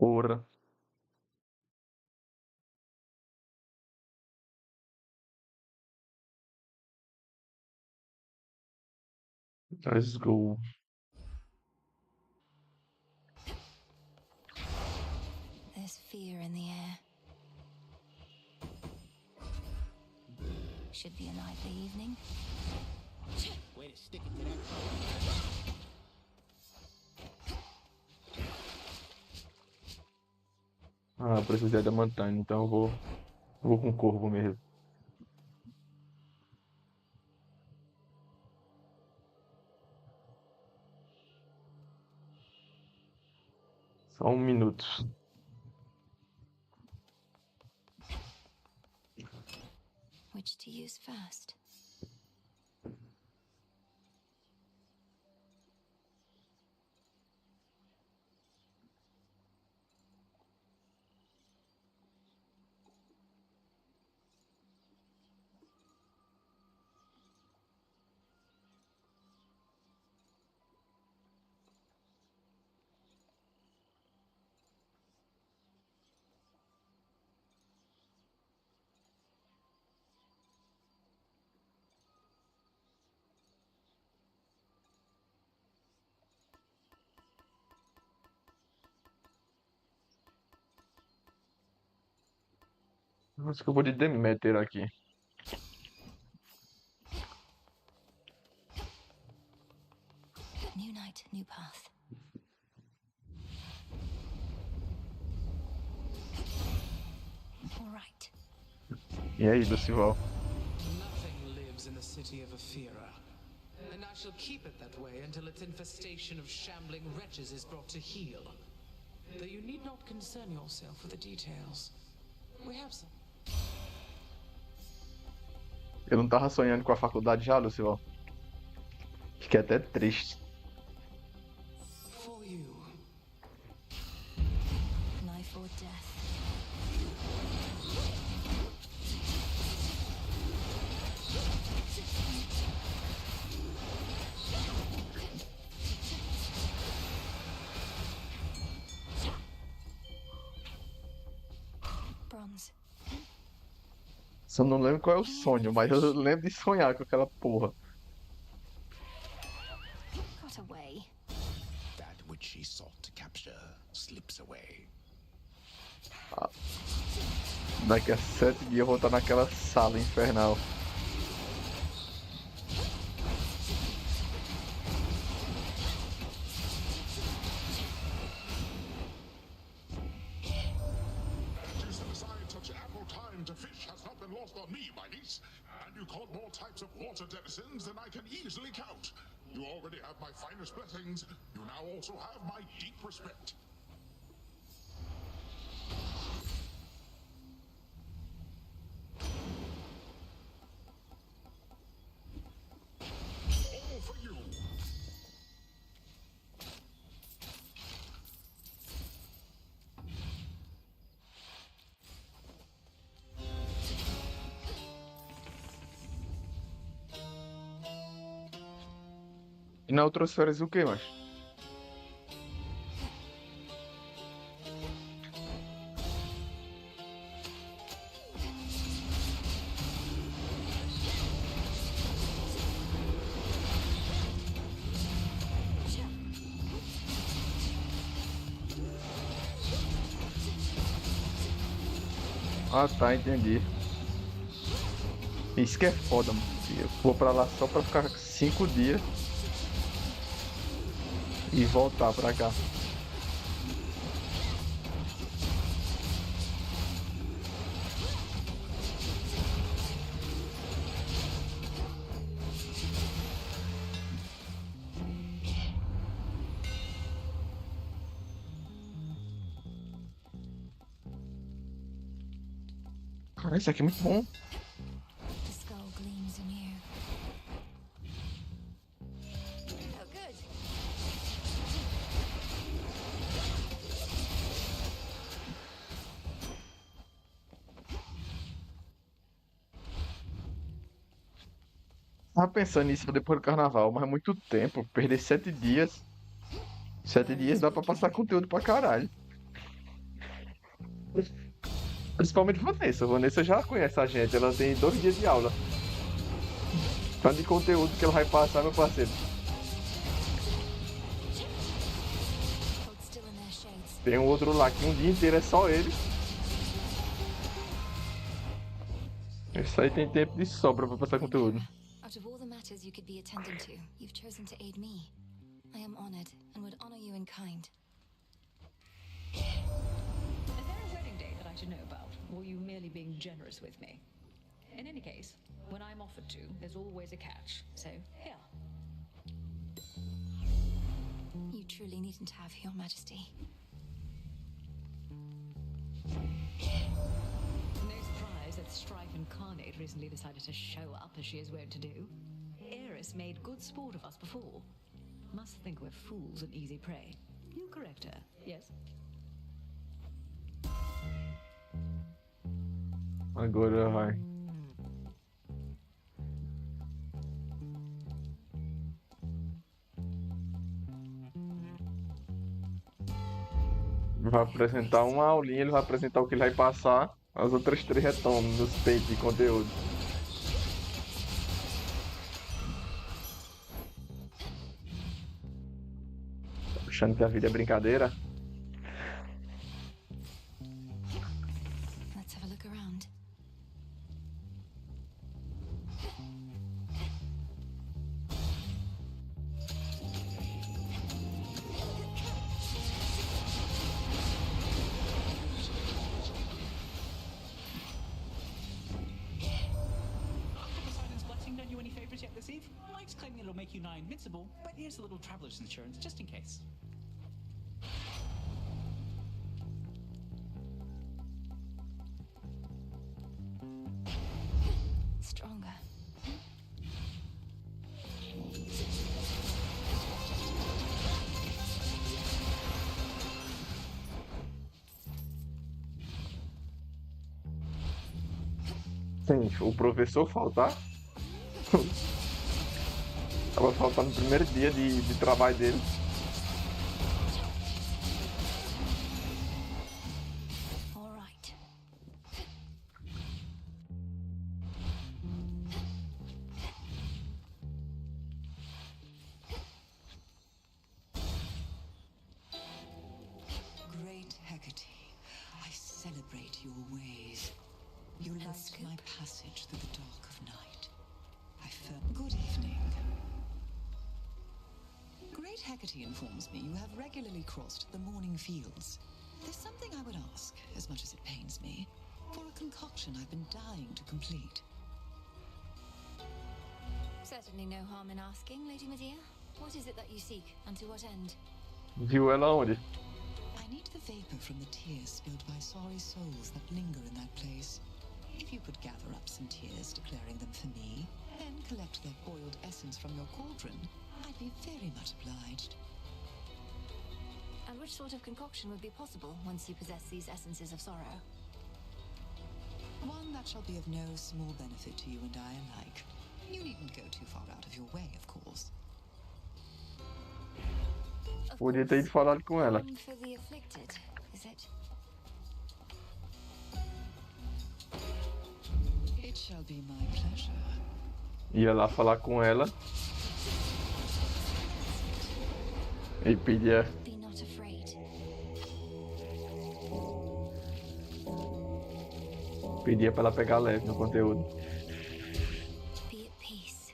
Porra. Let's go. There's fear in the air. Should be a lively evening. Way to stick it to that. Ah, precisei da montanha, então eu vou com o corvo mesmo. Só um minuto. Which to use first? Acho que eu vou de Deméter aqui. New night, new path. All right. E aí, Lucival? Nothing lives in the city of Ephira, and I shall keep it that way until its infestation of shambling wretches is brought to heel. Though you need not concern yourself with the details. We have some. Eu não tava sonhando com a faculdade já, Lucival? Fiquei até triste. For you. Life or death. Bronze. Só não lembro qual é o sonho, mas eu lembro de sonhar com aquela porra. Got away. That which she sought to capture slips away. Daqui a 7 dias eu vou estar naquela sala infernal. Set aside such ample time to fish has not been lost on me, my niece. And you caught more types of water denizens than I can easily count. You already have my finest blessings. You now also have my deep respect. All for you. E na outras férias o que, mas? Ah tá, entendi. Isso que é foda, mano. Eu vou pra lá só pra ficar 5 dias e voltar pra cá. Cara, isso aqui é muito bom. The skull gleams anew. Oh, good. Tava pensando nisso depois do carnaval, mas é muito tempo. Perder 7 dias. 7 dias dá pra passar conteúdo pra caralho. Principalmente Vanessa. Vanessa já conhece a gente, ela tem 2 dias de aula. Tanto de conteúdo que ela vai passar, meu parceiro. Hold still in their shades. Tem um outro lá que um dia inteiro é só ele. Isso aí tem tempo de sobra pra passar conteúdo. Out of all the matters you could be attending to, you've chosen to aid me. I am honored and would honor you in kind. Is there a wedding date that I should know about, or are you merely being generous with me? In any case, when I'm offered to, there's always a catch. So, here. You truly needn't have, Your Majesty. No surprise that Strife Incarnate recently decided to show up as she is wont to do. Eris made good sport of us before. Must think we're fools and easy prey. You'll correct her, yes? Agora vai. Vai apresentar uma aulinha, ele vai apresentar o que ele vai passar. As outras 3 retomam nos peitos de conteúdo. Tá achando que a vida é brincadeira? Let's have a look around. Poseidon's blessing done you any favors yet this eve? Mike's claiming it'll make you nigh invincible, but here's a little traveler's insurance just in case. Stronger. Sim, o professor faltar. Tava faltando no primeiro dia de trabalho dele. All right. Great Hecate, I celebrate your ways. You light my passage through the dark of night. Good evening. Great Hecate informs me you have regularly crossed the morning fields. There's something I would ask, as much as it pains me, for a concoction I've been dying to complete. Certainly no harm in asking, Lady Medea. What is it that you seek, and to what end? Viu ela onde? I need the vapor from the tears spilled by sorry souls that linger in that place. If you could gather up some tears declaring them for me, then collect their boiled essence from your cauldron, I'd be very much obliged. And which sort of concoction would be possible once you possess these essences of sorrow? One that shall be of no small benefit to you and I alike. You needn't go too far out of your way, of course. Of Podia ter ido course. falar com ela. Balm for the afflicted, is it? It shall be my pleasure. Ia lá falar com ela. E pedia. Be not afraid. Pedia pra ela pegar leve no conteúdo. Be at peace.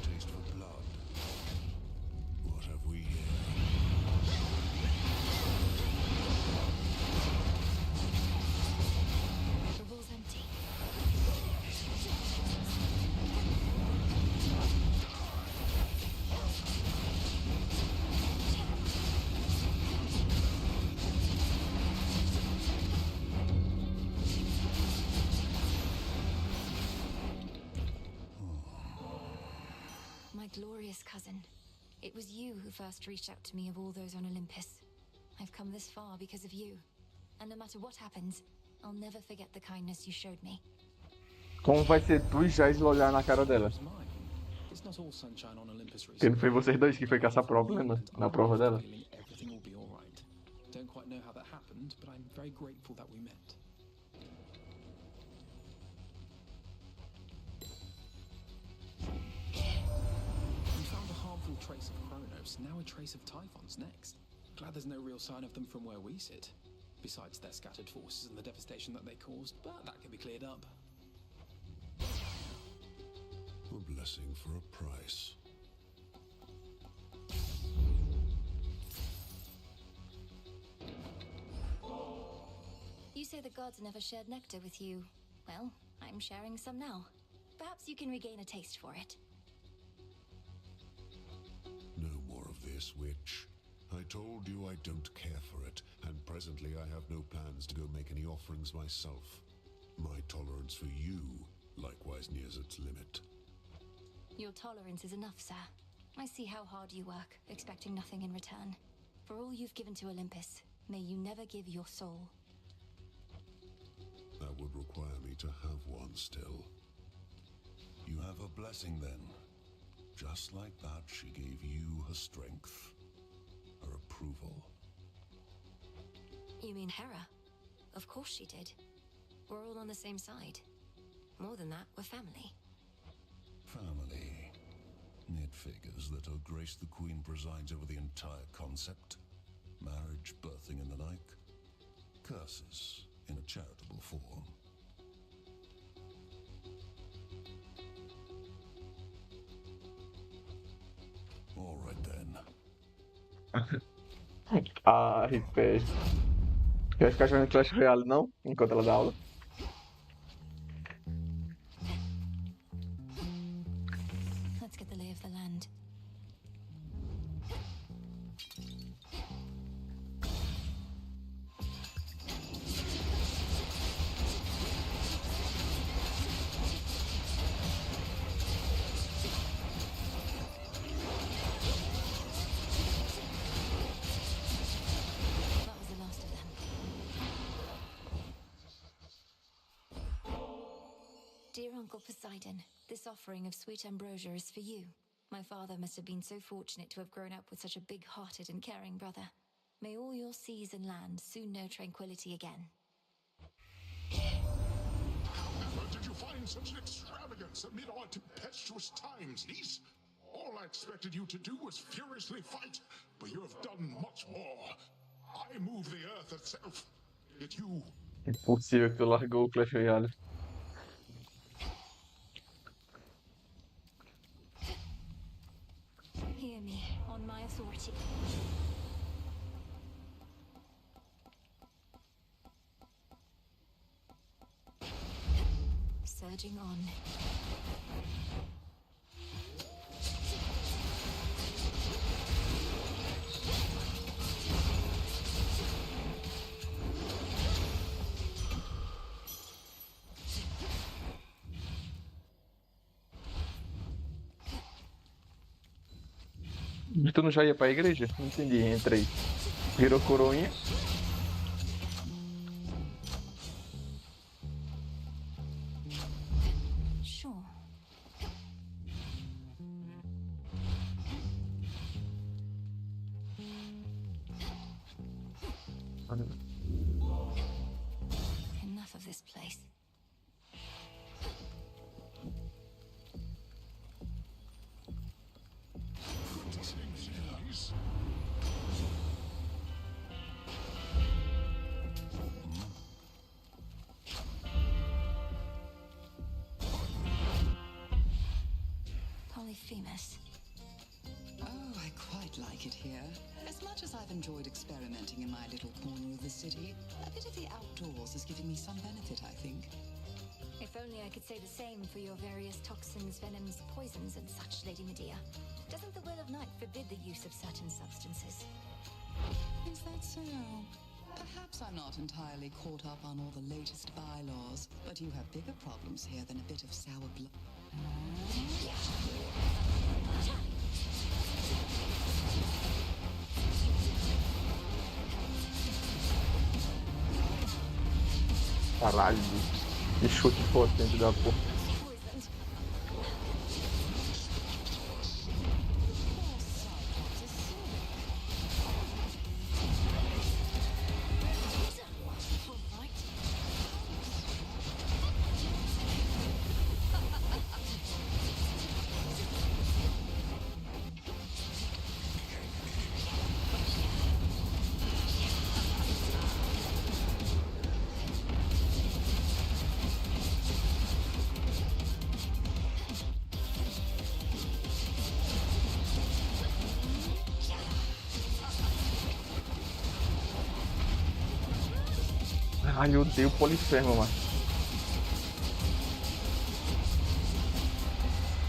Taste for blood. What have we here? Revol's empty. My glorious cousin. It was you who first reached out to me of all those on Olympus. I've come this far because of you. And no matter what happens, I'll never forget the kindness you showed me. Como vai ser tu e Jaisla olhar na cara dela? It's mine. It's not all sunshine on Olympus Porque não recently. foi vocês dois que foi caçar problema na prova dela? Feeling everything will be all right. Don't quite know how that happened, but I'm very grateful that we met. We found a harmful trace of Chronos, now a trace of Typhons next. Glad there's no real sign of them from where we sit. Besides their scattered forces and the devastation that they caused, but that can be cleared up. A blessing for a price. You say the gods never shared nectar with you. Well, I'm sharing some now. Perhaps you can regain a taste for it. No more of this, witch. I told you I don't care for it, and presently I have no plans to go make any offerings myself. My tolerance for you likewise nears its limit. Your tolerance is enough, sir. I see how hard you work, expecting nothing in return. For all you've given to Olympus, may you never give your soul. That would require me to have one still. You have a blessing then. Just like that, she gave you her strength, her approval. You mean Hera? Of course she did. We're all on the same side. More than that, we're family. Family. It figures that Her Grace the Queen presides over the entire concept. Marriage, birthing, and the like. Curses in a charitable form. All right then. Ai, pé. Quer ficar jogando Clash Royale não? Enquanto ela dá aula. Let's get the lay of the land. That was the last of them. Dear Uncle Poseidon, this offering of sweet ambrosia is for you. My father must have been so fortunate to have grown up with such a big-hearted and caring brother. May all your seas and lands soon know tranquility again. However, did you find such an extravagance amid our tempestuous times, niece? All I expected you to do was furiously fight, but you have done much more. I move the earth itself, yet you... Impossível que tu largou o Clash Royale. Hear me, on my authority. Surging on. E tu não já ia pra igreja? Não entendi, entrei. Virou coroinha. Sure. Enough of this place. Niece? Polyphemus. Oh, I quite like it here. As much as I've enjoyed experimenting in my little corner of the city, a bit of the outdoors is giving me some benefit, I think. If only I could say the same for your various toxins, venoms, poisons, and such, Lady Medea. Doesn't the will of Night forbid the use of certain substances? Is that so? Perhaps I'm not entirely caught up on all the latest bylaws, but you have bigger problems here than a bit of sour blood. Caralho, que chute potente da porra. Ai, eu odeio poliferma, mano.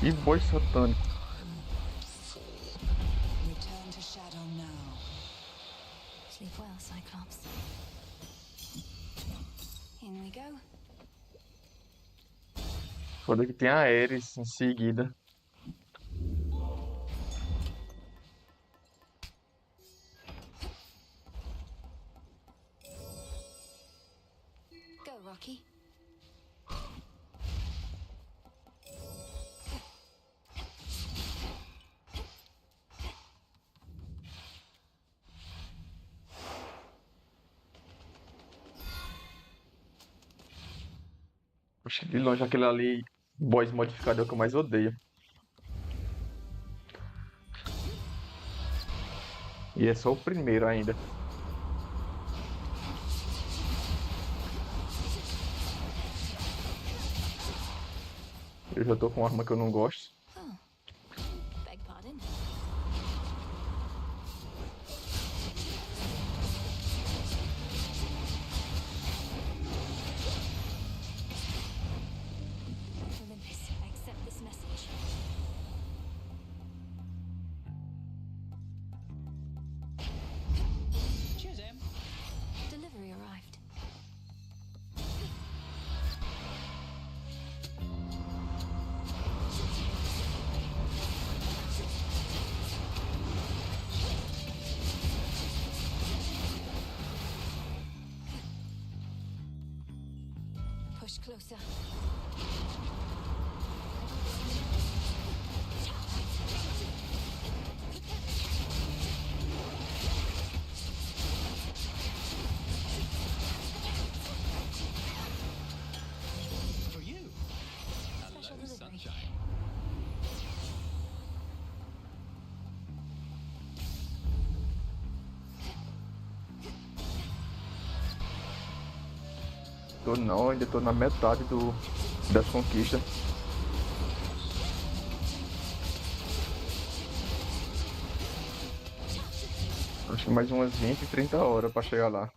E boi satânico. Return to Shadow now. Sleep well, Cyclops. In we go. Foda que tem a Ares em seguida. Go, Rocky. Acho que de longe aquele ali, boss modificado é o que eu mais odeio. E é só o primeiro ainda. Eu já tô com uma arma que eu não gosto. Oh, beg pardon. Olympus, I accept this message. Cheers, Em. Delivery arrived. Push closer. For you. Special Hello, delivery. sunshine. Tô não, ainda tô na metade das conquistas. Acho que mais umas 20, 30 horas pra chegar lá.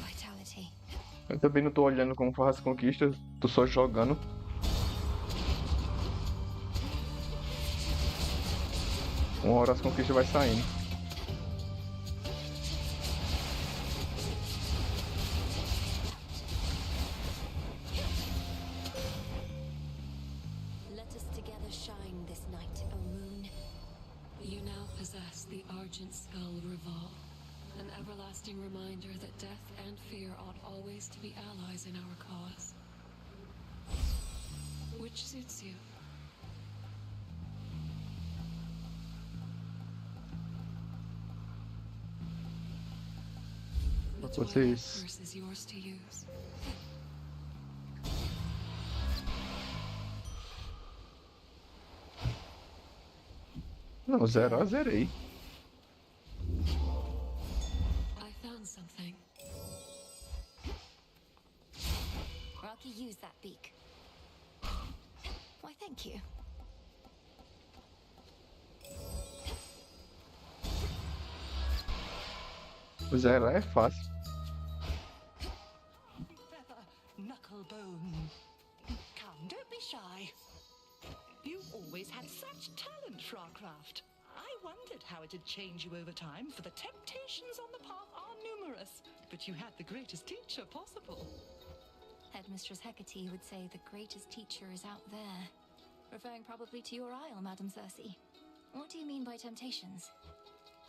Vitality. Eu também não tô olhando como faz as conquistas, tô só jogando. Uma hora as conquistas vai saindo. Let us together shine this night, O moon. You now possess the Argent Skull Revolve, an everlasting reminder that death and fear ought always to be allies in our cause. Which suits you? The What's Twilight this? Curse is yours to use. Não, zerar, zerei. I found something. Rocky, use that beak. Why, thank you. Zerar é fácil. Feather, Knucklebone. Come, don't be shy. You always had such talent for our craft. I wondered how it'd change you over time, for the temptations on the path are numerous. But you had the greatest teacher possible. Headmistress Hecate would say the greatest teacher is out there. Referring probably to your isle, Madam Cersei. What do you mean by temptations?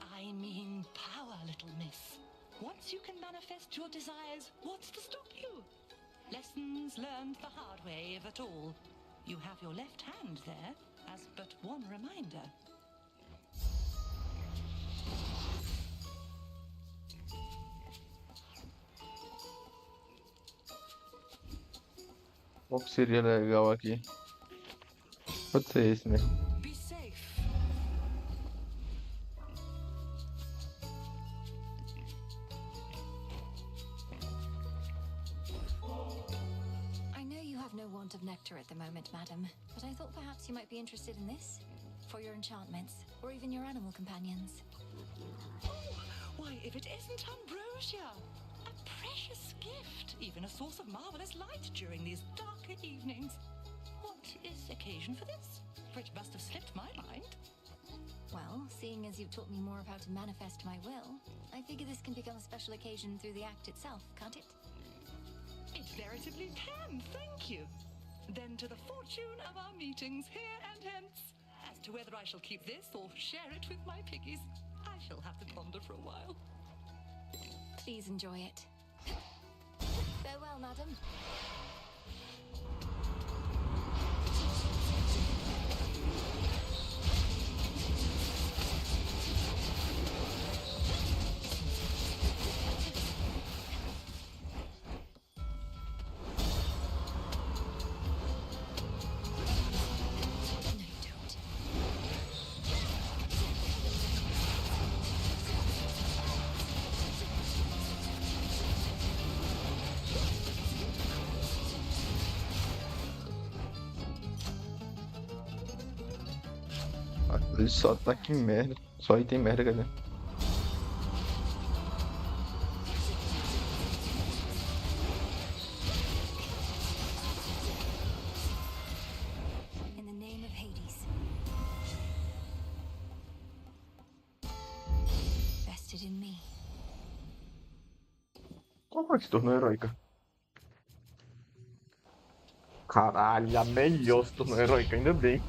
I mean power, little miss. Once you can manifest your desires, what's to stop you? Lessons learned the hard way, if at all. You have your left hand there, as but one reminder. Qual que seria legal aqui? Pode ser esse mesmo. Be safe. I know you have no want of nectar at the moment, madam, but I thought perhaps you might be interested in this. For your enchantments, or even your animal companions. Oh, why, if it isn't ambrosia! A precious gift, even a source of marvelous light during these darker evenings. What is the occasion for this? For it must have slipped my mind. Well, seeing as you've taught me more of how to manifest my will, I figure this can become a special occasion through the act itself, can't it? It veritably can, thank you. Then to the fortune of our meetings here and hence. As to whether I shall keep this or share it with my piggies, I shall have to ponder for a while. Please enjoy it. Farewell, madam. Ele só tá aqui merda. Só aí tem merda, cadê? In the name of Hades. Vested in me. Qual foi que se tornou heróica? Caralho, a melhor se tornou heróica, ainda bem.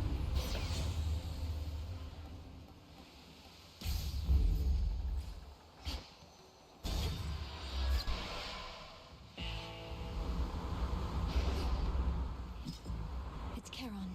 It's Charon.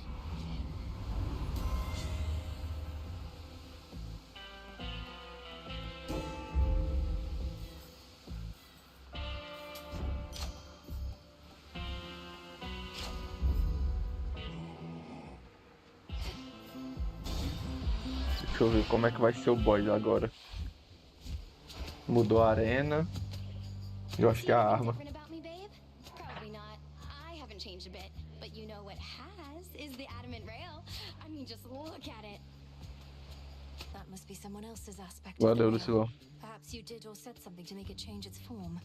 Deixa eu ver como é que vai ser o boss agora. Mudou a arena. Eu acho que é a arma. Different about me, babe? Probably not. I haven't changed a bit, but you know what has is the adamant rail. I mean, just look at it. That must be someone else's aspect Valeu, of the Lucilão. rail. Perhaps you did or said something to make it change its form.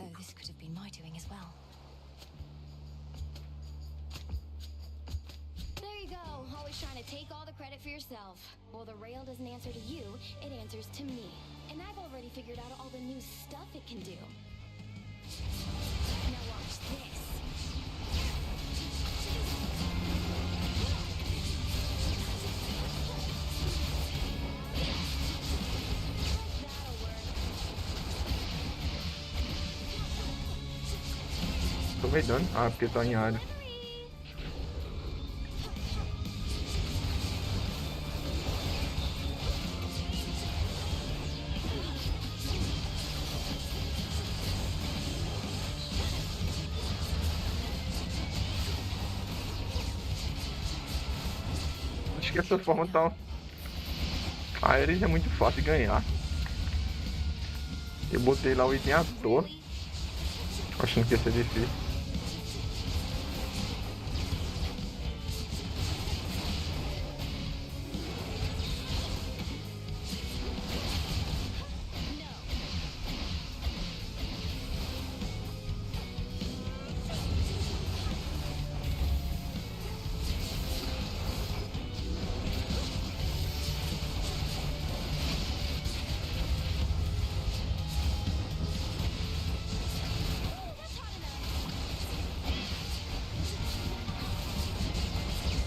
Though this could have been my doing as well. There you go, always trying to take all the credit for yourself. Well, the rail doesn't answer to you, it answers to me. And I've already figured out all the new stuff it can do. Now watch this. That'll work. Tô medando. Ah, porque tá em área. Acho que essa forma tá. A Ares é muito fácil de ganhar. Eu botei lá o item à toa, achando que ia ser difícil.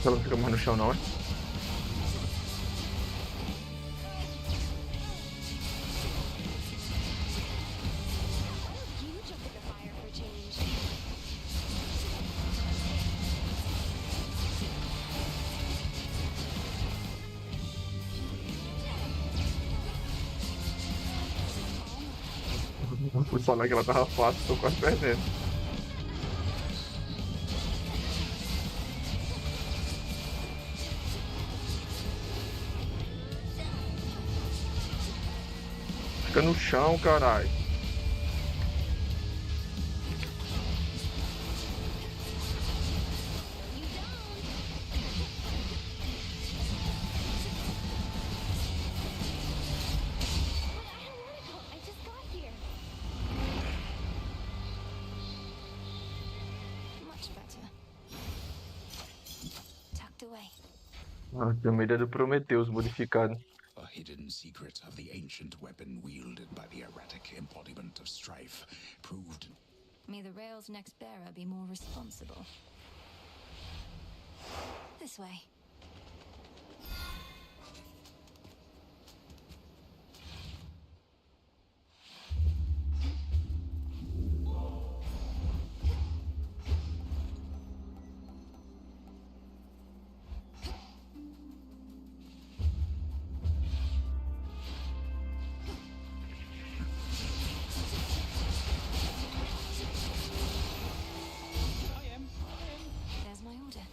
Ela não fica mais no chão, não, é? You jump in the fire for change. Fui falar que ela tava fácil, tô quase perdendo. Fica no chão, caralho. I just got here. Much better. Tucked away. Ah, tenho medo do Prometheus modificado. A hidden secret of the ancient weapon wielded by the erratic embodiment of strife proved. May the Rail's next bearer be more responsible. This way. There's my order.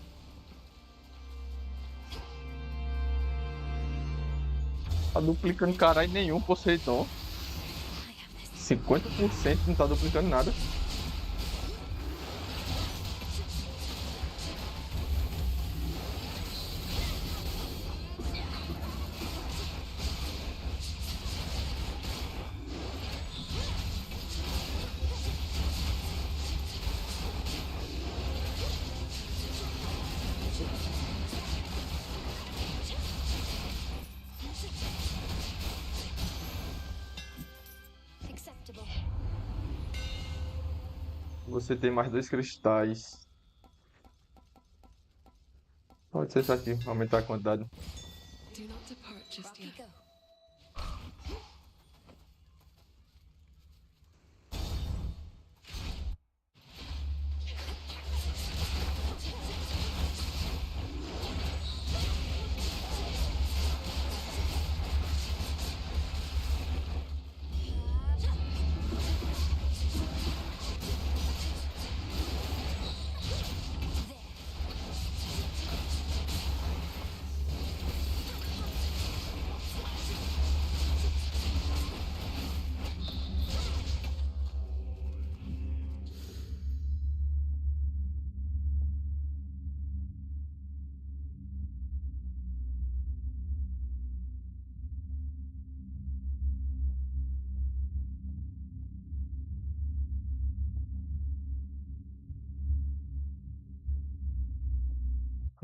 Tá duplicando caralho nenhum, Poseidon. 50% não tá duplicando nada. Acceptable. Você tem mais 2 cristais. Pode ser isso aqui, aumentar a quantidade. Do not depart just Rock you yet. go.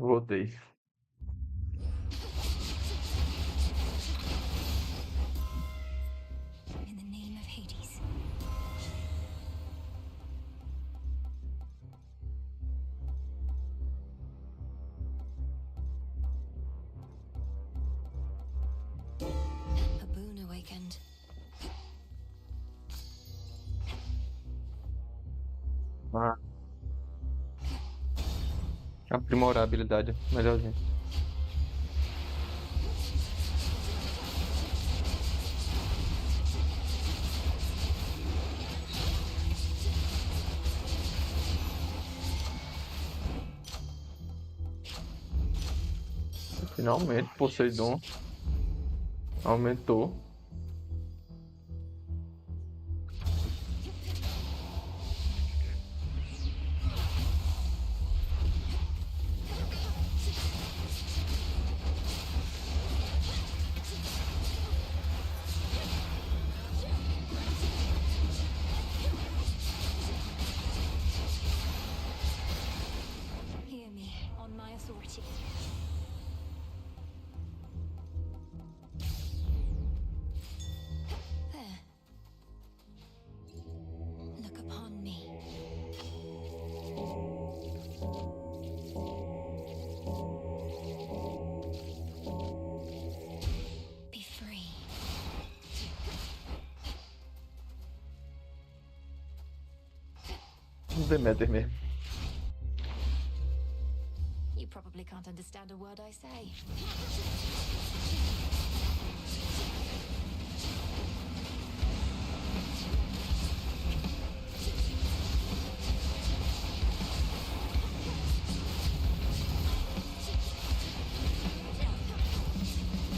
Voltei. In the name of Hades. A boon awakened. Ah. Aprimorar a habilidade, melhorzinho. Finalmente, Poseidon aumentou. Hear me on my authority. There. Look upon me. Demeter mesmo. You probably can't understand a word I say.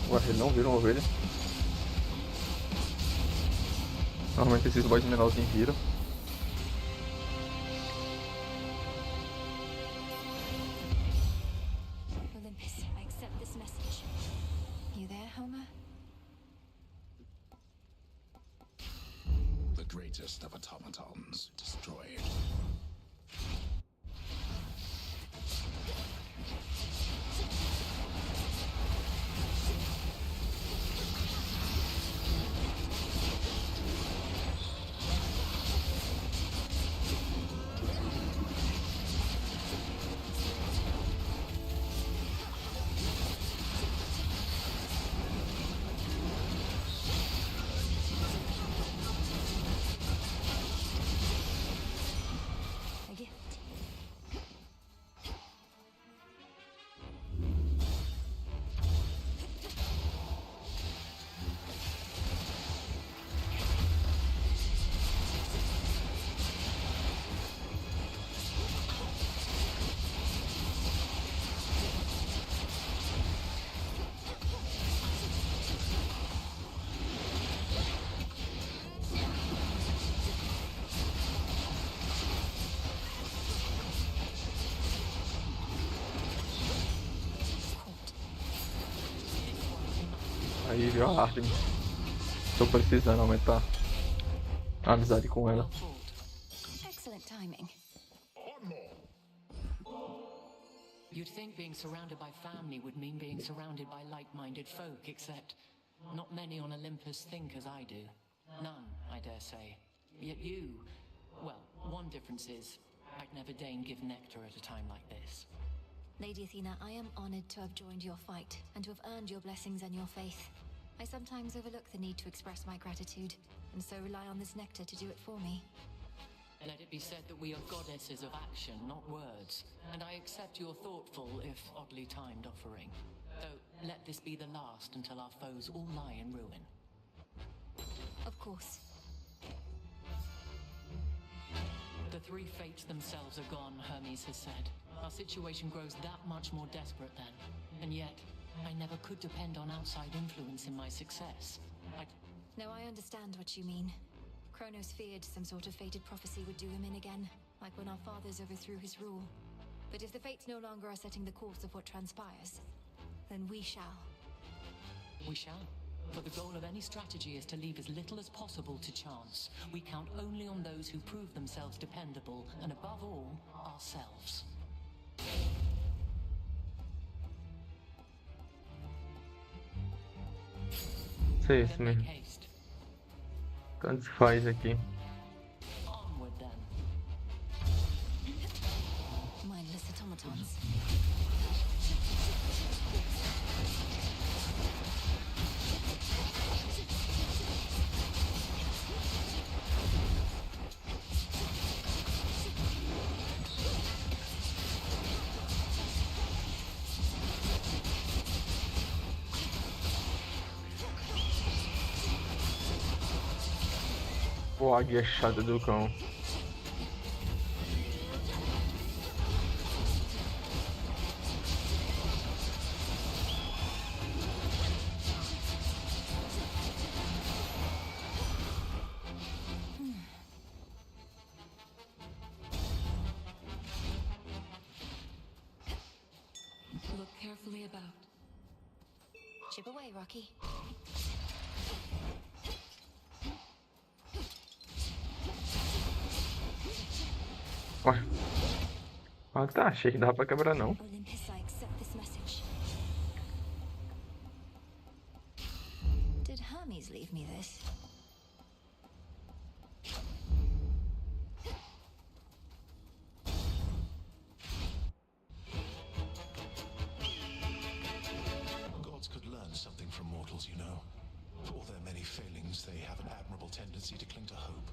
Ué, ele não vira uma ovelha. Normalmente esses boys menorzinhos viram. Olympus, I accept this message. You there, Homer? The greatest of automatons destroyed. A gift. Aí viu a Artemis. Tô precisando aumentar a amizade com ela. Excellent timing. You'd think being surrounded by family would mean being surrounded by like-minded folk, except not many on Olympus think as I do. None, I dare say. Yet you, well, one difference is I'd never deign give nectar at a time like this. Lady Athena, I am honored to have joined your fight and to have earned your blessings and your faith. I sometimes overlook the need to express my gratitude, and so rely on this nectar to do it for me. Let it be said that we are goddesses of action, not words, and I accept your thoughtful, if oddly timed, offering. Though, let this be the last until our foes all lie in ruin. Of course. The three fates themselves are gone, Hermes has said. Our situation grows that much more desperate then. And yet, I never could depend on outside influence in my success. No, I understand what you mean. Kronos feared some sort of fated prophecy would do him in again, like when our fathers overthrew his rule. But if the fates no longer are setting the course of what transpires, then we shall. We shall. For the goal of any strategy is to leave as little as possible to chance. We count only on those who prove themselves dependable, and above all, ourselves. Isso é isso mesmo. Tanto se faz aqui. Onward then. Mindless automatons. Pô, águia chata do cão. Look carefully about. Chip away, Rocky. Ué. Ah tá, achei que dava pra quebrar não. Olympus, I accept this message. Did Hermes leave me this? Gods could learn something from mortals, you know. For all their many failings, they have an admirable tendency to cling to hope.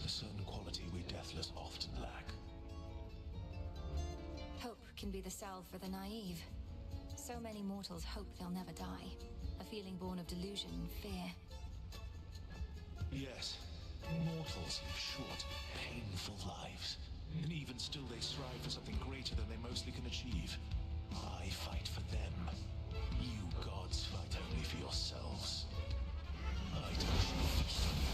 A certain quality we deathless often lack. can be the salve for the naive. So many mortals hope they'll never die. A feeling born of delusion and fear. Yes, mortals live short, painful lives. And even still they strive for something greater than they mostly can achieve. I fight for them. You gods fight only for yourselves. I don't feast on you.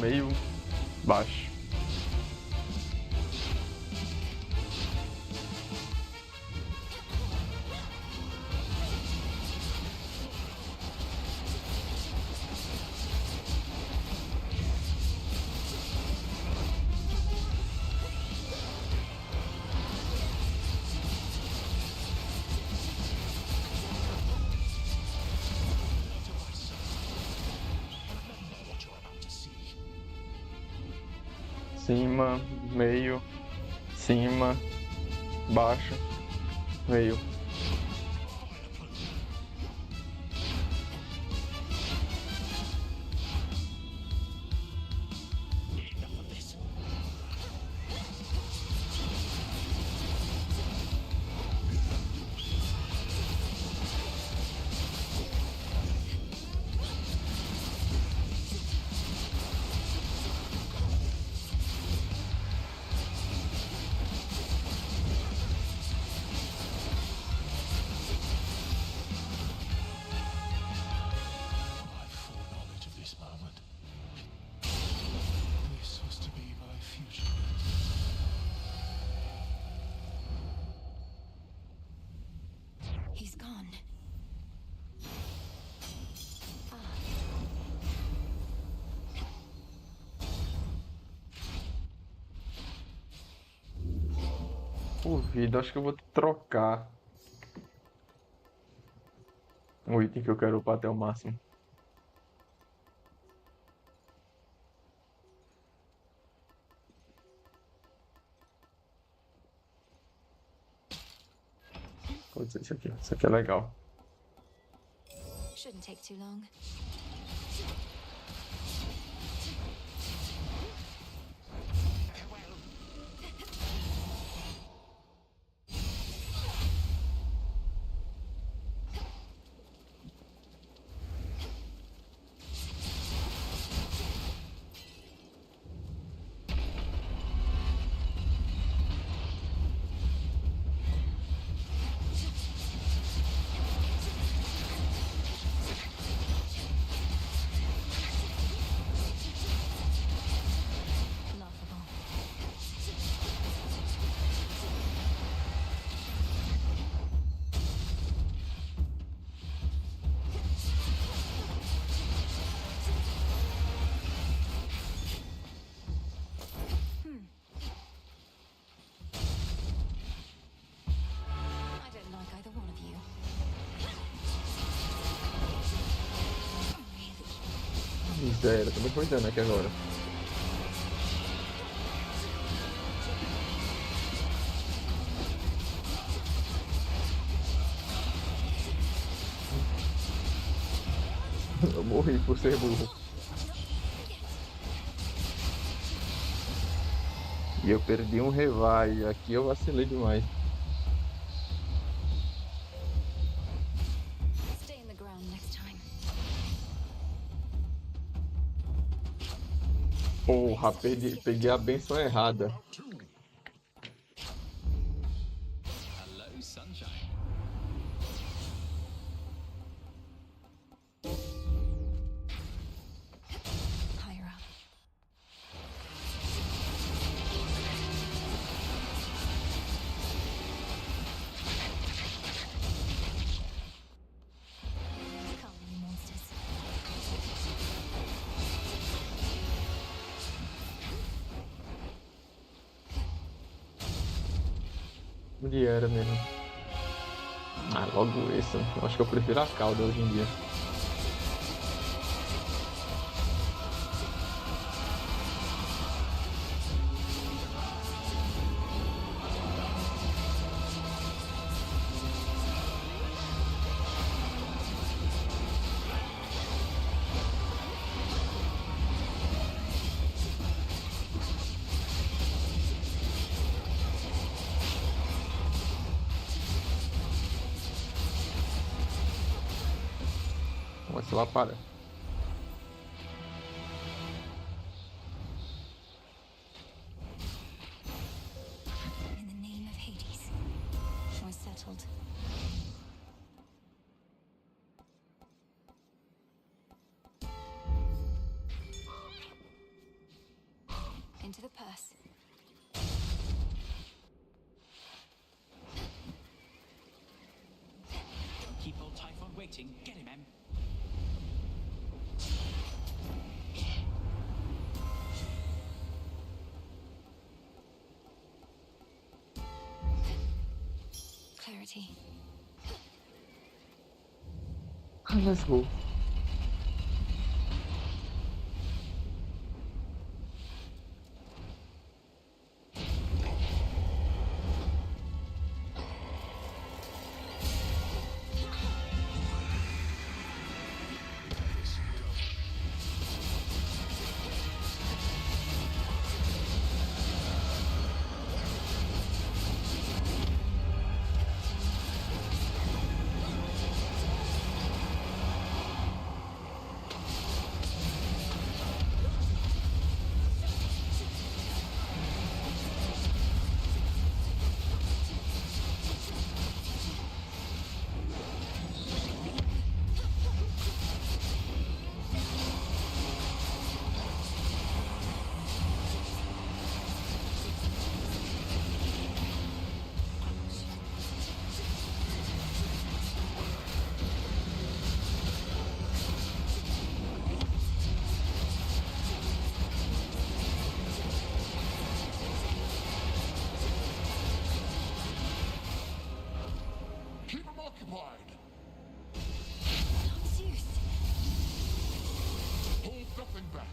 Meio, baixo. Cima, meio, cima, baixo, meio. He's gone. Duvido, acho que eu vou trocar o item que eu quero upar até o máximo. Pode ser isso aqui é legal. Shouldn't take too long. Zero, tô me cuidando aqui agora. Eu morri por ser burro. E eu perdi um revive. Aqui eu vacilei demais. Porra, peguei a benção errada. Hello, sunshine. Higher up. Come, you monsters. Onde era mesmo? Ah, logo esse. Eu acho que eu prefiro a cauda hoje em dia. Vamos ver se ela para. In the name of Hades, we're settled. Into the purse. Keep old Typhon waiting. Get him, Em. Clarity. Let's go. Keep him occupied. Not Zeus. Hold nothing back.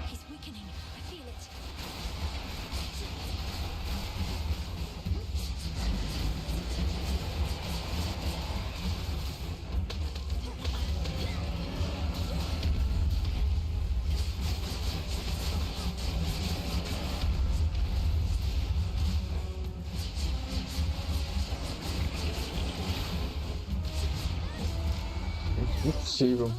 He's weakening. I feel it. Impossível.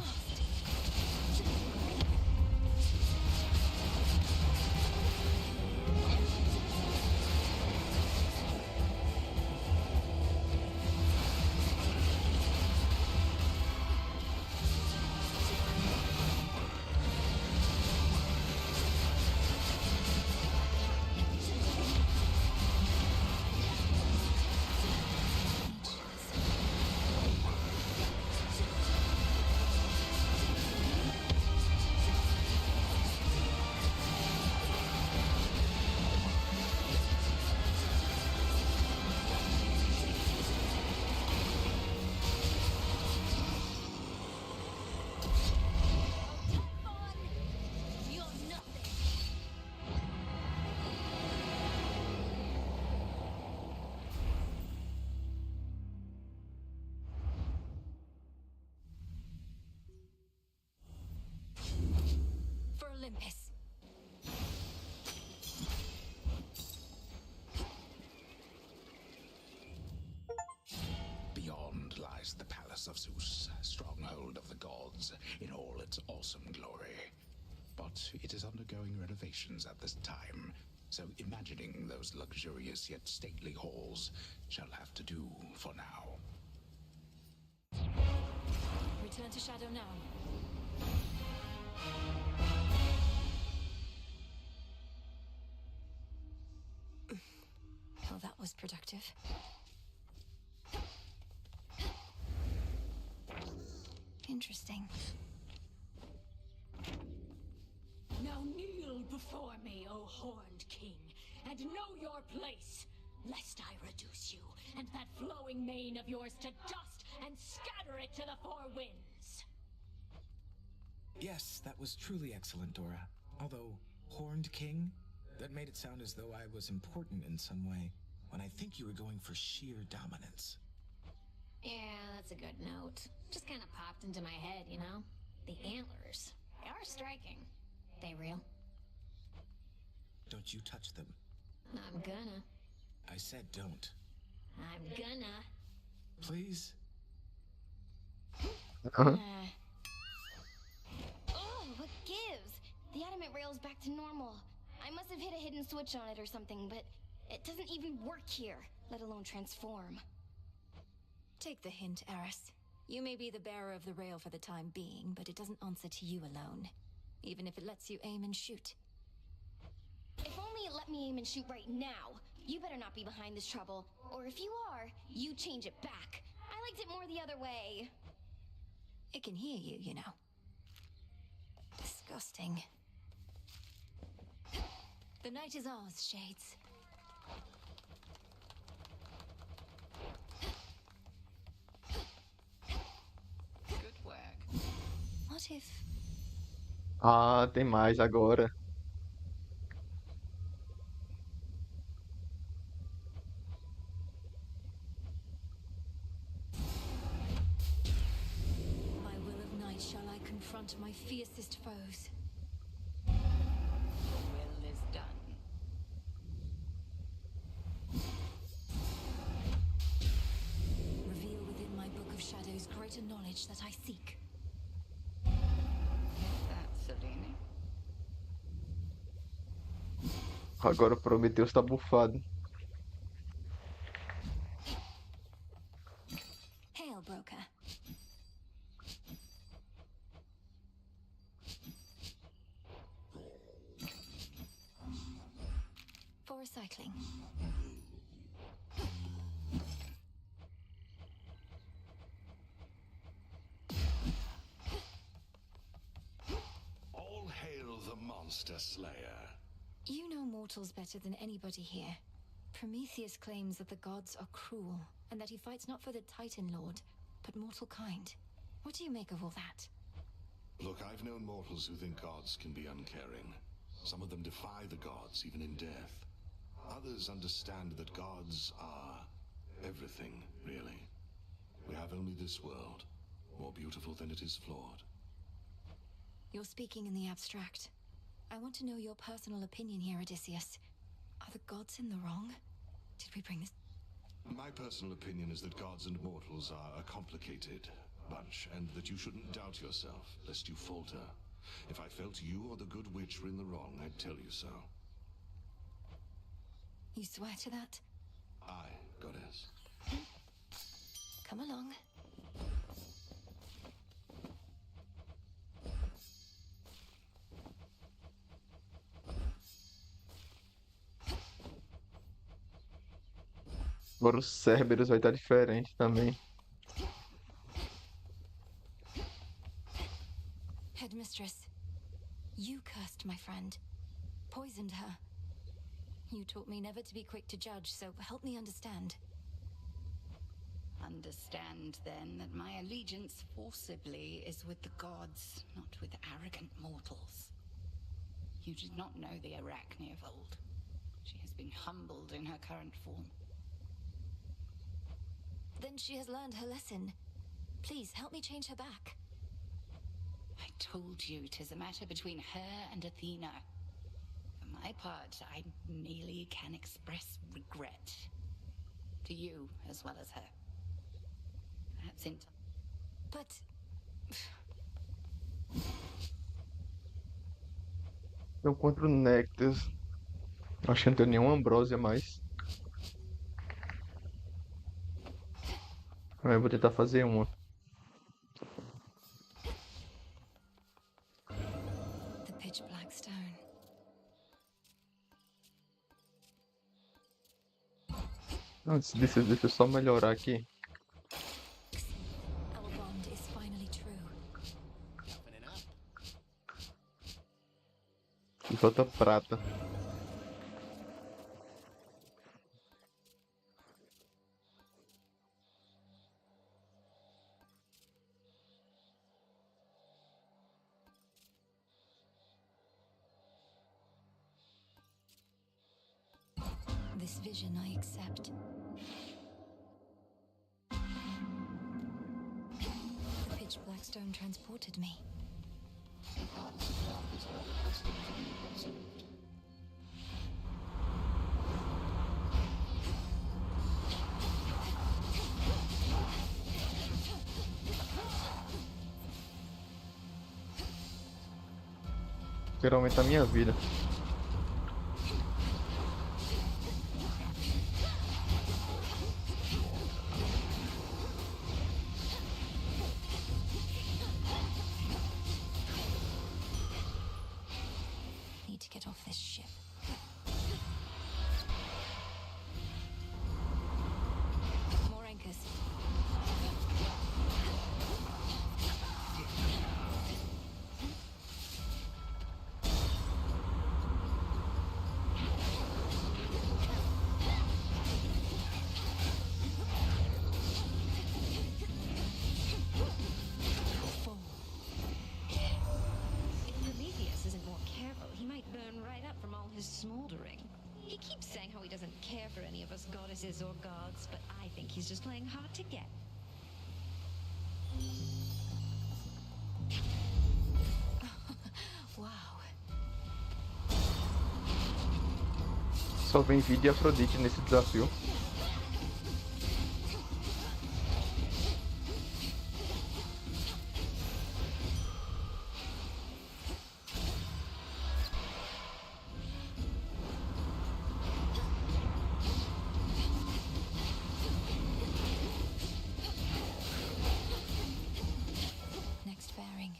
You're nothing. For Olympus. Beyond lies the palace of Zeus, stronghold of the gods in all its awesome glory. But it is undergoing renovations at this time, so imagining those luxurious yet stately halls shall have to do for now. Return to Shadow now. Well, that was productive. Interesting. Now kneel before me, O Horned King, and know your place, lest I reduce you and that flowing mane of yours to dust and scatter it to the four winds. Yes, that was truly excellent, Dora. Although, Horned King? That made it sound as though I was important in some way, when I think you were going for sheer dominance. Yeah, that's a good note. Just kind of popped into my head, you know? The antlers. They are striking. They real? Don't you touch them. I'm gonna. I said don't. I'm gonna. Please? Oh, what gives? The adamant rail's back to normal. I must have hit a hidden switch on it or something, but it doesn't even work here, let alone transform. Take the hint, Eris. You may be the bearer of the rail for the time being, but it doesn't answer to you alone. Even if it lets you aim and shoot. If only it let me aim and shoot right now. You better not be behind this trouble. Or if you are, you change it back. I liked it more the other way. It can hear you, you know. Disgusting. The night is ours, Shades. Good work. What if... Ah, tem mais agora. By will of night shall I confront my fiercest foes. Your will is done. Reveal within my book of shadows greater knowledge that I seek. Selene. Agora o Prometheus tá bufado. Hail, broker. For recycling. All hail the Monster Slayer. You know mortals better than anybody here. Prometheus claims that the gods are cruel, and that he fights not for the Titan Lord, but mortal kind. What do you make of all that? Look, I've known mortals who think gods can be uncaring. Some of them defy the gods, even in death. Others understand that gods are everything, really. We have only this world, more beautiful than it is flawed. You're speaking in the abstract. I want to know your personal opinion here, Odysseus. Are the gods in the wrong? Did we bring this... My personal opinion is that gods and mortals are a complicated bunch, and that you shouldn't doubt yourself, lest you falter. If I felt you or the good witch were in the wrong, I'd tell you so. You swear to that? Aye, goddess. Come along. Agora o Cerberus vai estar diferente também. Headmistress, you cursed my friend. Poisoned her. You taught me never to be quick to judge, so help me understand. Understand, then, that my allegiance forcibly is with the gods, not with arrogant mortals. You did not know the Arachne of old. She has been humbled in her current form. Then she has learned her lesson. Please, help me change her back. I told you 'tis a matter between her and Athena. For my part, I merely can express regret. To you, as well as her. Perhaps in... But... Eu contra o Nectus. Acho que não tem nenhuma Ambrósia mais. Aí eu vou tentar fazer uma. The pitch black stone. Antes disso, deixa eu só melhorar aqui. Our bond is finally true. E falta prata. This vision I accept. The pitch black stone transported me. Quero aumentar minha vida. Need to get off this ship. More anchors. If Prometheus isn't more careful, he might burn right up from all his smoldering. He keeps saying how he doesn't care for any of us goddesses or gods, but I think he's just playing hard to get. Wow. Só vem Vida e Afrodite nesse desafio. Next bearing.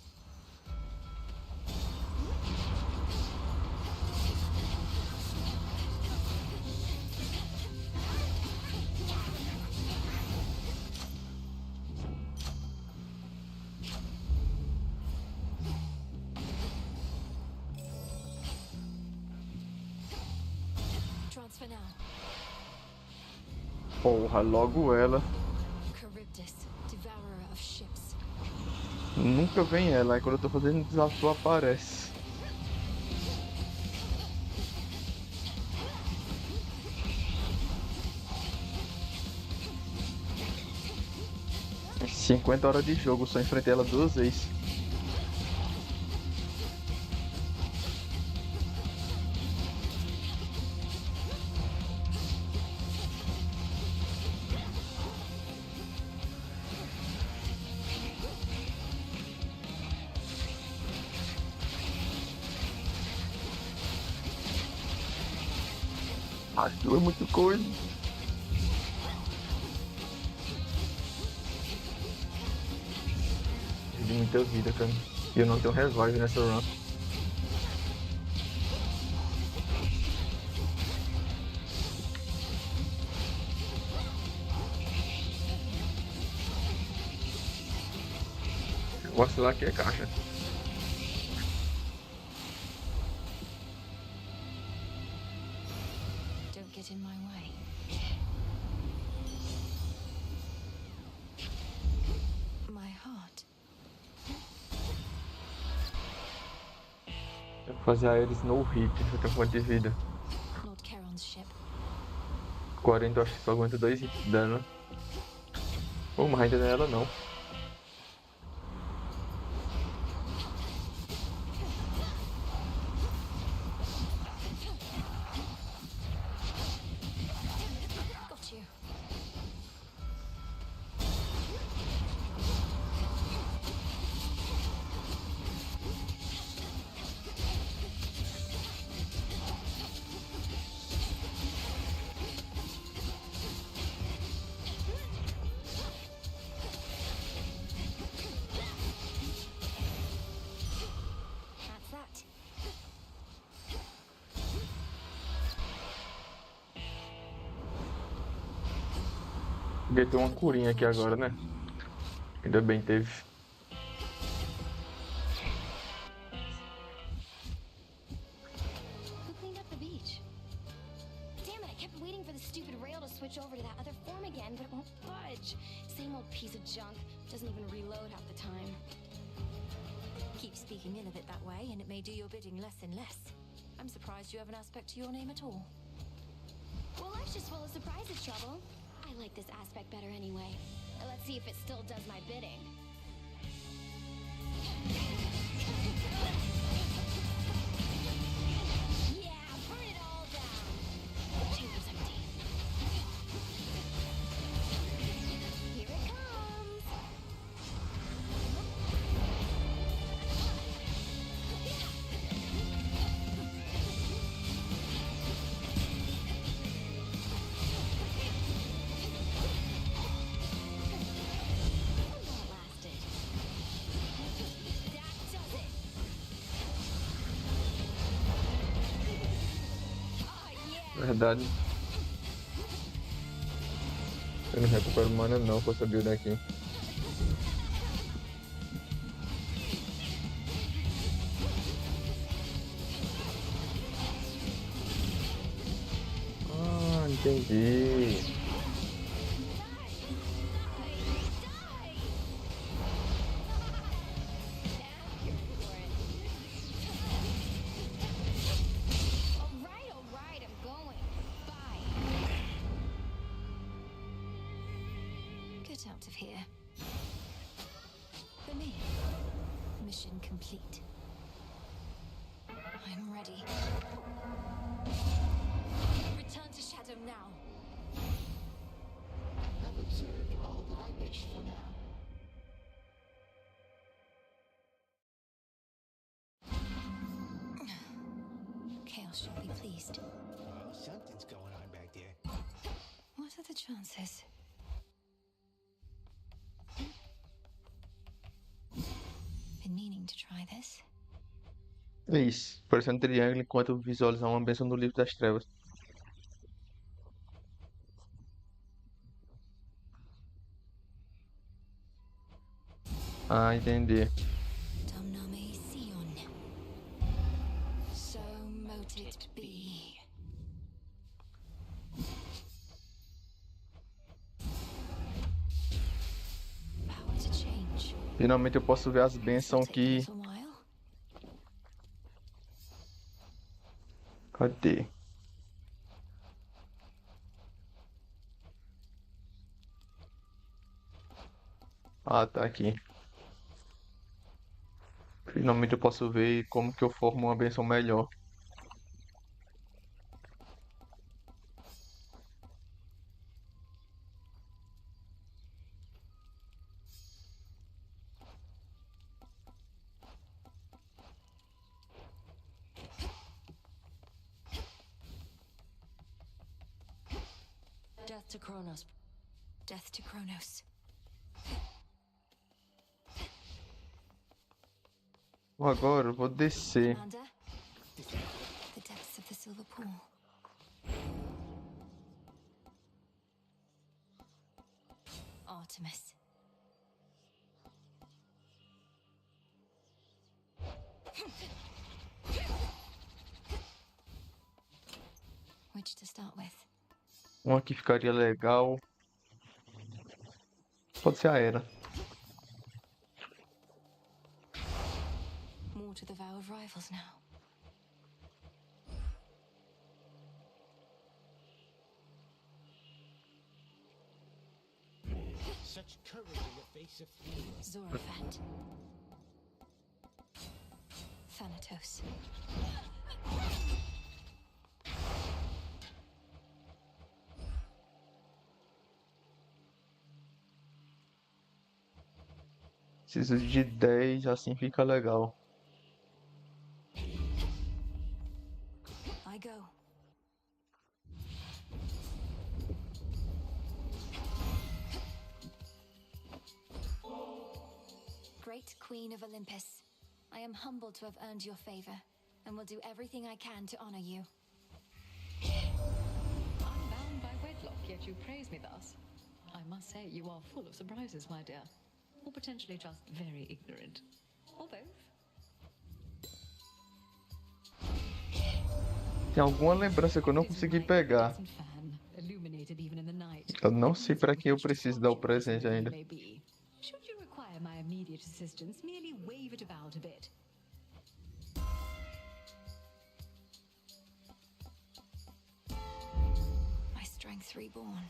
Transfer now. Porra, logo ela. Charybdis, devourer of ships. Nunca vem ela, aí quando eu tô fazendo desafio aparece. Em 50 horas de jogo, só enfrentei ela 2 vezes. Aquilo é muito coisa. Perdi muita vida, cara. E eu não tenho revive nessa run. Mostra lá que é caixa. Don't get in my way. My heart. Eu vou fazer a eles no hit, eu tenho quanto de vida? Lord Charon's ship. 40, eu acho que só aguenta 2 hits de dano. Pô, mas ainda não é ela não. Got you. That's that. Podia ter uma curinha aqui agora, né? Ainda bem teve. Same old piece of junk. Doesn't even reload half the time. Keep speaking ill of it that way, and it may do your bidding less and less. I'm surprised you have an aspect to your name at all. Well, life's just full of surprises, Trouble. I like this aspect better anyway. Let's see if it still does my bidding. Yeah, burn it all down. Chamber's empty. Here it comes. Verdade. Eu não recupero mana não com essa build aqui. Ah, entendi. Get out of here. For me, mission complete. I'm ready. Return to Shadow now. I've observed all that I wish for now. Chaos shall be pleased. Something's going on back there. What are the chances? Been meaning to try this. É isso. Parecendo um triângulo enquanto visualizar uma bênção do livro das trevas. Ah, entendi. Domname Sion. So mote it be. Power to change. Finalmente eu posso ver as bênçãos que... Cadê? Ah, tá aqui. Finalmente eu posso ver como que eu formo uma bênção melhor. Death to Kronos. Death to Kronos. Agora eu vou descer. Commander, the depths of the silver pool. Artemis. Which to start with? Uma que ficaria legal. Pode ser a Era. More to the vow of rivals now. Such courage in the face of fear. Zorafat. Thanatos. Preciso de 10, assim fica legal. I go. Great Queen of Olympus, I am humbled to have earned your favor, and will do everything I can to honor you. I'm bound by wedlock, yet you praise me thus. I must say you are full of surprises, my dear. Or potentially just very ignorant. Or both. Tem alguma lembrança que eu não consegui pegar. Illuminated even in the night. Eu não sei pra quem eu preciso dar o presente ainda. Maybe. Should you require my immediate assistance, merely wave it about a bit. My strength reborn.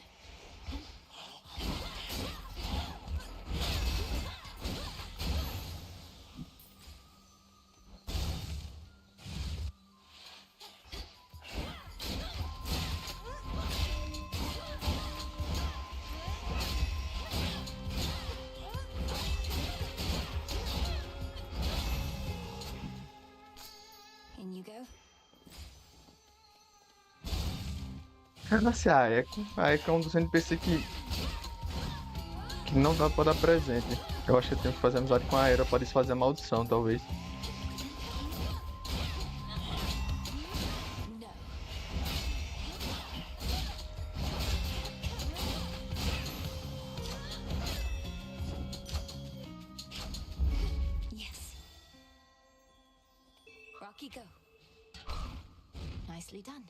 In you go. Cara, se a Echo é um dos NPC que não dá pra dar presente. Eu acho que eu tenho que fazer amizade com a Era para desfazer a maldição, talvez. Yes. Rocky, go. Nicely done.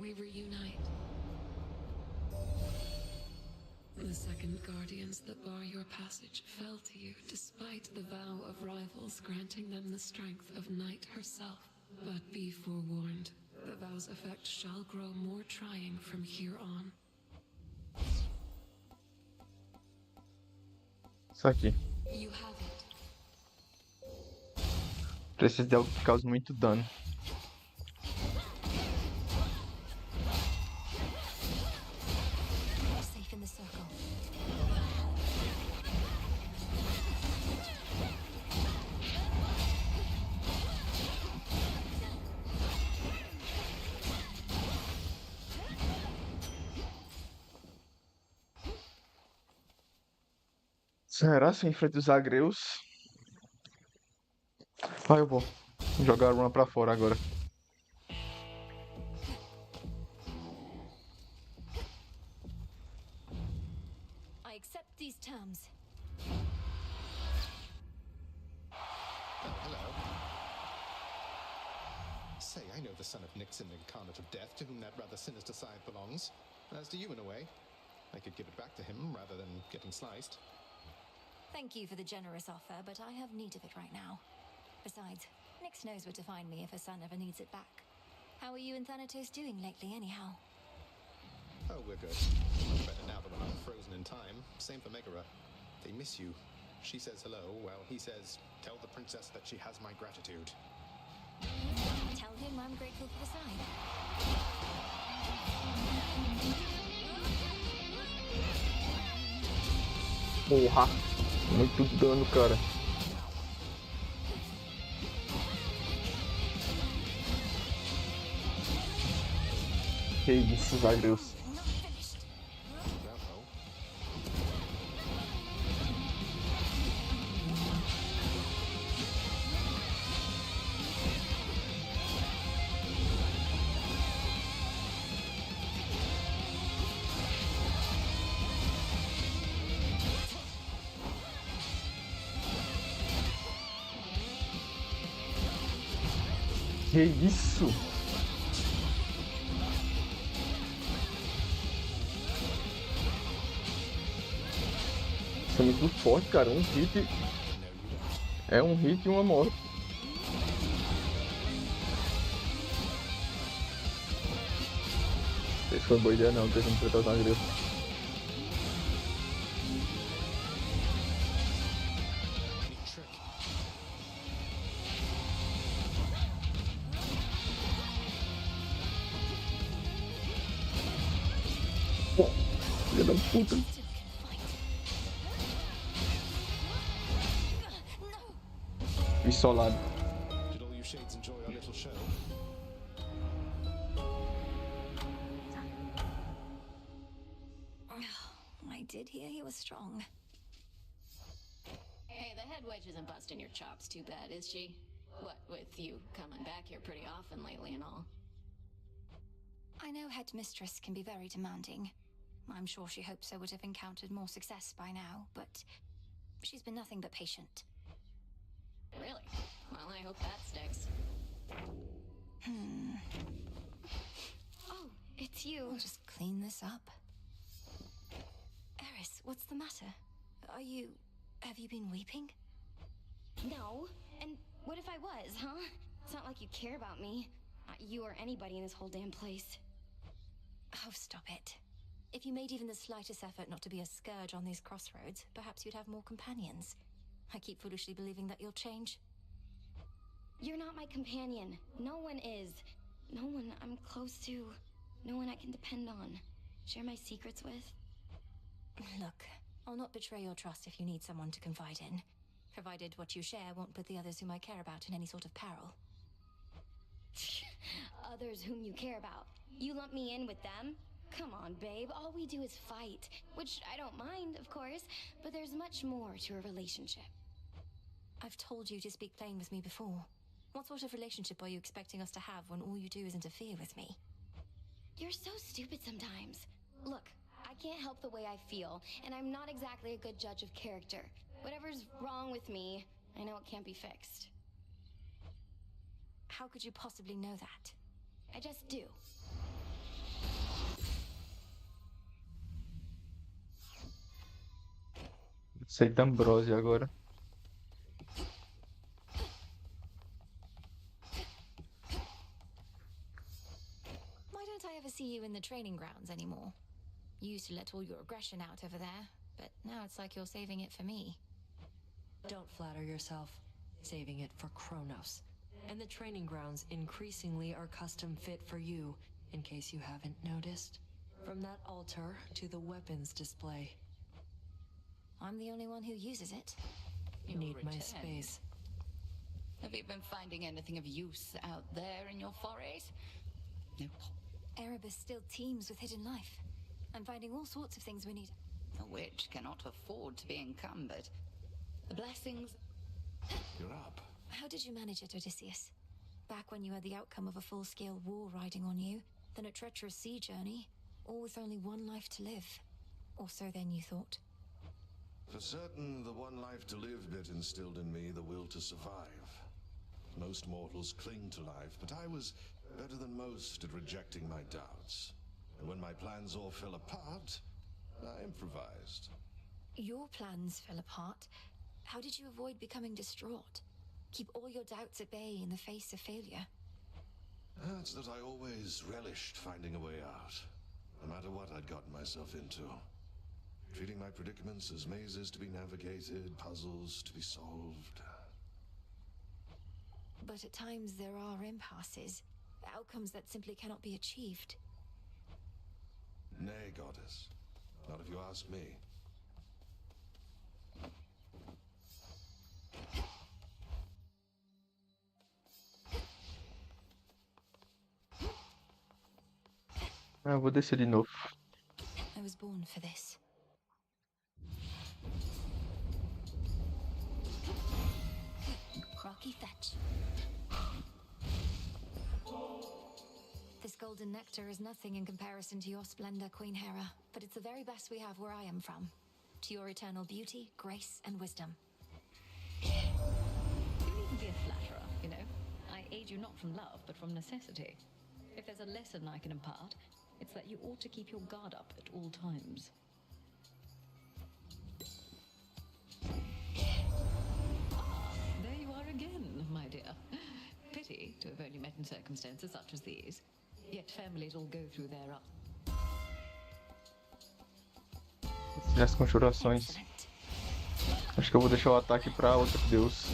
We reunite. The second guardians that bar your passage fell to you despite the vow of rivals granting them the strength of Night herself. But be forewarned, the vow's effect shall grow more trying from here on. Isso aqui. You have it. Preciso de algo que cause muito dano. Safe in the circle. Será se eu enfrento os agreus? Ah, eu vou jogar uma pra fora agora. I accept these terms. Hello. Say, I know the son of Nixon, incarnate of death, to whom that rather sinister side belongs. As do you, in a way. I could give it back to him rather than getting sliced. Thank you for the generous offer, but I have need of it right now. Besides, Nyx knows where to find me if her son ever needs it back. How are you and Thanatos doing lately, anyhow? Oh, we're good. Much better now that we're not frozen in time. Same for Megara. They miss you. She says hello, while he says, tell the princess that she has my gratitude. Tell him I'm grateful for the sign. Porra! Muito dano, cara. Que isso, Zagreus. Que isso? Isso é muito forte, cara. Um hit. É um hit e uma morte. Esse foi boa ideia não, ter que enfrentar os agressos. Filha da puta. Isolado. Did all you shades enjoy our little show? I did hear he was strong. Hey, the head wedge isn't busting your chops too bad, is she? What with you coming back here pretty often lately and all? I know Headmistress can be very demanding. I'm sure she hopes I would have encountered more success by now, but she's been nothing but patient. Really? Well, I hope that sticks. Oh, it's you. I'll just clean this up. Eris, what's the matter? Have you been weeping? No. And what if I was, huh? It's not like you care about me. Not you or anybody in this whole damn place. Oh, stop it. If you made even the slightest effort not to be a scourge on these crossroads, perhaps you'd have more companions. I keep foolishly believing that you'll change. You're not my companion. No one is. No one I'm close to. No one I can depend on. Share my secrets with. Look, I'll not betray your trust if you need someone to confide in. Provided what you share won't put the others whom I care about in any sort of peril. Others whom you care about. You lump me in with them? Come on, babe. All we do is fight. Which I don't mind, of course, but there's much more to a relationship. I've told you to speak plain with me before. What sort of relationship are you expecting us to have when all you do is interfere with me? You're so stupid sometimes. Look, I can't help the way I feel, and I'm not exactly a good judge of character. Whatever's wrong with me, I know it can't be fixed. How could you possibly know that? I just do. Aceita Ambrose agora. Why don't I ever see you in the training grounds anymore? You used to let all your aggression out over there, but now it's like you're saving it for me. Don't flatter yourself. Saving it for Kronos. And the training grounds increasingly are custom fit for you, in case you haven't noticed. From that altar to the weapons display. I'm the only one who uses it. You need my space. Have you been finding anything of use out there in your forays? Nope. Erebus still teems with hidden life. I'm finding all sorts of things we need. A witch cannot afford to be encumbered. The blessings... You're up. How did you manage it, Odysseus? Back when you had the outcome of a full-scale war riding on you, then a treacherous sea journey, all with only one life to live. Or so then you thought. For certain, the one life to live bit instilled in me the will to survive. Most mortals cling to life, but I was better than most at rejecting my doubts. And when my plans all fell apart, I improvised. Your plans fell apart. How did you avoid becoming distraught? Keep all your doubts at bay in the face of failure? It's that I always relished finding a way out, no matter what I'd gotten myself into. Treating my predicaments as mazes to be navigated, puzzles to be solved. But at times there are impasses, outcomes that simply cannot be achieved. Nay, goddess. Not if you ask me. Ah, vou descer de novo. I was born for this. Rocky fetch. This golden nectar is nothing in comparison to your splendor, Queen Hera, but it's the very best we have where I am from. To your eternal beauty, grace, and wisdom. You needn't be a flatterer, you know. I aid you not from love, but from necessity. If there's a lesson I can impart, it's that you ought to keep your guard up at all times. Ah, there you are again, my dear. Pity to have only met in circumstances such as these. Yet families all go through their E as conjurações. Acho que eu vou deixar o ataque pra outro deus.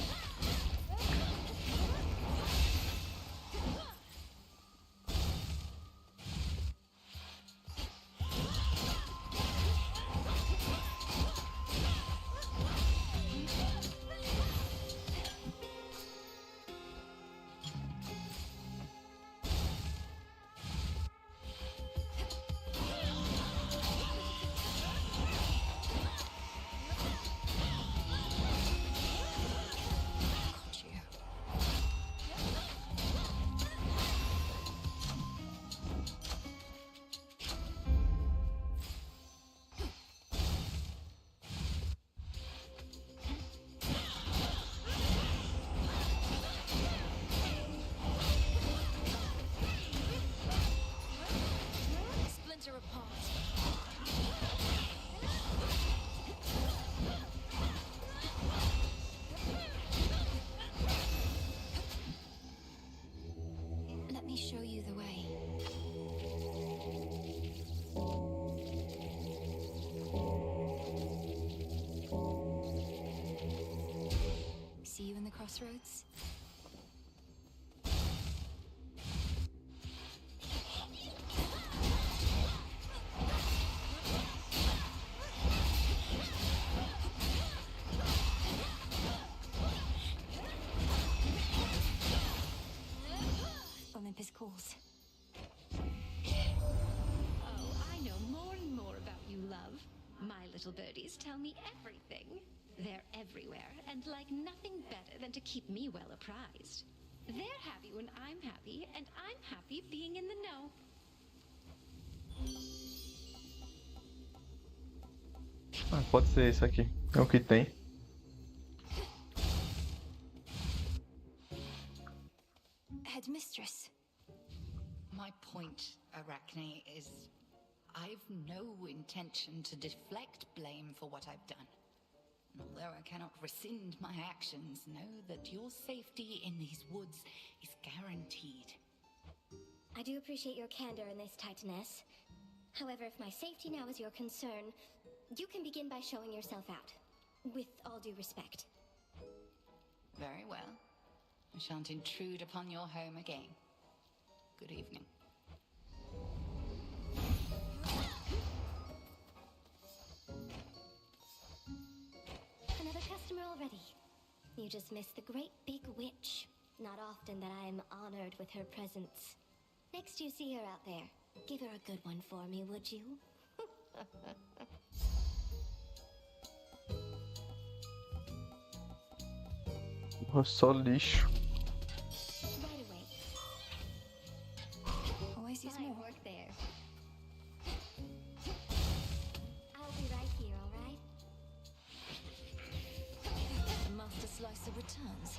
crossroads. Olympus calls. Oh, I know more and more about you, love. My little birdies tell me everything. They're everywhere and like nothing better than to keep me well apprised. They're happy when I'm happy, and I'm happy being in the know. Ah, pode ser esse aqui. É o que tem. Headmistress. My point, Arachne, is I've no intention to deflect blame for what I've done. Although I cannot rescind my actions, know that your safety in these woods is guaranteed. I do appreciate your candor in this, Titaness. However, if my safety now is your concern, you can begin by showing yourself out. With all due respect. Very well. I shan't intrude upon your home again. Good evening. Another customer already. You just missed the great big witch. Not often that I am honored with her presence. Next you see her out there, give her a good one for me, would you? Só lixo. Right away. Always use Fine more. work there. I'll be right here, all right? The Master Slicer returns.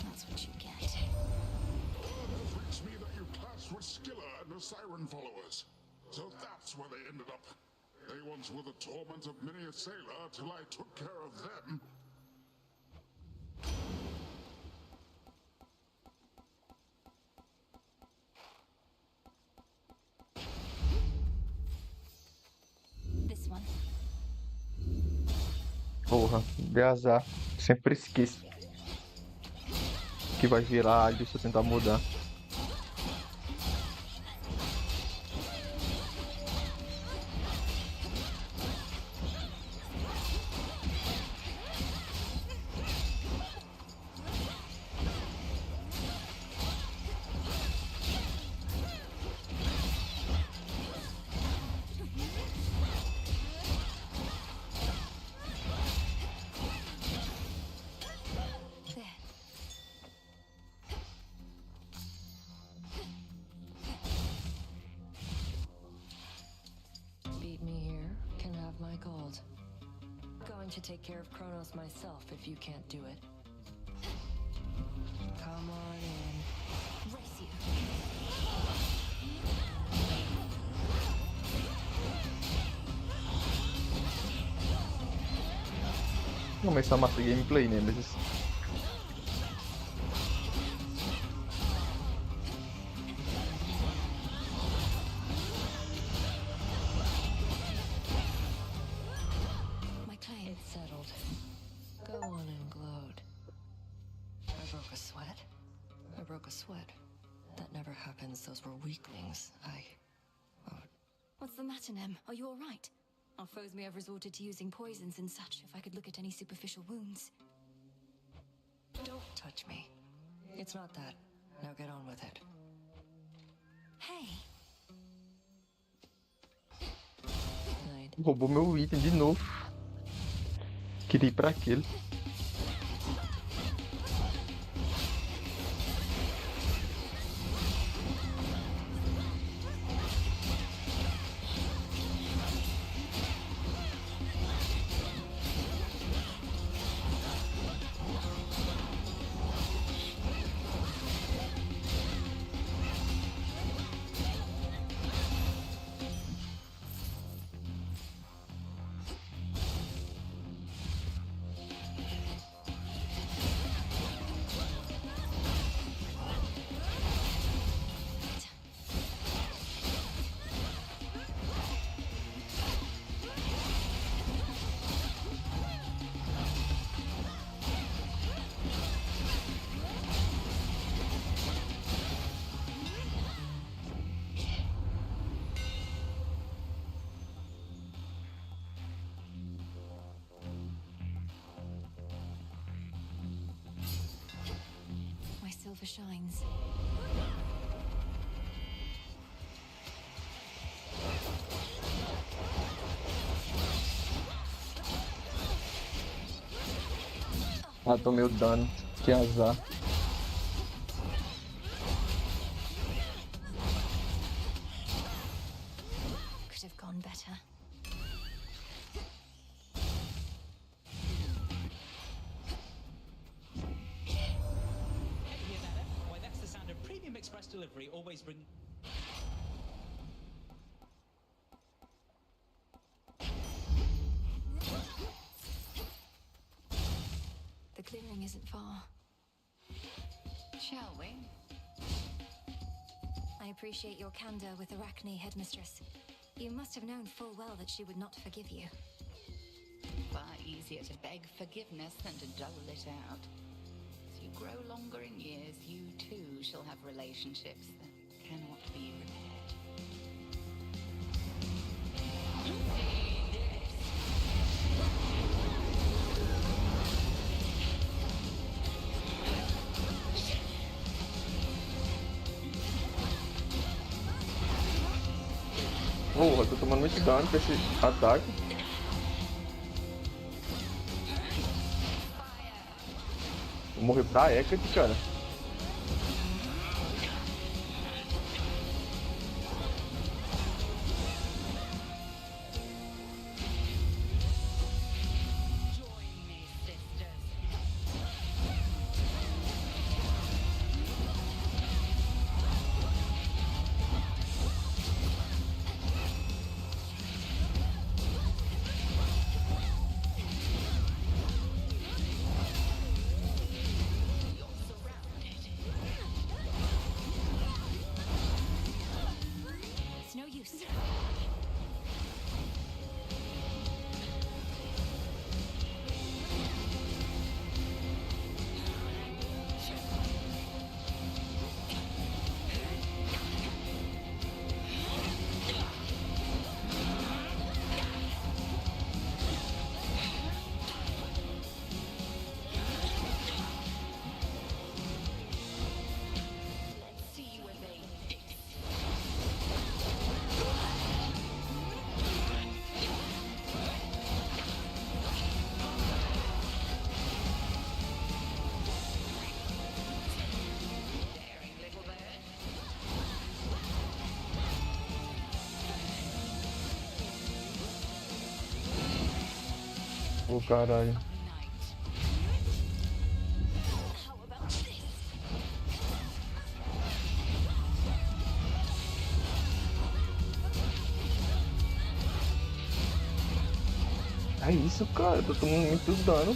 That's what you get. Freaks me that you clashed with Skilla and the Siren followers. So that's where they ended up. They once were the torment of many a sailor till I took care of them. This one. Porra, gazar. Sempre esqueço. Que vai virar alho se eu tentar mudar. Beat me here, can have my gold. Going to take care of Kronos myself if you can't do it. Come on in. Race you. Vou começar a massa gameplay, né? Mas My claim. It's settled. Go on and gloat. I broke a sweat. I broke a sweat. That never happens. Those were weaklings. What's the matter, Nem? Are you all right? Our foes may have resorted to using poisons and such. If I could look at any superficial wounds. Don't touch me. It's not that. Now get on with it. Hey. roubou meu item de novo. Queria ir pra aquele. never shines. Ah, tomei o dano. Que azar. Could have gone better. Hey, hear that? Why, that's the sound of premium express delivery always bring... The clearing isn't far. Shall we? I appreciate your candor with Arachne, Headmistress. You must have known full well that she would not forgive you. Far easier to beg forgiveness than to dole it out. As you grow longer in years, you too shall have relationships that cannot be repaired. Porra, tô tomando muito dano com esse ataque. Vou morrer pra Hecate, cara. It's no use. Let's see you evade this. Daring little bird. Ô, caralho. How about this? É isso, cara. Eu tô tomando muito dano.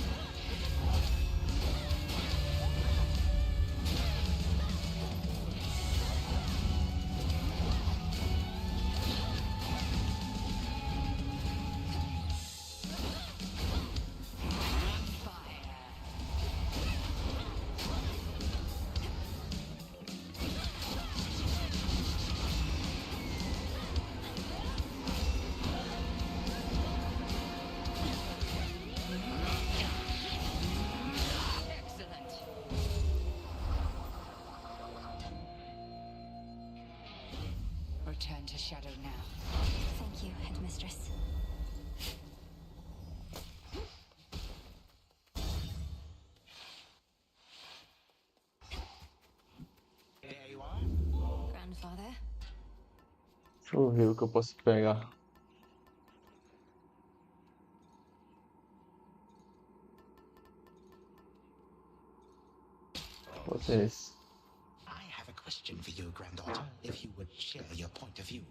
Excellent. Return to shadow now. Thank you, Headmistress. There you are. Grandfather? Deixa eu ver o que eu posso pegar. Pode ser esse. I have a question for you, granddaughter, if you would share your point of view.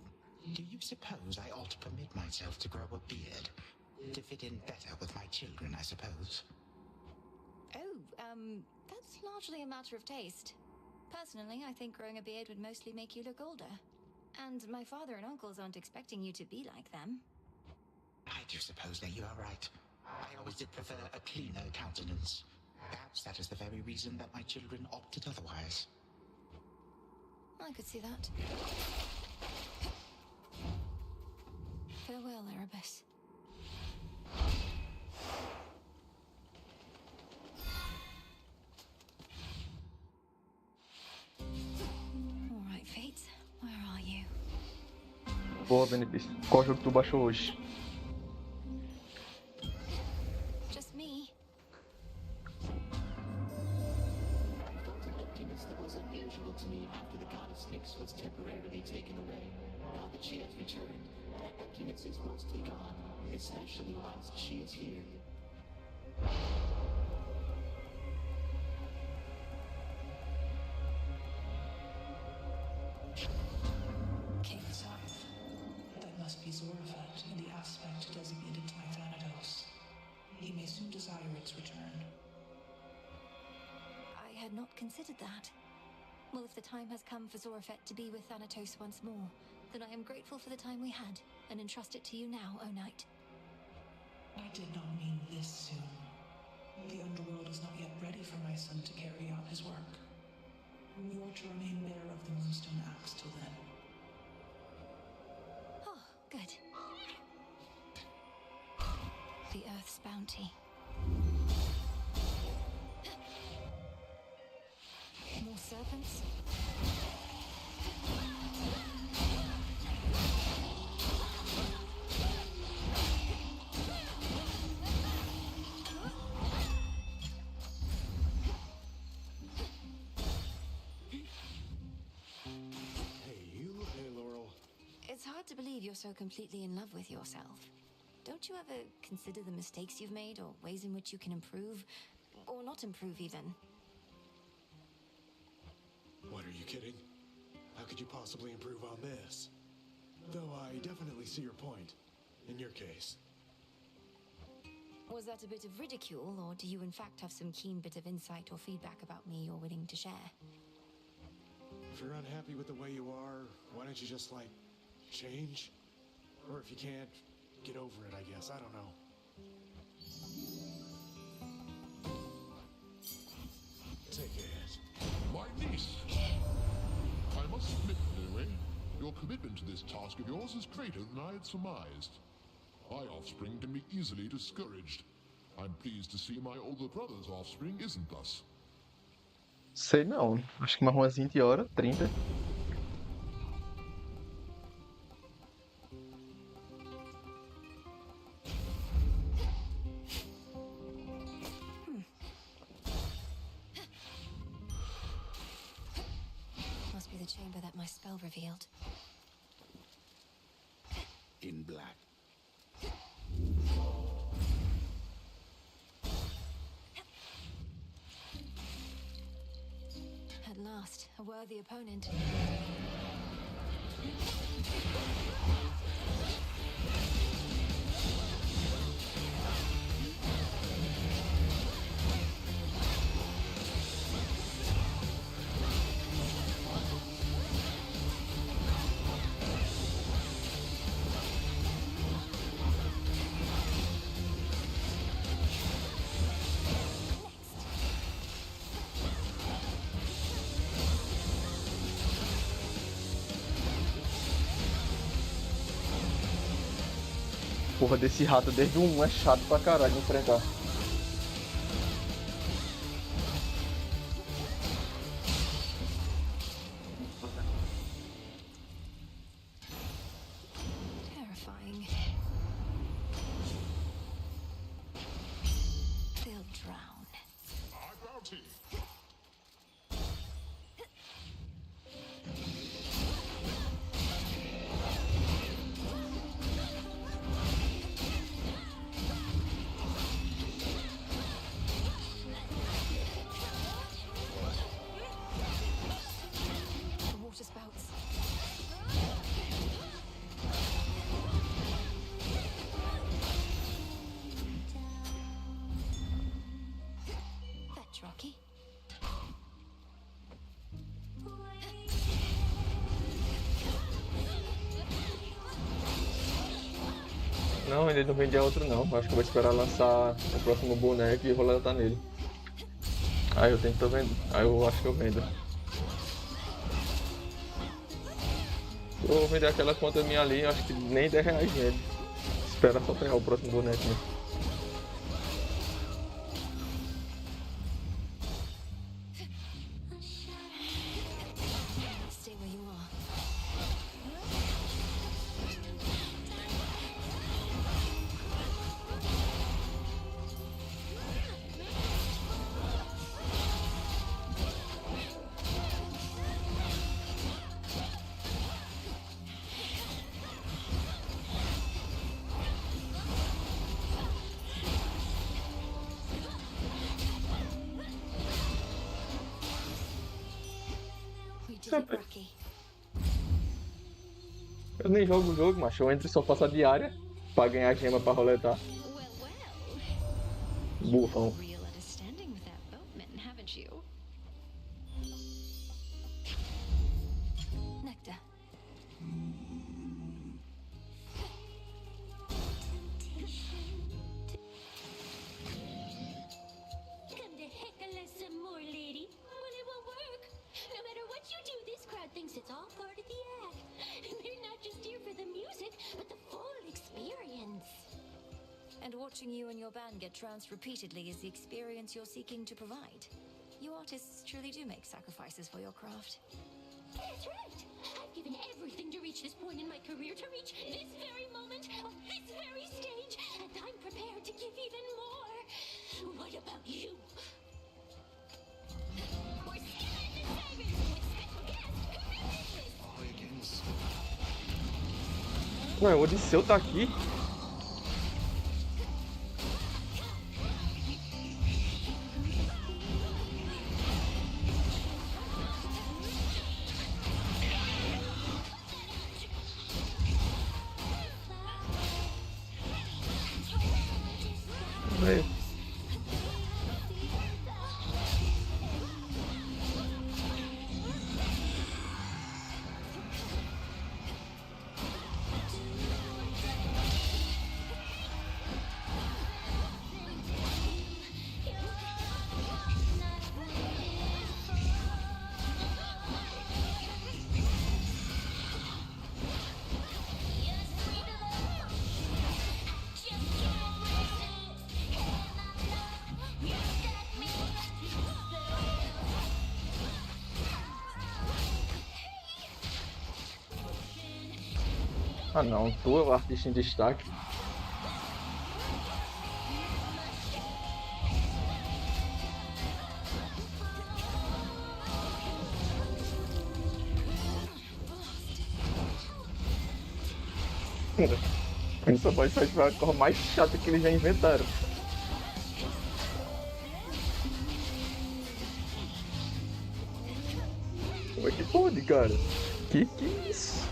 Do you suppose I ought to permit myself to grow a beard? To fit in better with my children, I suppose. Oh, that's largely a matter of taste. Personally, I think growing a beard would mostly make you look older. And my father and uncles aren't expecting you to be like them. I do suppose that you are right. I always did prefer a cleaner countenance. Perhaps that is the very reason that my children opted otherwise. I could see that. Farewell, Erebus. Boa, Benedito. Qual jogo tu baixou hoje? Just me. I felt an emptiness that was unusual to me after the goddess Nyx was temporarily taken away. Now that she has returned, that emptiness is mostly gone, especially whilst she is here. King Scythe. That must be Zorafet in the aspect designated to my Thanatos. He may soon desire its return. I had not considered that. Well, if the time has come for Zorafet to be with Thanatos once more, then I am grateful for the time we had, and entrust it to you now, O Knight. I did not mean this soon. The underworld is not yet ready for my son to carry on his work. You are to remain bearer of the Moonstone Axe till then. Oh, good. The Earth's bounty. More serpents? It's hard to believe you're so completely in love with yourself. Don't you ever consider the mistakes you've made, or ways in which you can improve, or not improve even? What, are you kidding? How could you possibly improve on this? Though I definitely see your point, in your case. Was that a bit of ridicule, or do you in fact have some keen bit of insight or feedback about me you're willing to share? If you're unhappy with the way you are, why don't you just, like, change? Or if you can't, get over it, I guess. I don't know. Take it. My niece. I must admit, anyway, your commitment to this task of yours is greater than I had surmised. My offspring can be easily discouraged. I'm pleased to see my older brother's offspring isn't thus. Sei não. Acho que mais umas 20 horas, 30. Must be the chamber that my spell revealed. In black. At last, a worthy opponent. Porra desse rato desde o 1 é chato pra caralho de enfrentar. Terrifying. They'll drown. My bounty. The water spouts. That's rocky. Não, ele não vendia outro não. Acho que eu vou esperar lançar o próximo boneco e vou lançar nele. Aí eu tento vender. Aí eu acho que eu vendo. Eu vou vender aquela conta minha ali, acho que nem 10 reais nele. Espera só pegar o próximo boneco, né? Stay where you are. did it, Rocky. Eu nem jogo o jogo, macho. Eu entro e só faço a diária pra ganhar gema pra roletar. Burrão. Real understanding with that boatman, haven't you? Nectar. Come to heckle us some more, lady. Well, it won't work. No matter what you do, this crowd thinks it's all part of the act. They're not just here for the music, but the full experience. And watching you and your band get trounced repeatedly is the experience you're seeking to provide. You artists truly do make sacrifices for your craft. That's right. I've given everything to reach this point in my career, to reach this very moment, on this very stage, and I'm prepared to give even more. What about you? We're still in the Sirens with special guest, Corinthians. Ué, o Odisseu tá aqui? Velho. Ah não, tu é o artista em destaque. Essa voz foi a cor mais chata que eles já inventaram. Como é que pode, cara? Que é isso?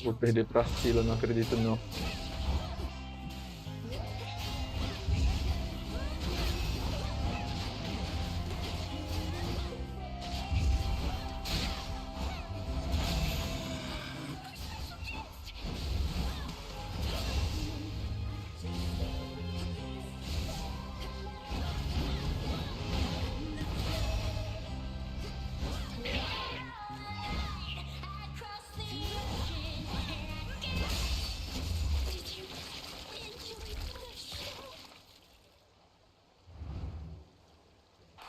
Vou perder pra Sila, não acredito não.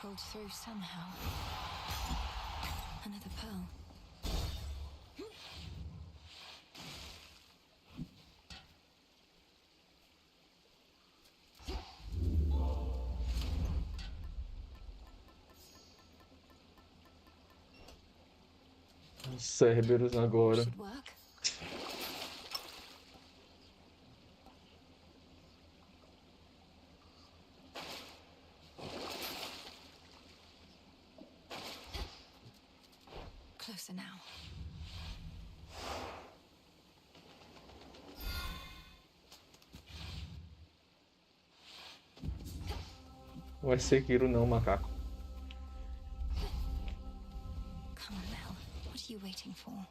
Pulled through somehow. Another pearl. Cerberus agora. Should work. Closer now. Não é Sekiro não, macaco. Come on, Mel. What are you waiting for?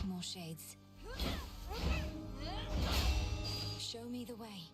More shades. Show me the way.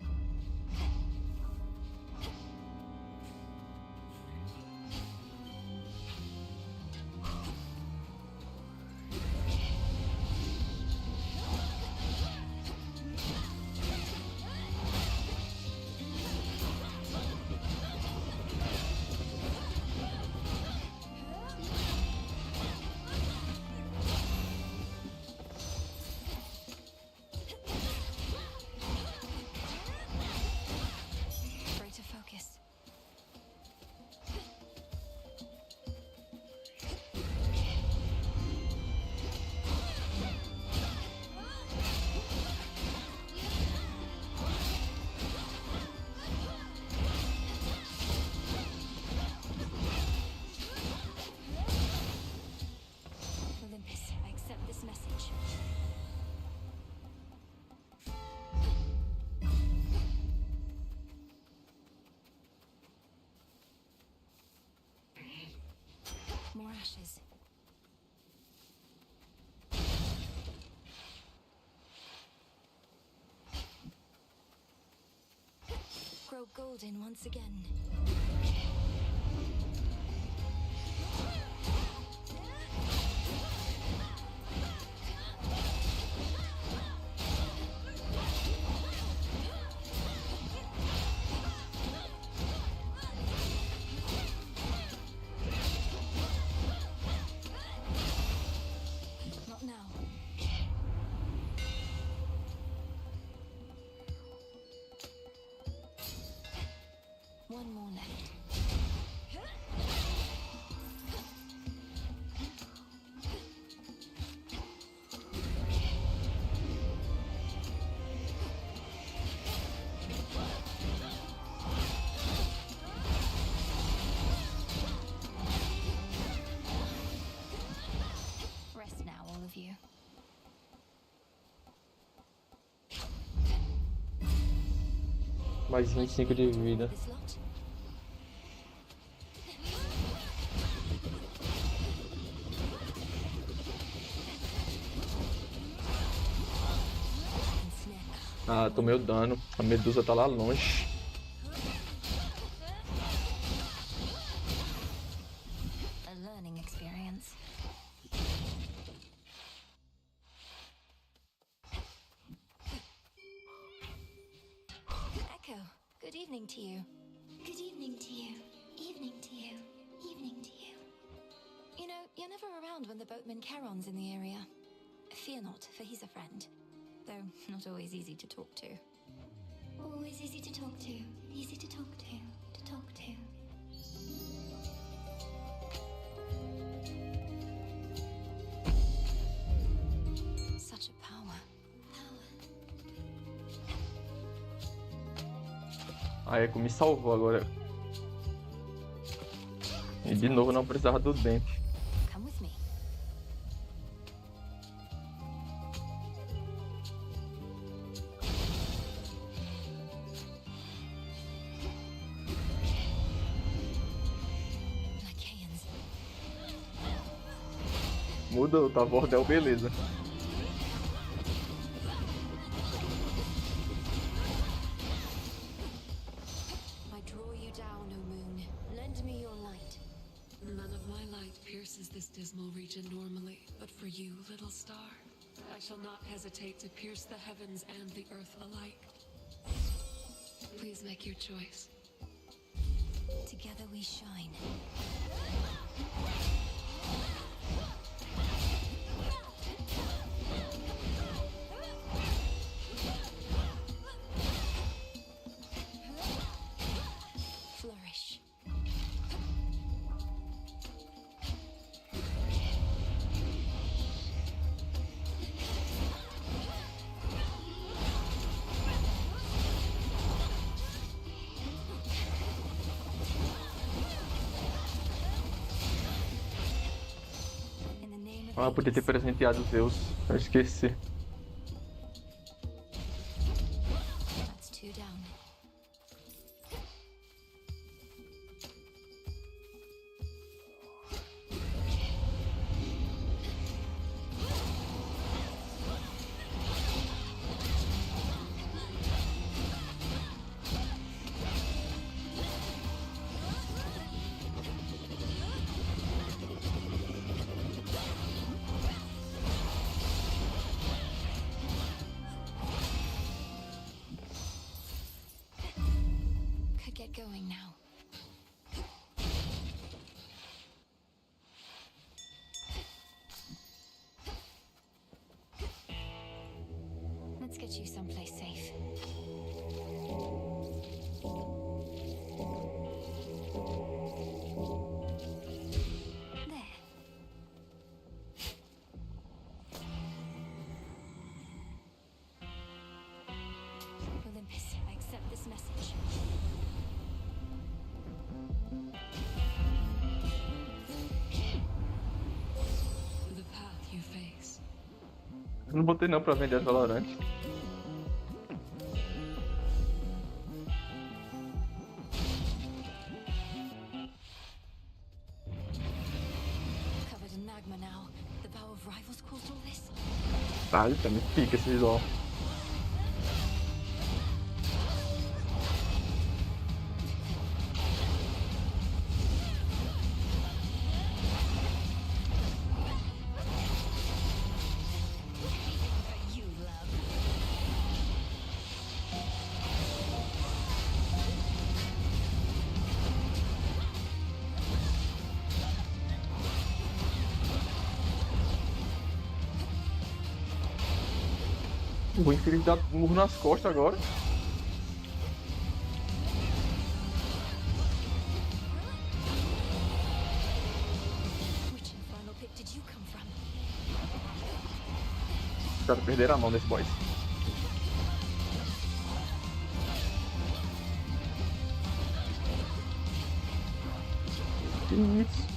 ashes. Grow golden once again. Not now. One more left. Rest now, all of you. Mais 25 de vida. This lot? Ah, tomei o dano. A medusa tá lá longe. A learning experience. Echo, good evening to you. Good evening to you. Evening to you. Evening to you. You know, you're never around when the boatman Charon's in the area. Fear not, for he's a friend. Though not always easy to talk to. Always easy to talk to. Easy to talk to. To talk to. Such a power. A Echo me salvou agora. E de novo não precisava do dente. Come with me. Lycaeans. Mudou, tá bordel, beleza. I draw you down, O moon. Lend me your light. None of my light pierces this dismal region normally, but for you, little star, I shall not hesitate to pierce the heavens and the earth alike. Please make your choice. Together we shine. Flourish. Ah, podia ter presenteado os Zeus. Eu esqueci. That's two down. Could get going now. Let's get you someplace safe. There. Olympus, I accept this message. The path you face. Eu não botei não pra vender as Valorant. Caralho, tá me pica esse visual. O ruim que ele dá murro nas costas agora. Os caras perderam a mão desse boss. Que isso?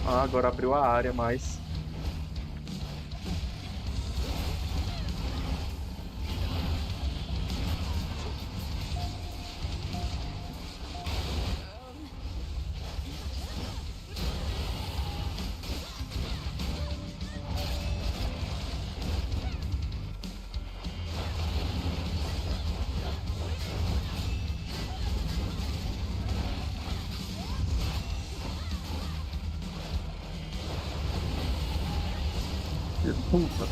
Ah, agora abriu a área mais. Puta.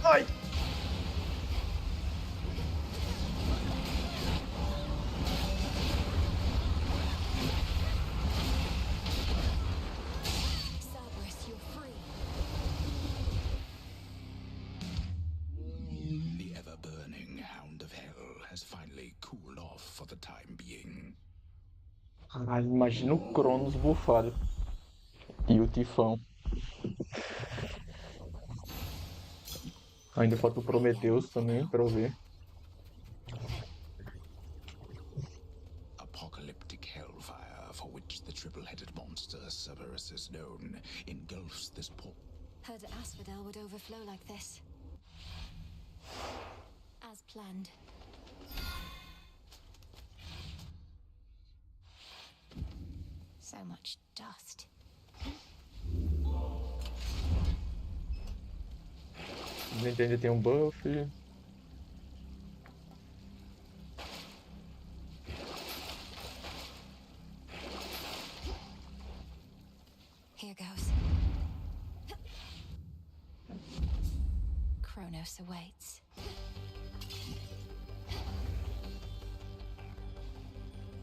Ai! The ever-burning Hound of Hell has finally cooled off for the time being. Caralho, imagina o Cronos bufado. E o Tifão. Ainda falta o Prometheus também pra eu ver. Apocalyptic hellfire for which the triple-headed monster Cerberus is known engulfs this port. Heard Asphodel would overflow like this. As planned. So much dust. Nintendo tem um buff. Here goes. Kronos awaits.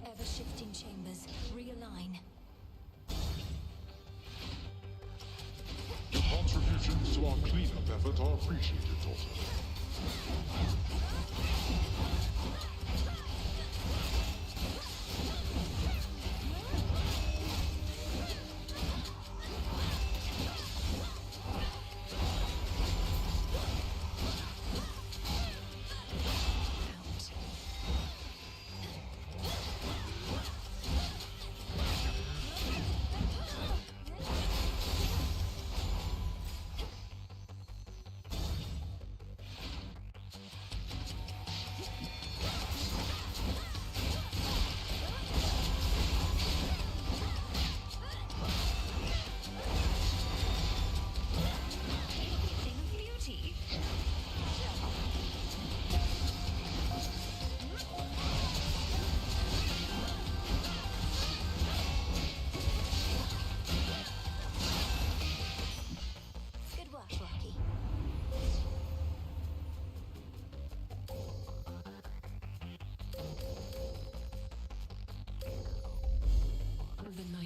Ever-shifting chambers. Realign. Contributions to our cleanup effort are appreciated, daughter.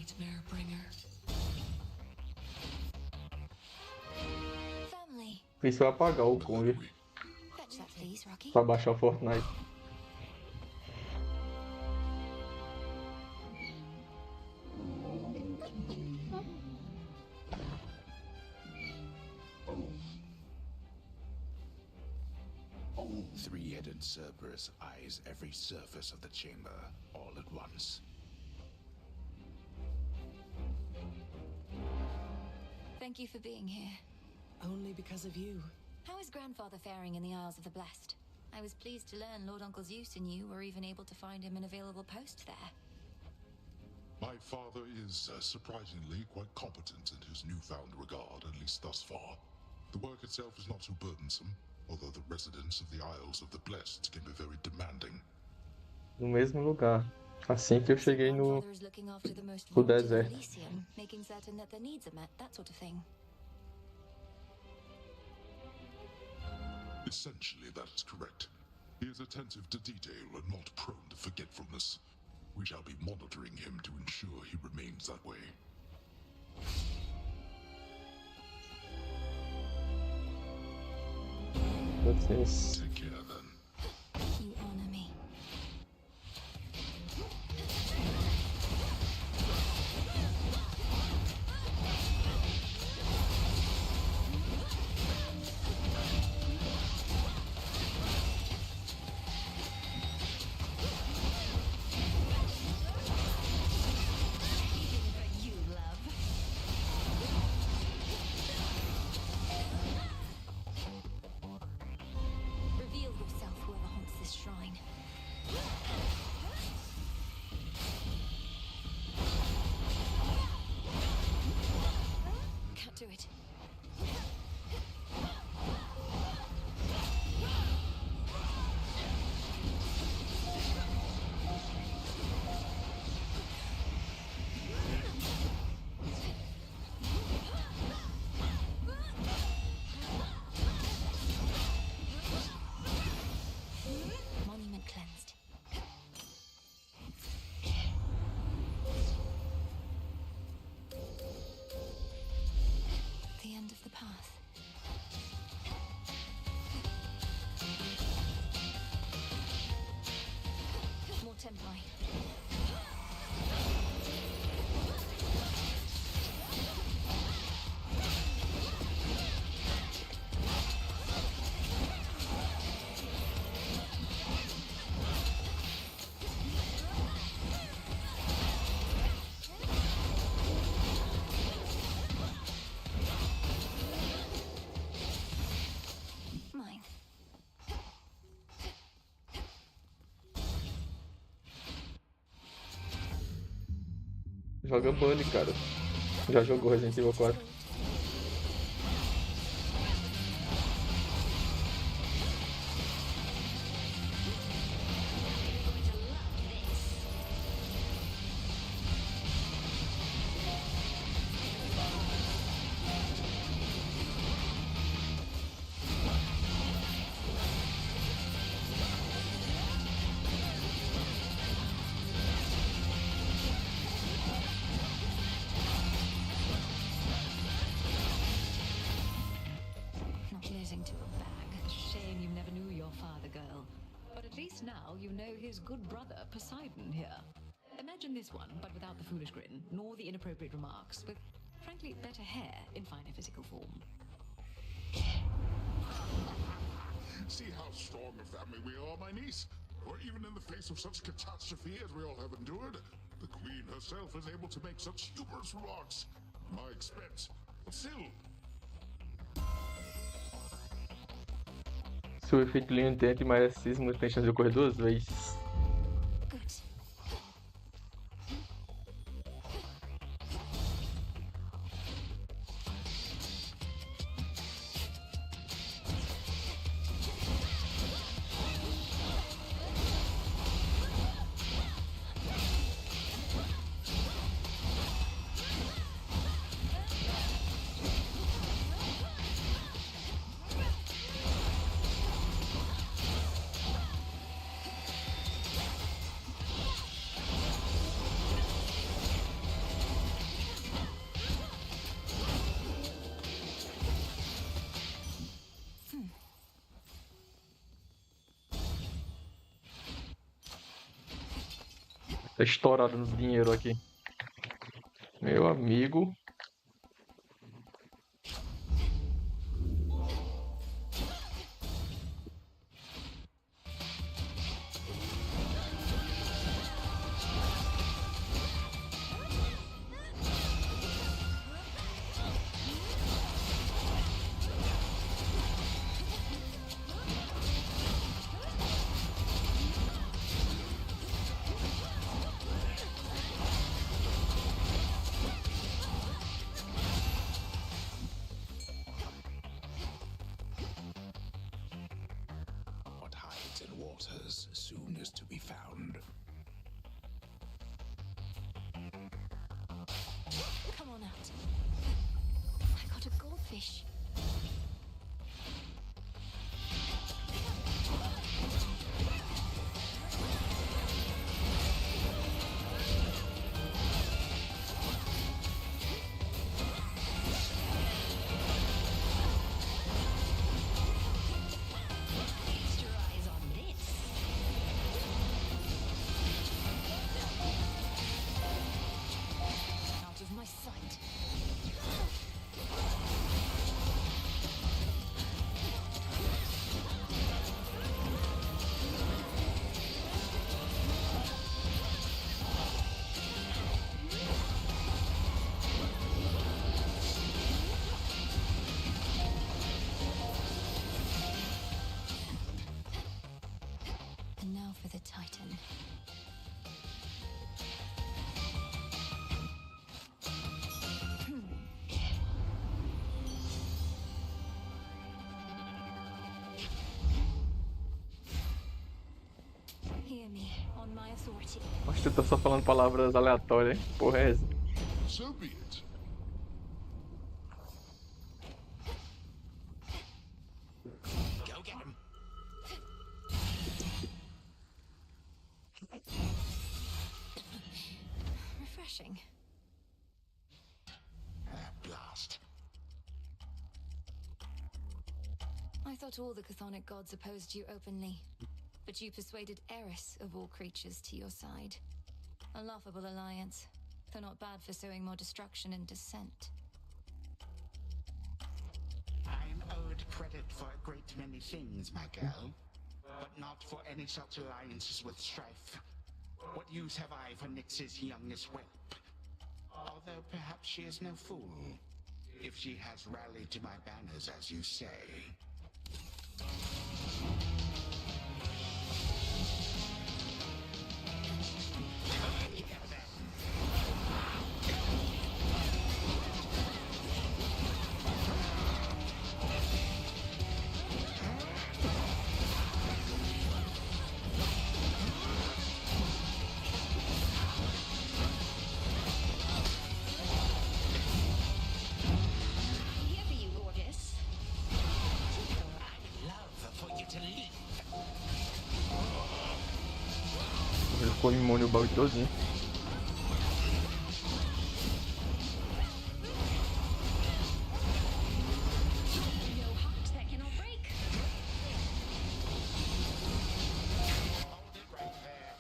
nightmare bringer. Family. Fiz eu apagar o Kong Fetch that, please, Rocky. pra baixar o Fortnite. Three-headed Cerberus eyes every surface of the chamber all at once. Thank you for being here. Only because of you. How is grandfather faring in the Isles of the Blessed? I was pleased to learn Lord Uncle Zeus and you were even able to find him an available post there. My father is surprisingly quite competent in his newfound regard, at least thus far. The work itself is not too burdensome, although the residents of the Isles of the Blessed can be very demanding. No mesmo lugar. Assim que eu cheguei no Grandfather is looking after the most o vaunted deserto. Elysium, making certain that their needs are met, that sort of thing. Essentially, that is correct. He is attentive to detail and not prone to forgetfulness. We shall be monitoring him to ensure he remains that way. What's this? Take care then. You honor me. Reveal yourself, whoever haunts this shrine. Can't do it. Monument cleansed. The end of the path. More tempi. Mine. Joga Bully, cara. Já jogou Resident Evil 4? Not losing to a bag. Shame you never knew your father, girl. But at least now you know his good brother, Poseidon, here. Imagine this one, but without the foolish grin, nor the inappropriate remarks, with, frankly, better hair in finer physical form. See how strong a family we are, my niece. For even in the face of such catastrophe as we all have endured, the Queen herself is able to make such humorous remarks. At my expense. But still, Se o efeito linha tenta e mais racismo tem chance de ocorrer 2 vezes. Good. Tá estourado no dinheiro aqui. Meu amigo. What hides in waters soon is to be found. Come on out. I got a goldfish. Feast your eyes on this. Out of my sight. And now for the Titan. Hear me, on my authority. Acho que tu tá só falando palavras aleatórias, hein? Porra, é essa? So be it. Go get him. Refreshing. Blast. I thought all the chthonic gods opposed you openly, but you persuaded Eris of all creatures to your side. A laughable alliance, though not bad for sowing more destruction and dissent. I'm owed credit for a great many things, my girl, but not for any such alliances with strife. What use have I for Nyx's youngest whelp? Although perhaps she is no fool, if she has rallied to my banners, as you say. Here for you, gorgeous. I'd love for you to leave. Ele ficou imune o bagulho todinho. No heart that cannot break. Hold it right there.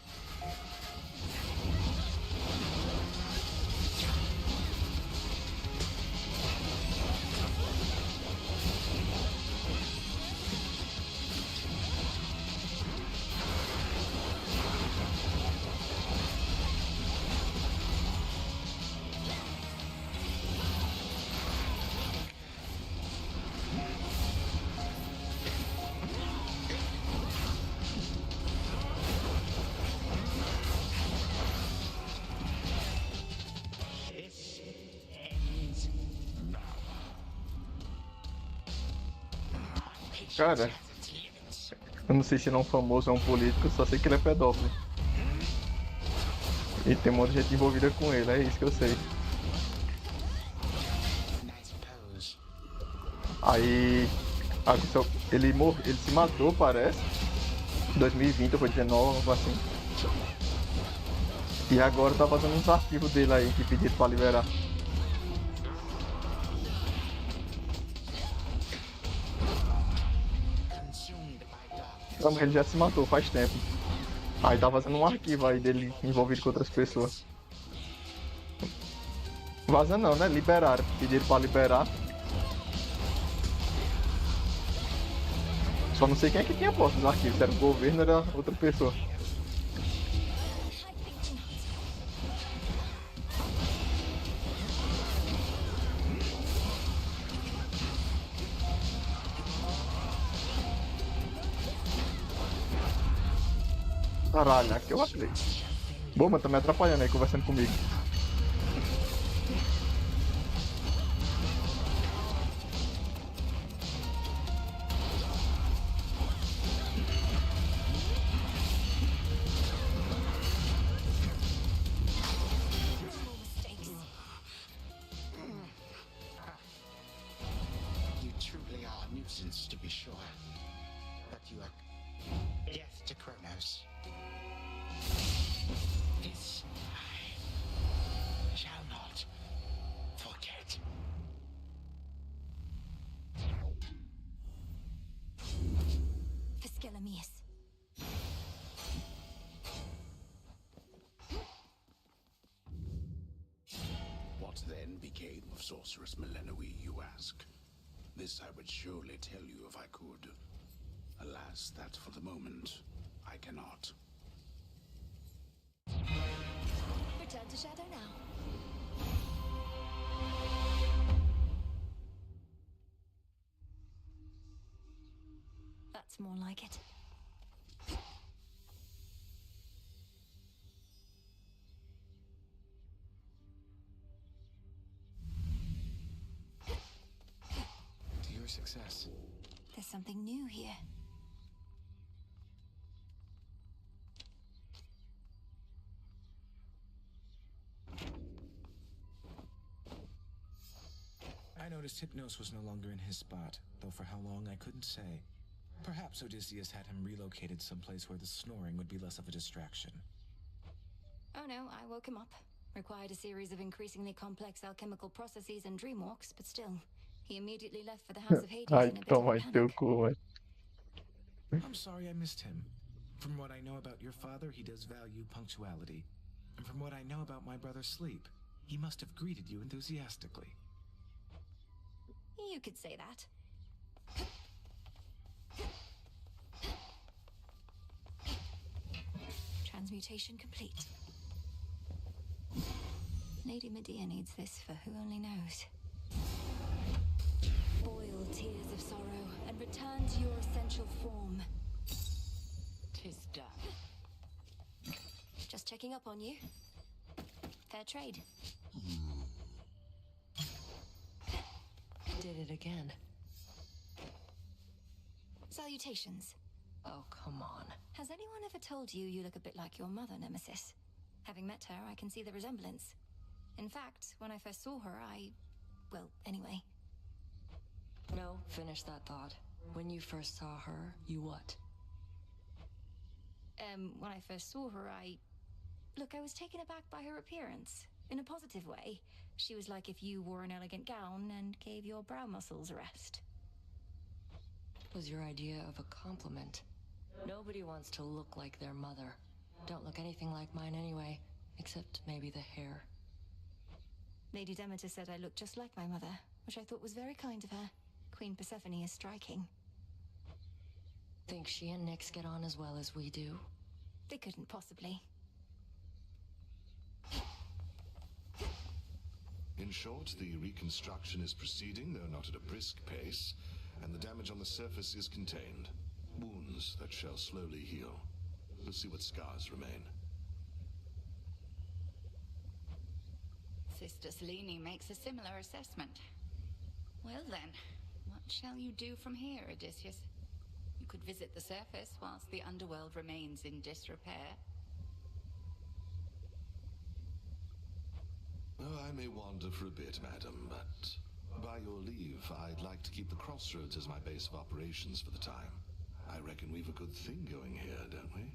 This ends now. Cara, eu não sei se ele é um famoso ou um político, só sei que ele é pedófilo. E tem um monte de gente envolvida com ele, é isso que eu sei. Nice pose. Aí ele se matou, parece. Em 2020 ou foi 19, algo assim. E agora tá fazendo uns arquivos dele aí que pediram pra liberar. Consumed by darkness. Então ele já se matou faz tempo. Aí tá vazando um arquivo aí dele envolvido com outras pessoas. Vaza não, né? Liberaram. Pediram pra liberar. Só não sei quem é que tinha posto os arquivos. Se era o governo ou era outra pessoa. Caralho, aqui eu acredito. Bom, mas tá me atrapalhando aí, conversando comigo. You truly are a nuisance, to be sure. But you are death to Kronos. This I shall not forget. Fiskelamius. What then became of Sorceress Melanoe, you ask? This I would surely tell you if I could. Alas, that for the moment, I cannot. Return to Shadow now. That's more like it. To your success. There's something new here. I noticed Hypnos was no longer in his spot, though for how long I couldn't say. Perhaps Odysseus had him relocated someplace where the snoring would be less of a distraction. Oh no, I woke him up. Required a series of increasingly complex alchemical processes and dream walks, but still, he immediately left for the House of Hades Ai, in a bit of toma a aí teu panic. cu, velho. I'm sorry I missed him. From what I know about your father, he does value punctuality. And from what I know about my brother Sleep, he must have greeted you enthusiastically. You could say that. Transmutation complete. Lady Medea needs this for who only knows. Boil tears of sorrow and return to your essential form. 'Tis done. Just checking up on you. Fair trade. Did it again. Salutations. Oh, come on. Has anyone ever told you you look a bit like your mother, Nemesis? Having met her, I can see the resemblance. In fact, when I first saw her, well, anyway. No, finish that thought. When you first saw her, you what? When I first saw her, Look, I was taken aback by her appearance. In a positive way. She was like if you wore an elegant gown and gave your brow muscles a rest. Was your idea of a compliment. Nobody wants to look like their mother. Don't look anything like mine anyway, except maybe the hair. Lady Demeter said I looked just like my mother, which I thought was very kind of her. Queen Persephone is striking. Think she and Nyx get on as well as we do? They couldn't possibly. In short, the reconstruction is proceeding, though not at a brisk pace, and the damage on the surface is contained. Wounds that shall slowly heal. We'll see what scars remain. Sister Selene makes a similar assessment. Well then, what shall you do from here, Odysseus? You could visit the surface whilst the underworld remains in disrepair. Oh, I may wander for a bit, madam, but by your leave, I'd like to keep the crossroads as my base of operations for the time. I reckon we've a good thing going here, don't we?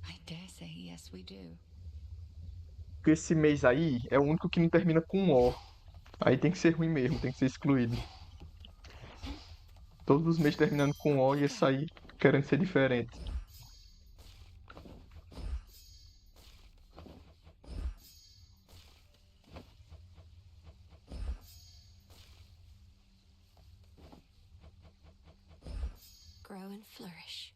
I dare say yes, we do. que esse mês aí é o único que não termina com O. Aí tem que ser ruim mesmo, tem que ser excluído. Todos os meses terminando com O e esse aí querendo ser diferente. Grow and flourish.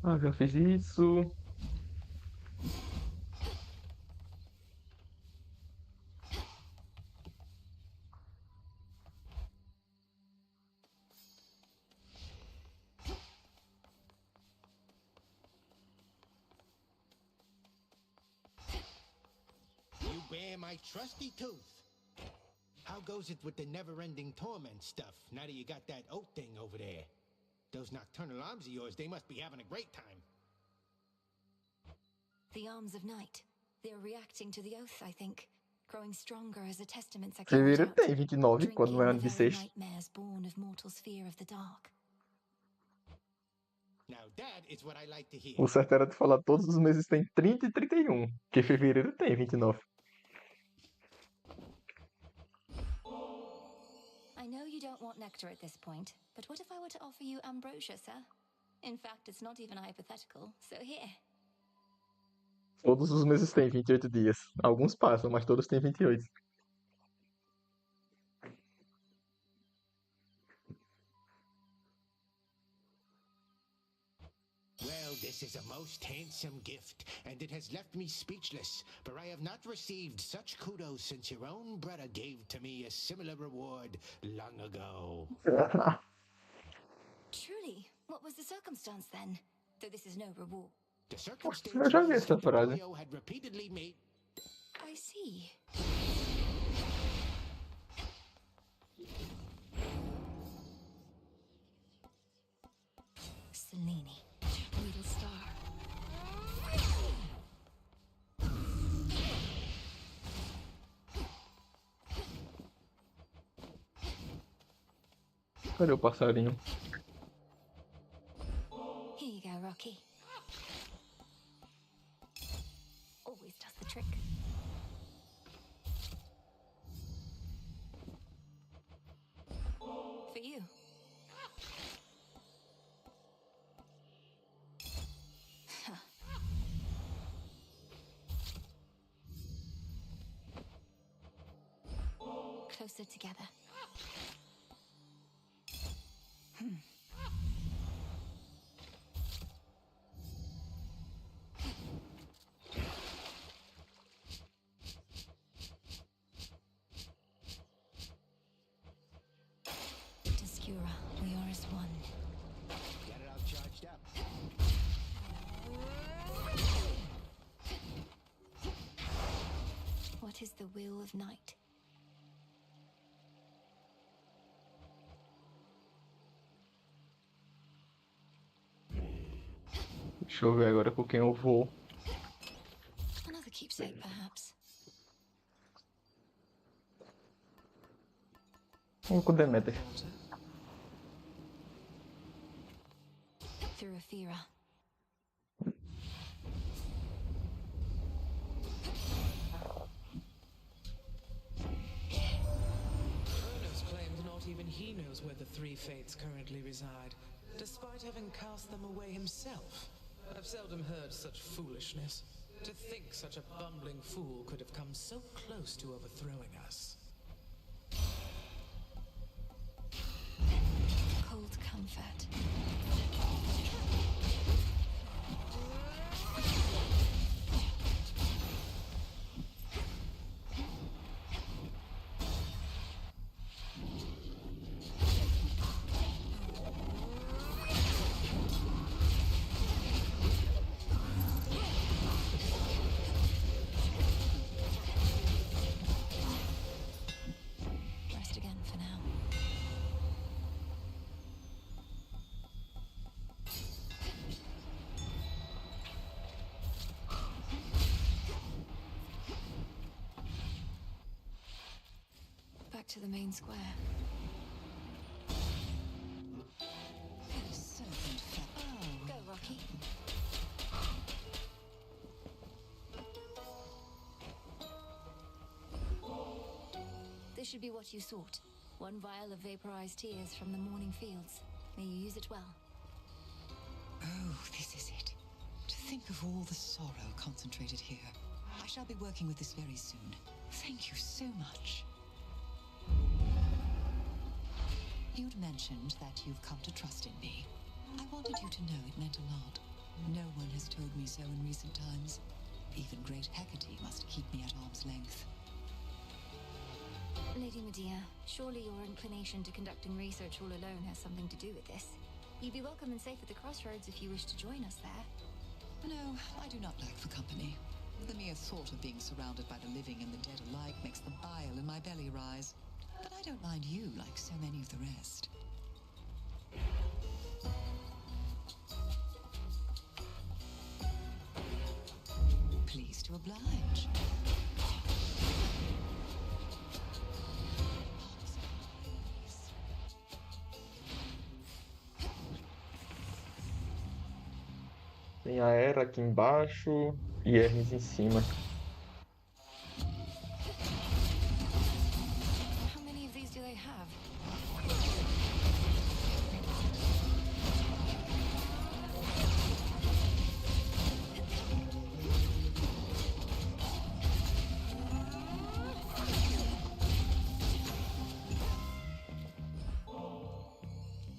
Ah, já fiz isso. You bear my trusty tooth. How goes it with the never-ending torment stuff, now that you got that oat thing over there? Those nocturnal arms of yours, they must be having a great time. The arms of night. They're reacting to the oath, I think. Growing stronger as the testaments are carried Fevereiro out. tem 29, quando não é Drinking ano the de very sexto. nightmares born of mortal's fear of the dark. Now that is what I like to hear. O certo era de falar todos os meses tem 30 e 31, porque fevereiro tem 29. I know you don't want nectar at this point, but what if I were to offer you ambrosia, sir? In fact, it's not even hypothetical, so here. Todos os meses têm 28 dias. Alguns passam, mas todos têm 28. Well, this is a most handsome gift, and it has left me speechless, for I have not received such kudos since your own brother gave to me a similar reward long ago. Truly, what was the circumstance then? Though this is no reward. The Eu circumstance já vi was essa that the frase. boyo had repeatedly made... I see. Selene. Little star. Cadê o passarinho? Here you go, Rocky. Always does the trick. For you. Huh. Closer together. Obscura, we are as one. Get it all charged up. What is the will of night? Deixa eu ver agora com quem eu vou. Another keepsake, perhaps. Vamos com Demeter. Through Athera. Kronos claims not even he knows where the three fates currently reside, despite having cast them away himself. I've seldom heard such foolishness. To think such a bumbling fool could have come so close to overthrowing us. Cold comfort. Rest again for now. Back to the main square. This should be what you sought. One vial of vaporized tears from the morning fields. May you use it well. Oh, this is it. To think of all the sorrow concentrated here. I shall be working with this very soon. Thank you so much. You'd mentioned that you've come to trust in me. I wanted you to know it meant a lot. No one has told me so in recent times. Even great Hecate must keep me at arm's length. Lady Medea, surely your inclination to conducting research all alone has something to do with this. You'd be welcome and safe at the crossroads if you wish to join us there. No, I do not lack for company. The mere thought of being surrounded by the living and the dead alike makes the bile in my belly rise. But I don't mind you like so many of the rest. Pleased to oblige. Tem a Era aqui embaixo e Hermes em cima. How many of these do they have?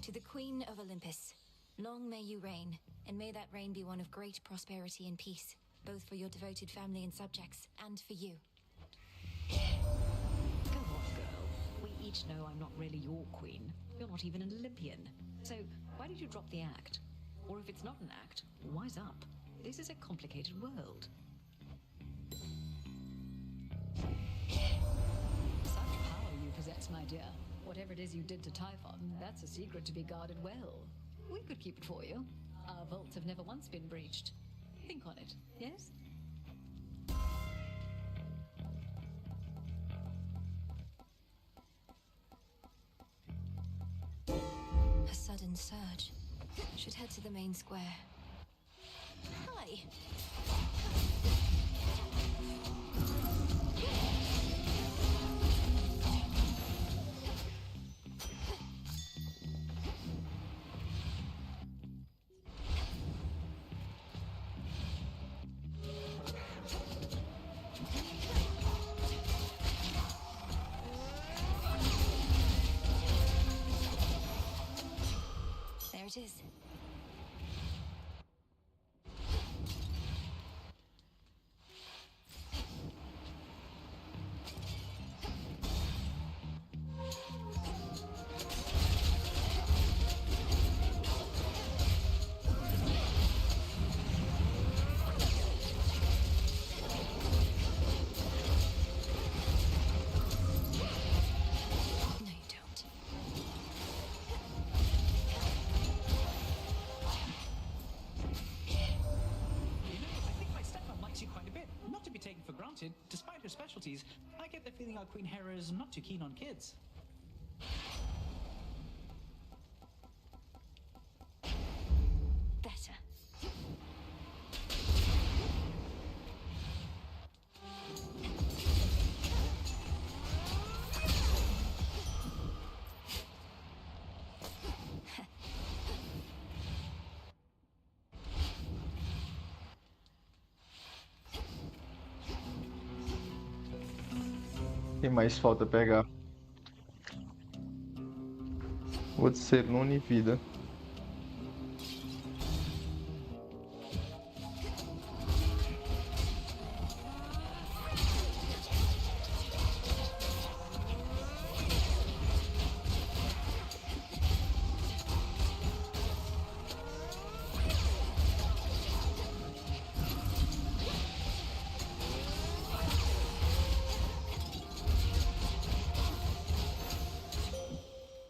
To the Queen of Olympus, long may you reign, and may that reign be one of great prosperity and peace, both for your devoted family and subjects, and for you. Go on, girl. We each know I'm not really your queen. You're not even an Olympian. So why did you drop the act? Or if it's not an act, wise up. This is a complicated world. Such power you possess, my dear. Whatever it is you did to Typhon, that's a secret to be guarded well. We could keep it for you. Our vaults have never once been breached. Think on it, yes? A sudden surge. Should head to the main square. Hi! There it is. Despite her specialties, I get the feeling our Queen Hera is not too keen on kids. Better. O que mais falta pegar? Vou de Celune e vida.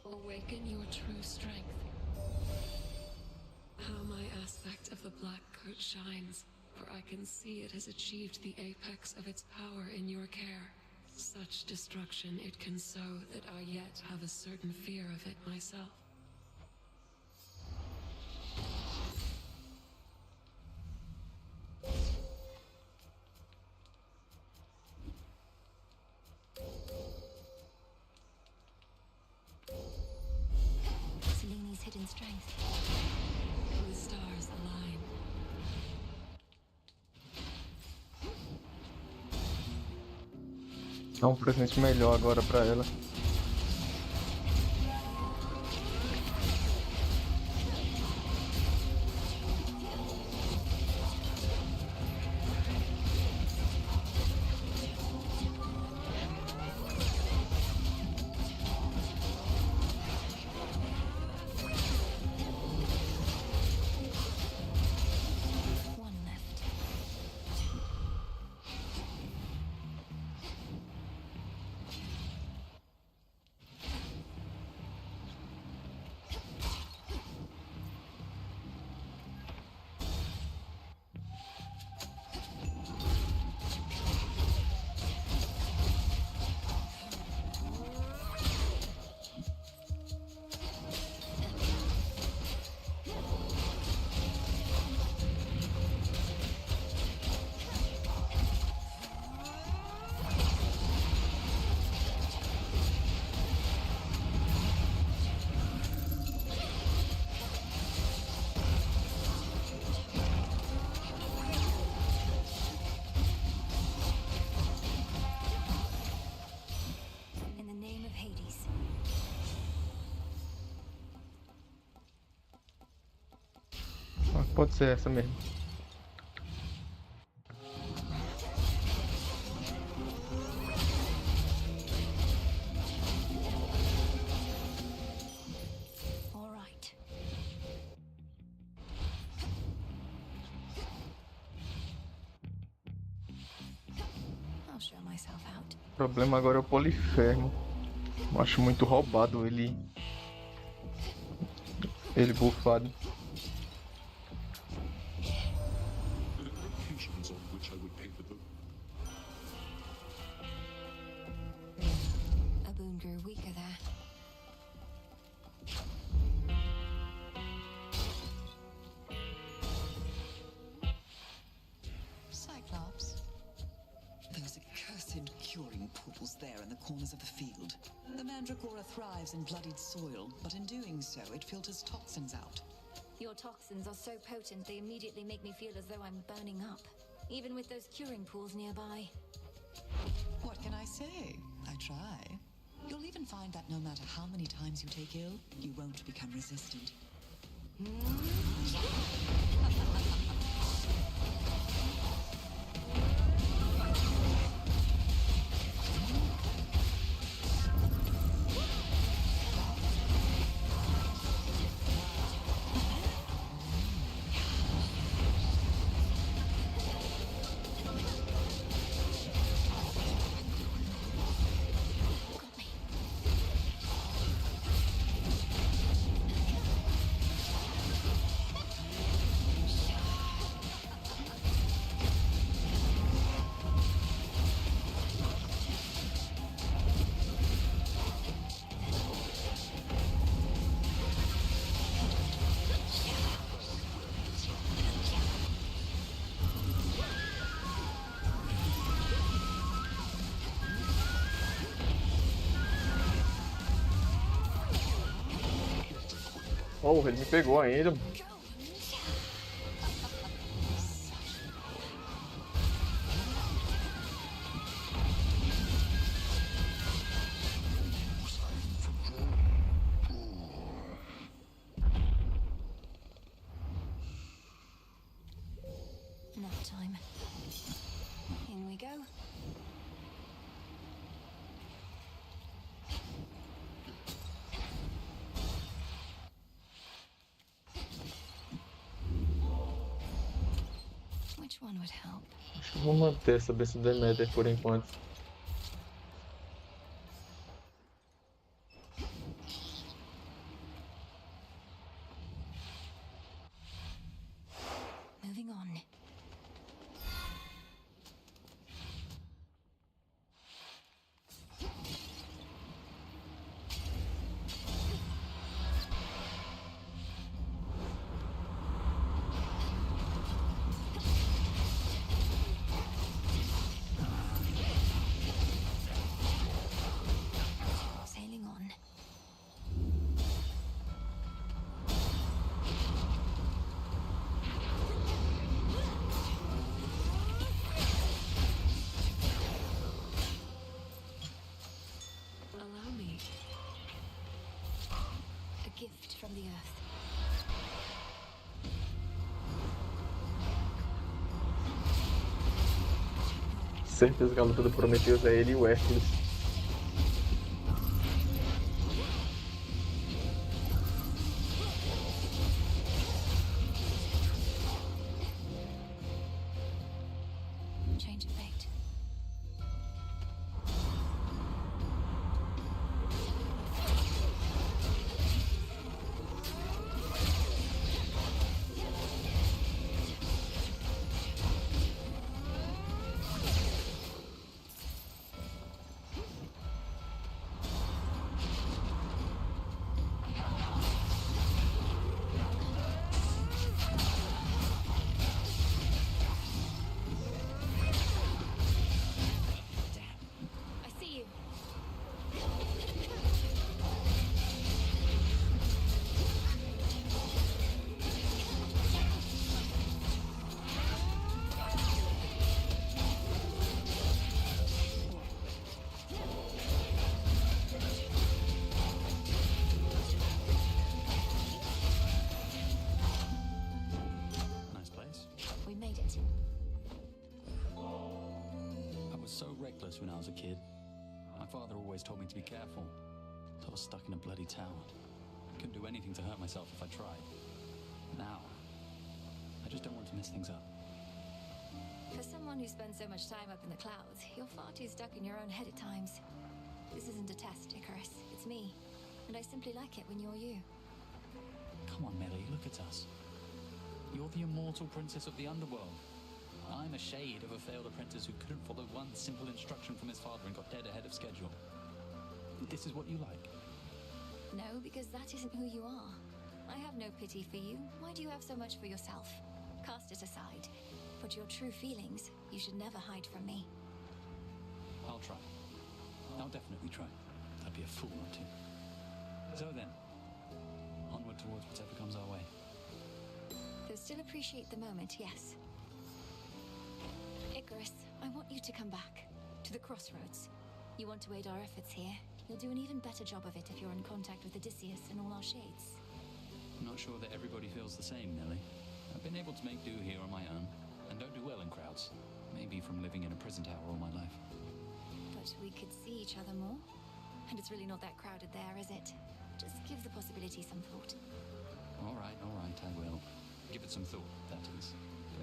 Awaken your true strength. How my aspect of the black coat shines, for I can see it has achieved the apex of its power in your care. Such destruction it can sow that I yet have a certain fear of it myself. in strength. The stars align. Dá um presente melhor agora pra ela. One left. In the name of Hades. Ah, pode ser essa mesmo. All right. I'll show myself out. O problema agora é o Polifermo. Eu acho muito roubado ele bufado. There are occasions on which I would pay for them. A boon grew weaker there. Cyclops. Those accursed curing pools there in the corners of the field. The Mandragora thrives in bloodied soil, but in doing so, it filters toxins out. Your toxins are so potent they immediately make me feel as though I'm burning up, even with those curing pools nearby. What can I say? I try. You'll even find that no matter how many times you take ill, you won't become resistant. Oh, ele me pegou ainda. Enough time. In we go. Which one would help? Acho que eu vou manter essa besta Demeter por enquanto. Moving on. gift from the earth. Certeza que a luta do Prometheus é ele e o Hércules. Change of fate. Nice place. We made it. I was so reckless when I was a kid. My father always told me to be careful. So I was stuck in a bloody tower. I couldn't do anything to hurt myself if I tried. Now, I just don't want to mess things up. For someone who spends so much time up in the clouds, you're far too stuck in your own head at times. This isn't a test, Icarus. It's me. And I simply like it when you're you. Come on, Melly, look at us. You're the immortal princess of the underworld. I'm a shade of a failed apprentice who couldn't follow one simple instruction from his father and got dead ahead of schedule. This is what you like. No, because that isn't who you are. I have no pity for you. Why do you have so much for yourself? Cast it aside. But your true feelings, you should never hide from me. I'll try. I'll definitely try. I'd be a fool not to. So then, onward towards whatever comes our way. Though still appreciate the moment, yes. Icarus, I want you to come back. To the crossroads. You want to aid our efforts here. You'll do an even better job of it if you're in contact with Odysseus and all our shades. I'm not sure that everybody feels the same, Nelly. I've been able to make do here on my own, and don't do well in crowds. Maybe from living in a prison tower all my life. But we could see each other more. And it's really not that crowded there, is it? Just give the possibility some thought. All right, I will. Give it some thought, that is.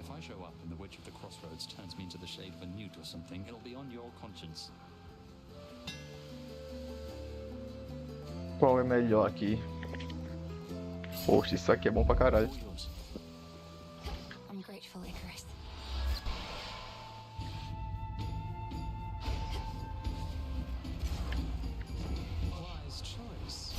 If I show up and the Witch of the Crossroads turns me into the shade of a newt or something, it'll be on your conscience. Qual é melhor aqui? Poxa, isso aqui é bom pra caralho. I'm grateful, Icarus. Wise choice.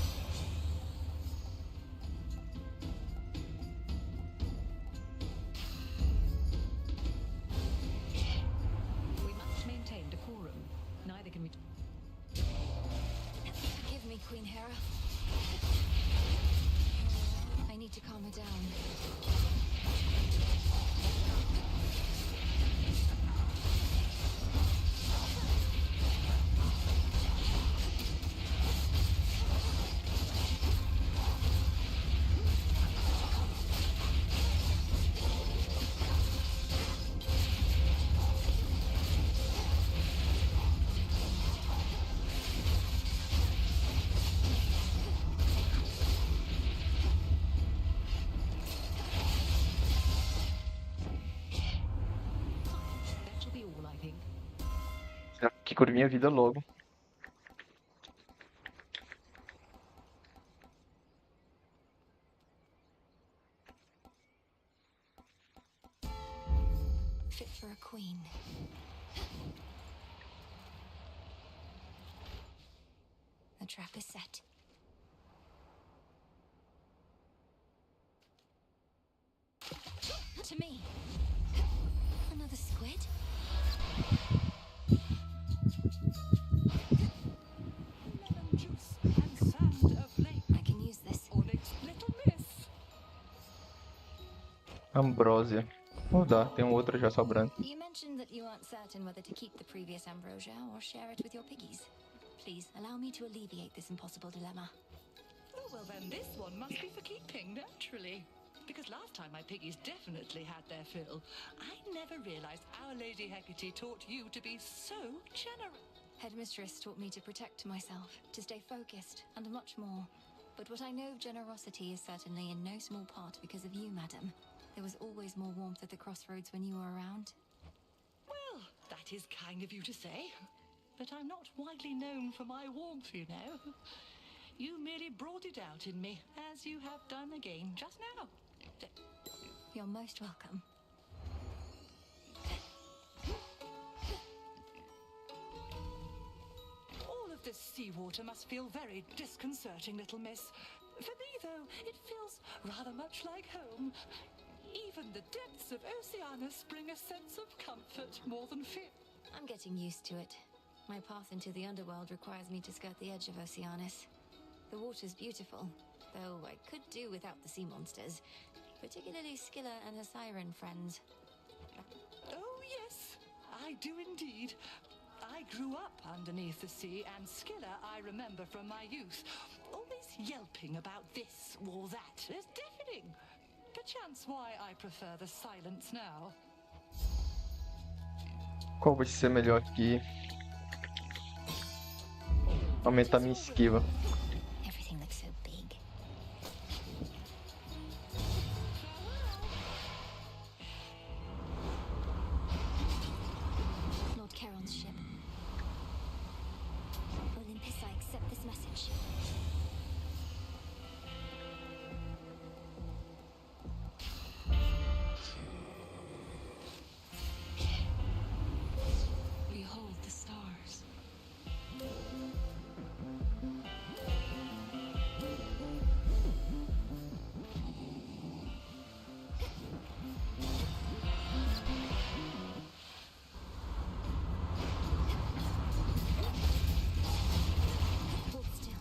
We must maintain decorum. Neither can we... Forgive me, Queen Hera. I need to calm her down. That shall be all, I think. Que cure minha vida logo. Fit for a queen. The trap is set. To me. Another squid? Lemon juice and sand of lake. I can use this. Onyx little miss. Ambrósia. Oh, dá, tem outra já sobrando. You mentioned that you aren't certain whether to keep the previous ambrosia or share it with your piggies. Please, allow me to alleviate this impossible dilemma. Oh, well then, this one must be for keeping, naturally. Because last time my piggies definitely had their fill. I never realized Our Lady Hecate taught you to be so generous. Headmistress taught me to protect myself, to stay focused, and much more. But what I know of generosity is certainly in no small part because of you, madam. There was always more warmth at the crossroads when you were around. Well, that is kind of you to say. But I'm not widely known for my warmth, you know. You merely brought it out in me, as you have done again just now. You're most welcome. All of this seawater must feel very disconcerting, little miss. For me, though, it feels rather much like home. Even the depths of Oceanus bring a sense of comfort more than fear. I'm getting used to it. My path into the underworld requires me to skirt the edge of Oceanus. The water's beautiful, though I could do without the sea monsters, particularly Scylla and her siren friends. Oh, yes, I do indeed. I grew up underneath the sea, and Scylla I remember from my youth. Always yelping about this or that. It's deafening. Perchance why I prefer the silence now. Qual vai ser melhor aqui? Aumentar minha esquiva. Everything looks so big. Lord Charon's ship. Olympus, I accept this message. Behold the stars. Hold still.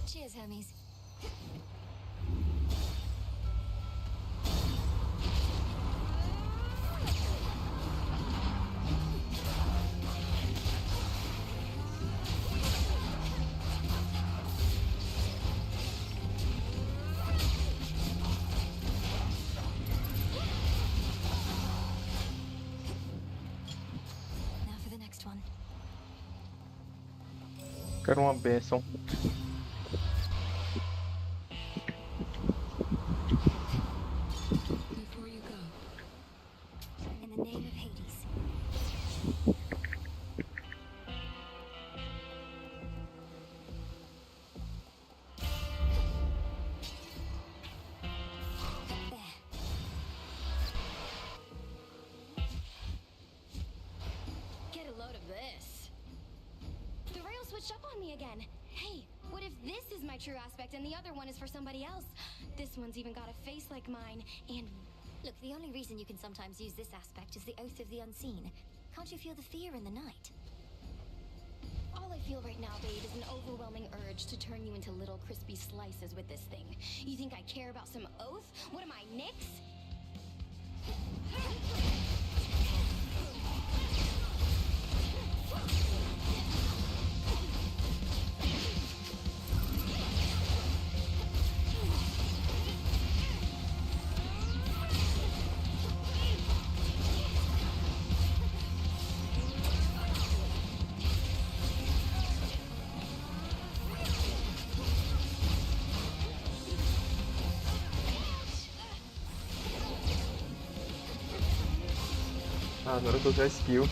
Cheers, Hermes. Now for the next one. Quero uma bênção. Before you go, In the name of Hades. There. Get a load of this. The rail switched up on me again. Hey, what if this is my true aspect and the other one is for somebody else? This one's even got a face like mine, and... Look, the only reason you can sometimes use this aspect is the Oath of the Unseen. Can't you feel the fear in the night? All I feel right now, babe, is an overwhelming urge to turn you into little crispy slices with this thing. You think I care about some oath? What am I, Nyx? Ah, agora eu tô usando a skill.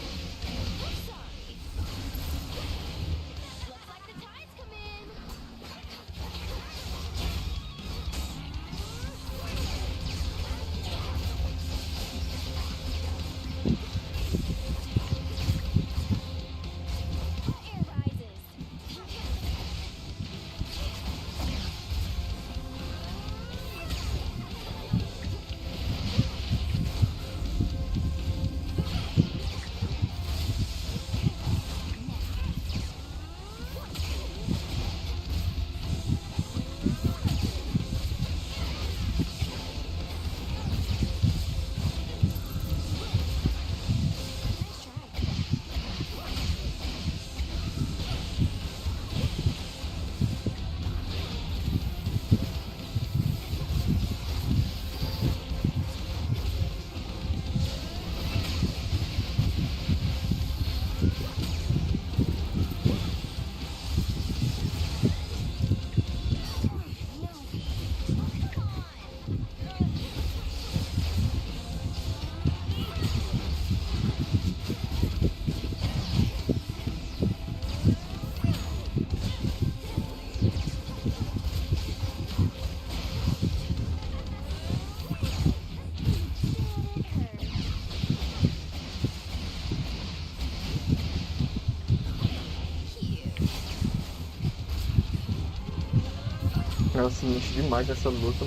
Ela se mexe demais nessa luta.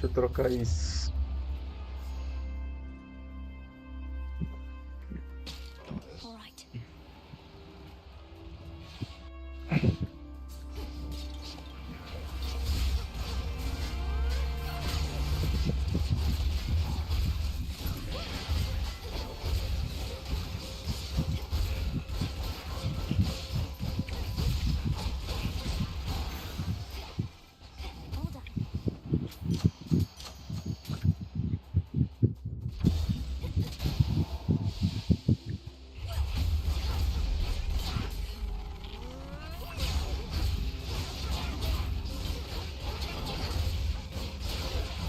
Deixa eu trocar isso.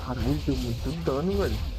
Caralho, deu muito dano, velho.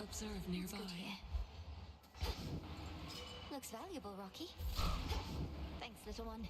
Observe nearby. Looks valuable, Rocky. Thanks, little one.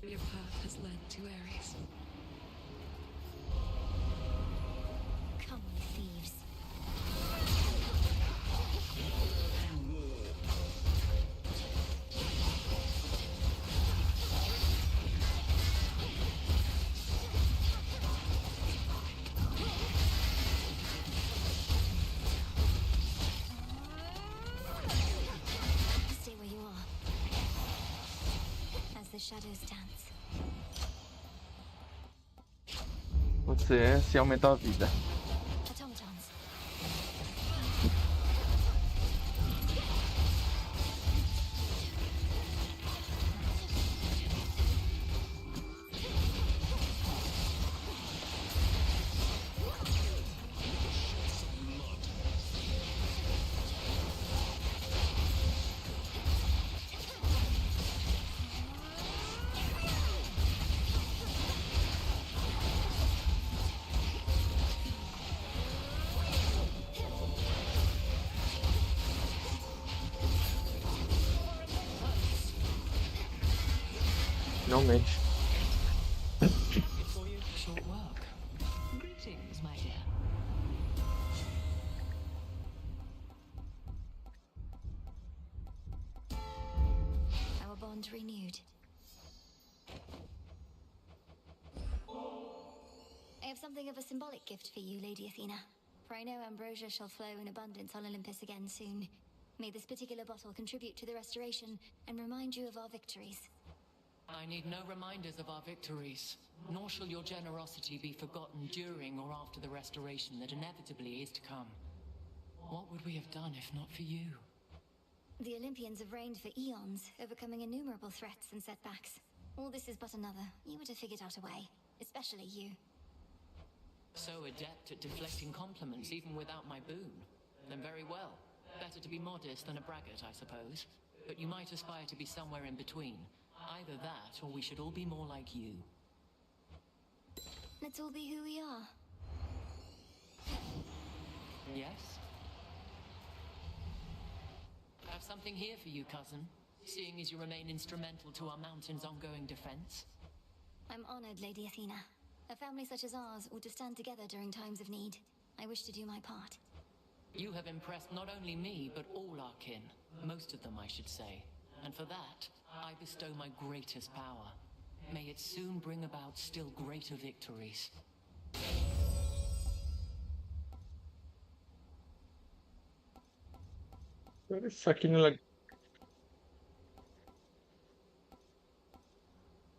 Your path has led to Ares. Come, you thieves. Stay where you are. As the shadows dance. Você é se aumentar a vida. Automatons. Finalmente. For you, short work. Greetings, my dear. Our bond renewed. I have something of a symbolic gift for you, Lady Athena. For I know ambrosia shall flow in abundance on Olympus again soon. May this particular bottle contribute to the restoration and remind you of our victories. I need no reminders of our victories, nor shall your generosity be forgotten during or after the restoration that inevitably is to come. What would we have done if not for you? The Olympians have reigned for eons, overcoming innumerable threats and setbacks. All this is but another. You would have figured out a way, especially you. So adept at deflecting compliments even without my boon. Then very well. Better to be modest than a braggart, I suppose. But you might aspire to be somewhere in between. Either that, or we should all be more like you. Let's all be who we are. Yes? I have something here for you, cousin. Seeing as you remain instrumental to our mountain's ongoing defense. I'm honored, Lady Athena. A family such as ours ought to stand together during times of need. I wish to do my part. You have impressed not only me, but all our kin. Most of them, I should say. And for that, I bestow my greatest power. May it soon bring about still greater victories. Isso aqui não é...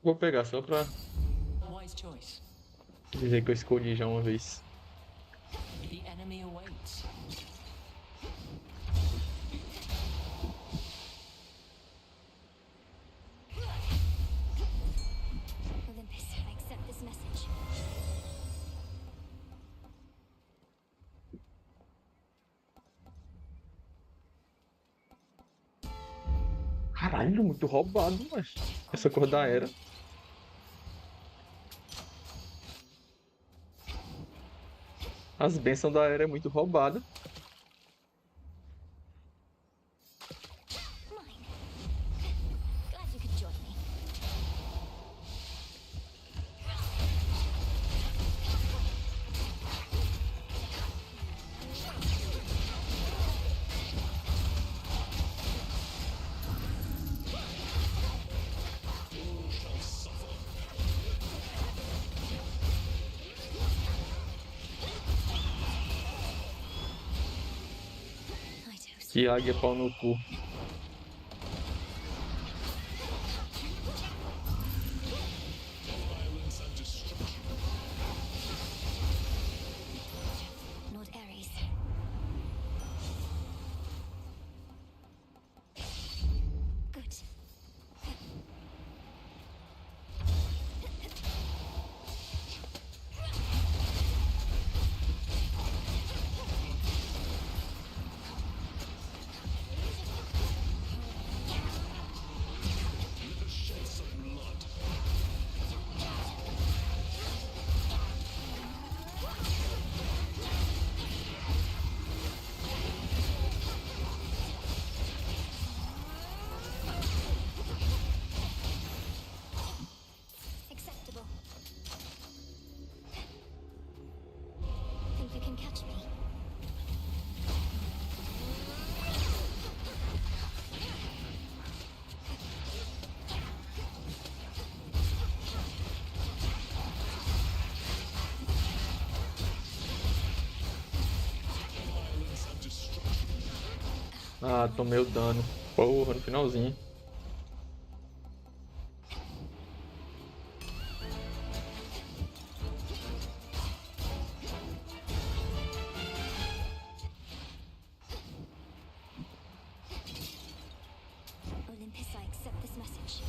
Vou pegar só pra Wise choice. dizer que eu escolhi já uma vez. The enemy awaits. Olympus, I accept this message. Caralho, muito roubado, mas essa cor da era. As bênçãos da era é muito roubada. Glad you could join me. Que águia pau no cu. Lord Ares. Good. Acceptable. Think you can catch me? Ah, tomei o dano. Porra, no finalzinho. Olympus, I accept this message.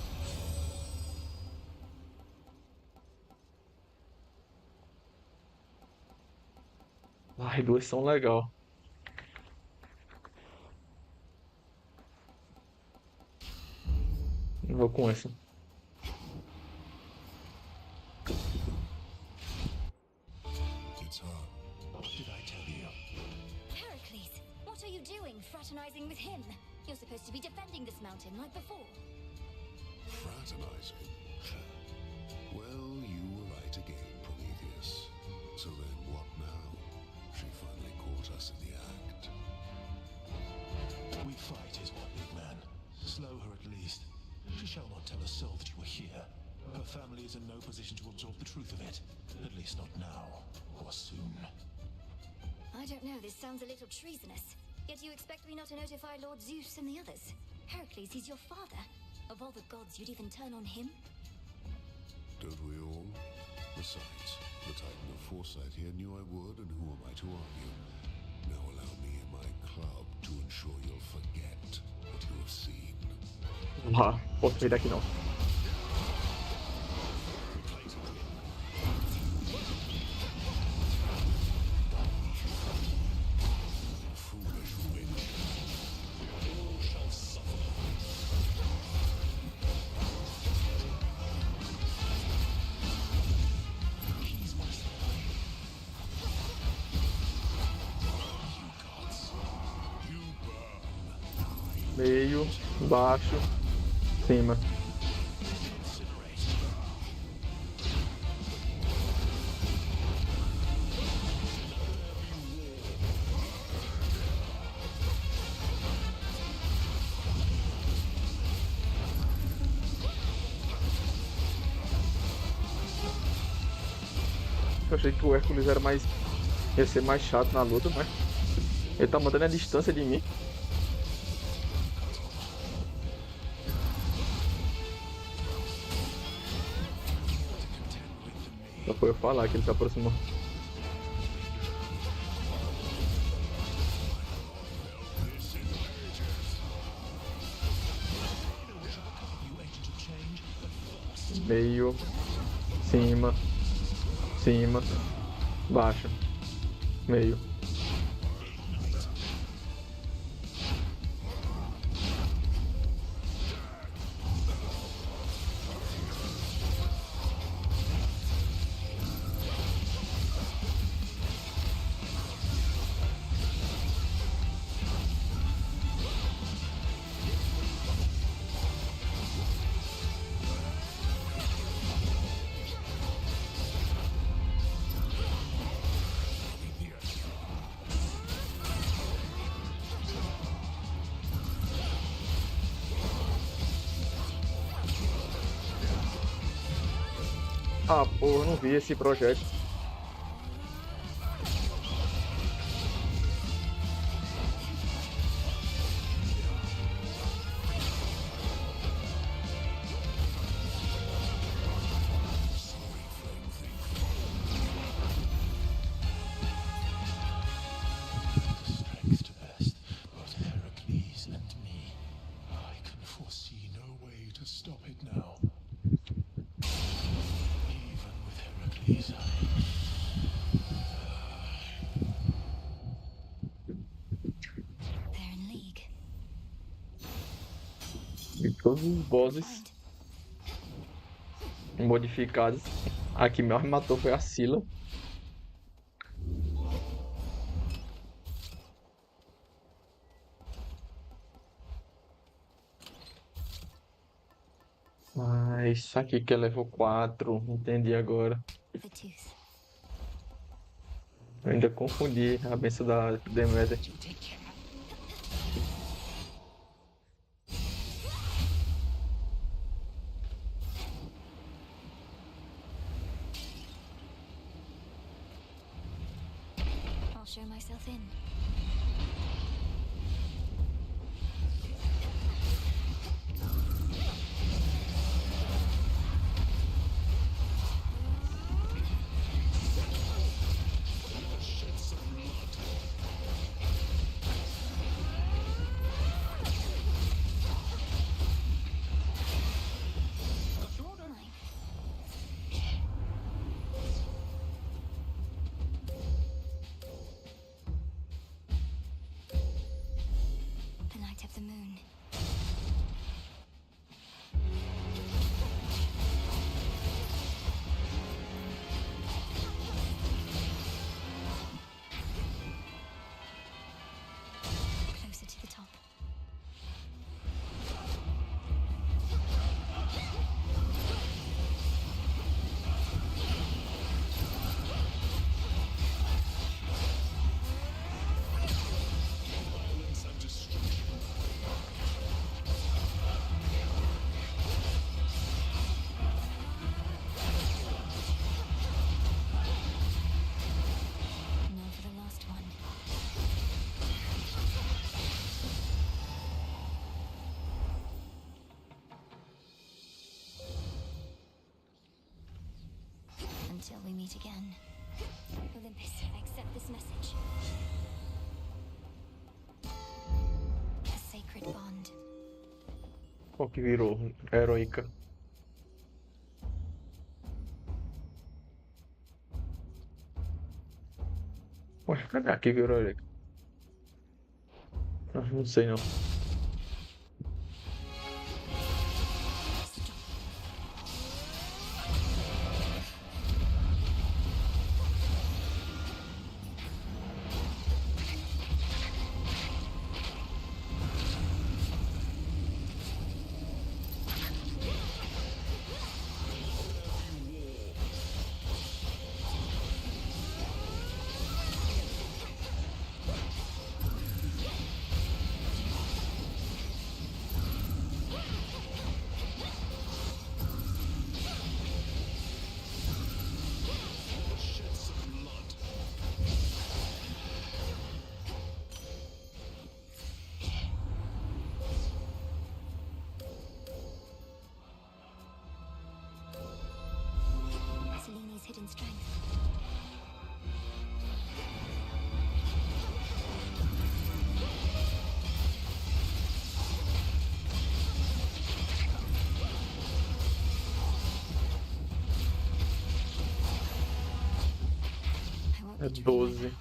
Ai, duas são legal. Vou com essa. It's her. What did I tell you? Heracles, what are you doing, fraternizing with him? You're supposed to be defending this mountain like before. Fraternizing? Well, you were right again, Prometheus. So then what now? She finally caught us in the act. We fight is what, big man? Slow her at least. She shall not tell a soul that you were here. Her family is in no position to absorb the truth of it. At least not now, or soon. I don't know, this sounds a little treasonous. Yet you expect me not to notify Lord Zeus and the others? Heracles, he's your father. Of all the gods, you'd even turn on him? Don't we all? Besides, the Titan of Foresight here knew I would, and who am I to argue? Now allow me in my club to ensure you'll forget what you have seen. Ah, posso sair daqui não. Meio, baixo, cima. Eu achei que o Hércules era mais... ia ser mais chato na luta, mas ele tá mantendo a distância de mim. Só foi eu falar que ele se aproximou. Meio, cima, cima, baixo, meio. Ah, porra, eu não vi esse projeto. Strength to best, both Heracles and me. I can foresee no way to stop it now. Even with Heracles, They're in league. E todos os bosses modificados. A que mais me matou foi a Scylla. Ah, isso aqui que é level 4, entendi agora. The tooth. Eu ainda confundi a benção da Deméter. I'll show myself in. The night of the moon. Closer to the top. meet again. Olympus, accept this message. A sacred bond. O que virou heroica. Ué, cadê a que virou heroica? Ah, não sei não. Seleni's hidden strength. É 12.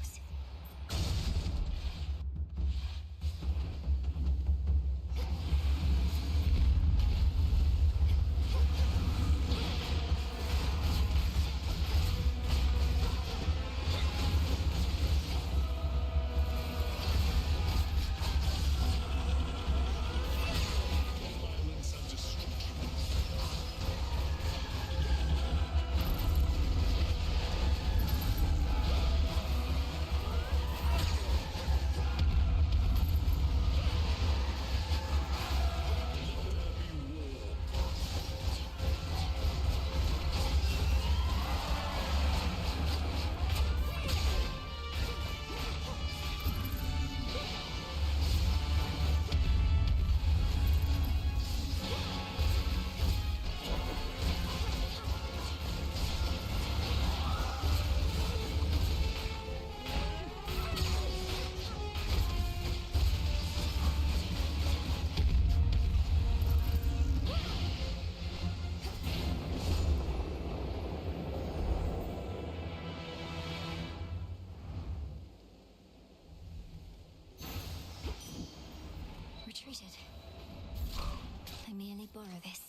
Retreated. I merely borrow this.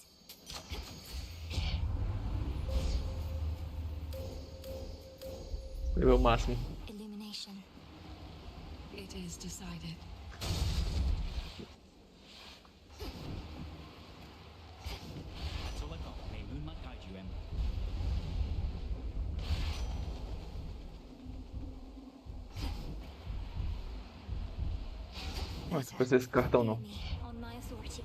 Nível máximo. Illumination. It is decided. That's all I got. May moonlight guide you, Em. Nossa, depois esse cartão não. On my authority.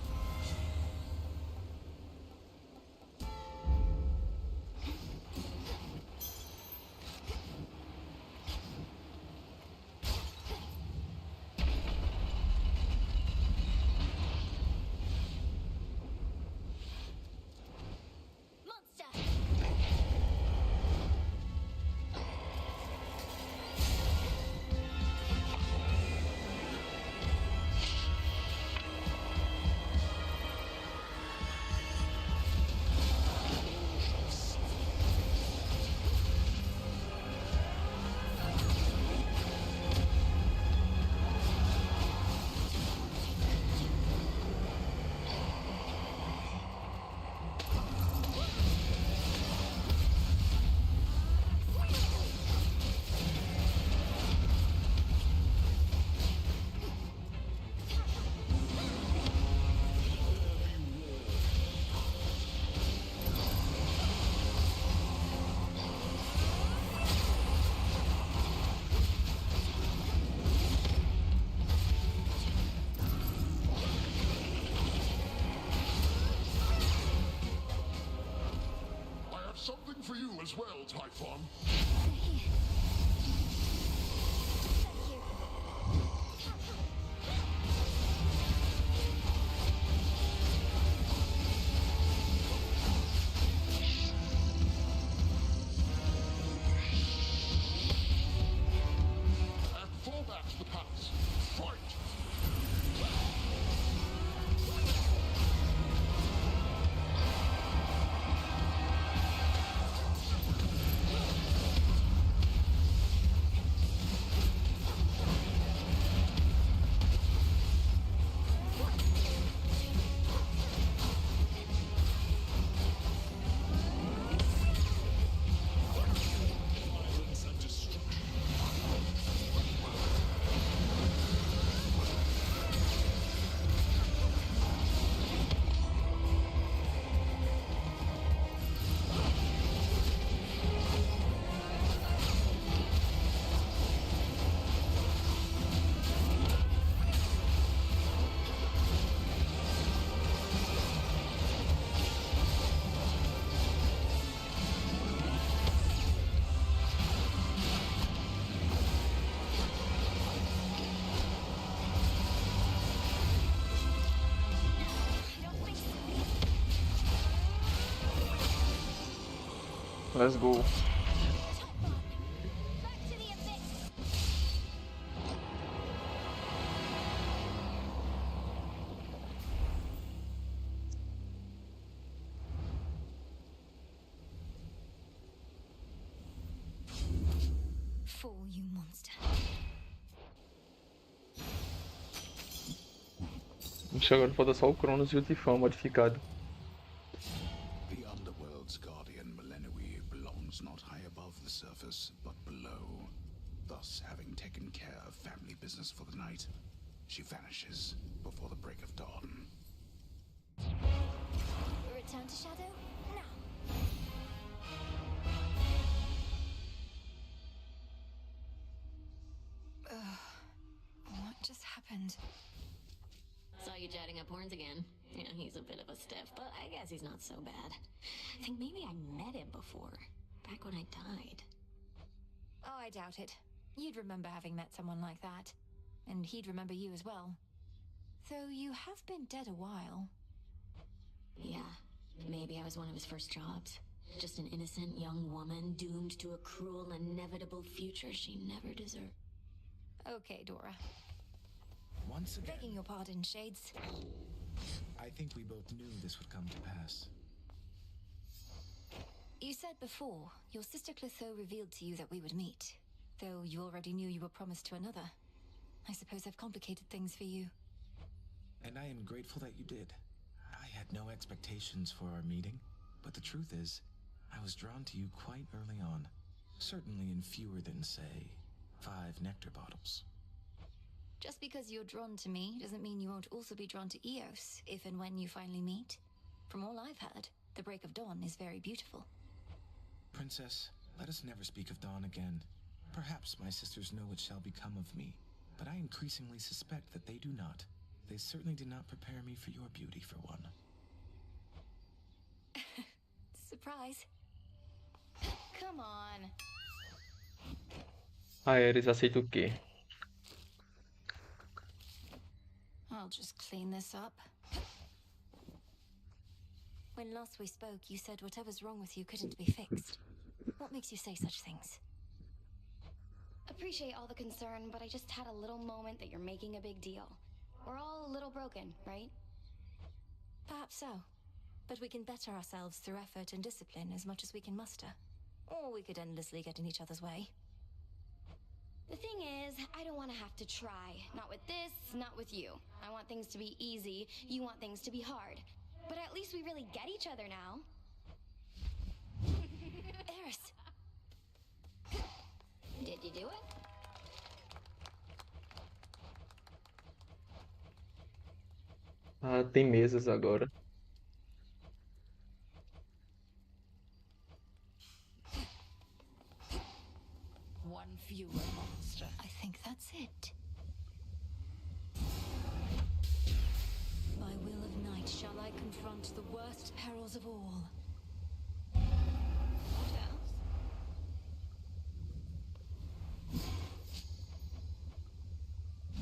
Something for you as well, Typhon. Let's go. Fool, you monster. Acho que agora falta só o Cronos e o Tifão modificado. The Underworld's guardian, Millennium, belongs not high above the surface, but below. Thus, having taken care of family business for the night, she vanishes before the break of dawn. Return to Shadow? Now. What just happened? Saw you chatting up horns again. Yeah, he's a bit of a stiff, but I guess he's not so bad. I think maybe I met him before, back when I died. Oh, I doubt it. You'd remember having met someone like that. And he'd remember you as well. Though you have been dead a while. Yeah, maybe I was one of his first jobs. Just an innocent young woman doomed to a cruel, inevitable future she never deserved. Okay, Dora. Once again, Begging your pardon, Shades. I think we both knew this would come to pass. You said before, your sister Clotho revealed to you that we would meet. Though you already knew you were promised to another. I suppose I've complicated things for you. And I am grateful that you did. I had no expectations for our meeting, but the truth is, I was drawn to you quite early on. Certainly in fewer than, say, 5 nectar bottles. Just because you're drawn to me doesn't mean you won't also be drawn to Eos, if and when you finally meet. From all I've heard, the break of dawn is very beautiful. Princess, let us never speak of dawn again. Perhaps my sisters know what shall become of me, but I increasingly suspect that they do not. They certainly did not prepare me for your beauty, for one. Surprise. Come on. Eles aceitam o quê? I'll just clean this up. When last we spoke, you said whatever's wrong with you couldn't be fixed. What makes you say such things? Appreciate all the concern, but I just had a little moment that you're making a big deal. We're all a little broken, right? Perhaps so. But we can better ourselves through effort and discipline as much as we can muster. Or we could endlessly get in each other's way. The thing is, I don't want to have to try. Not with this, not with you. I want things to be easy, you want things to be hard. But at least we really get each other now. Eris! Did you do it? Ah, tem mesas agora. One fewer monster. I think that's it. By will of night shall I confront the worst perils of all. What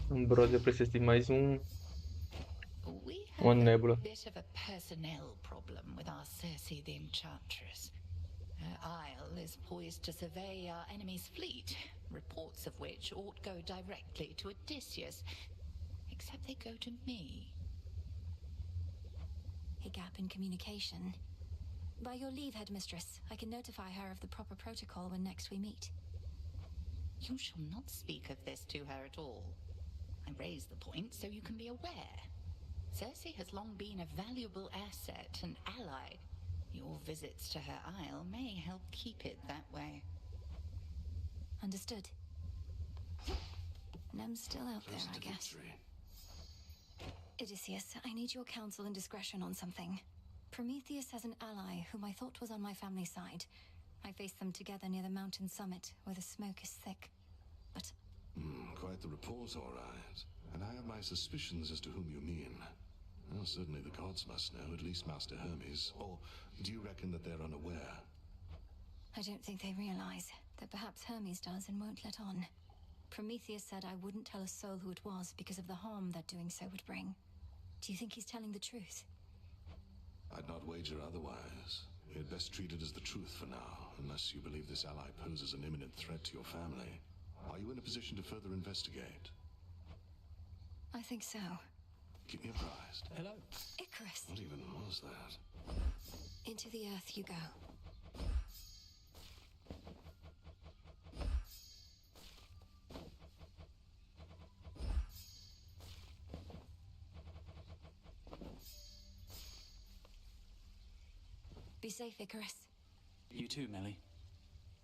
else? Brother, eu preciso de mais We uma have nébula. a bit of a personnel problem with our Circe the Enchantress. Her isle is poised to survey our enemy's fleet, reports of which ought go directly to Odysseus, except they go to me. A gap in communication. By your leave, Headmistress, I can notify her of the proper protocol when next we meet. You shall not speak of this to her at all. I raise the point so you can be aware. Circe has long been a valuable asset and ally. Your visits to her isle may help keep it that way. Understood. Nem's still out there, I guess. Odysseus, I need your counsel and discretion on something. Prometheus has an ally whom I thought was on my family's side. I faced them together near the mountain summit, where the smoke is thick. But... Quite the report, all right. And I have my suspicions as to whom you mean. Well, certainly the gods must know, at least Master Hermes. Or do you reckon that they're unaware? I don't think they realize that perhaps Hermes does and won't let on. Prometheus said I wouldn't tell a soul who it was because of the harm that doing so would bring. Do you think he's telling the truth? I'd not wager otherwise. We had best treat it as the truth for now, unless you believe this ally poses an imminent threat to your family. Are you in a position to further investigate? I think so. Keep me apprised. Hello. Icarus. What even was that? Into the earth you go. Be safe, Icarus. You too, Melly.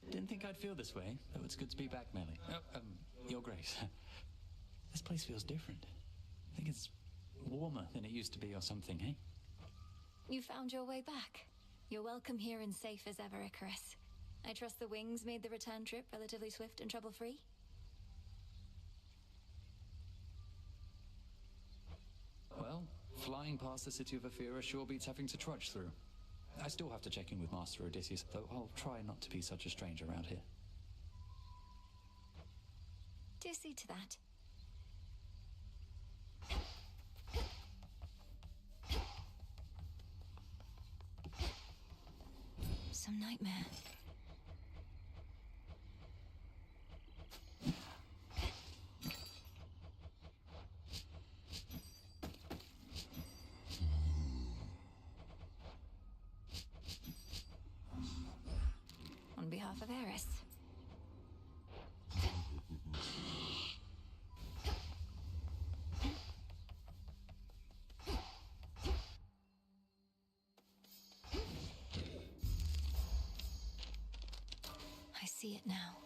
Didn't think I'd feel this way, though it's good to be back, Melly. Your Grace. This place feels different. I think it's warmer than it used to be or something, eh? You found your way back. You're welcome here and safe as ever, Icarus. I trust the wings made the return trip relatively swift and trouble-free? Well, flying past the city of Aethera sure beats having to trudge through. I still have to check in with Master Odysseus, though I'll try not to be such a stranger around here. Do see to that. Some nightmare. On behalf of Eris. I see it now.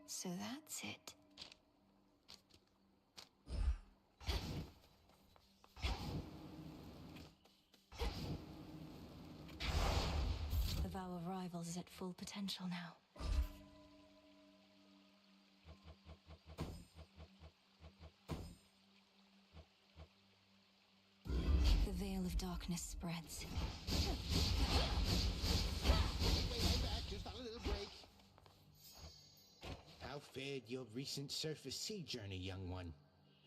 So that's it. The vow of rivals is at full potential now. The veil of darkness spreads. I'm back, just on a little break. How fared your recent surface sea journey, young one?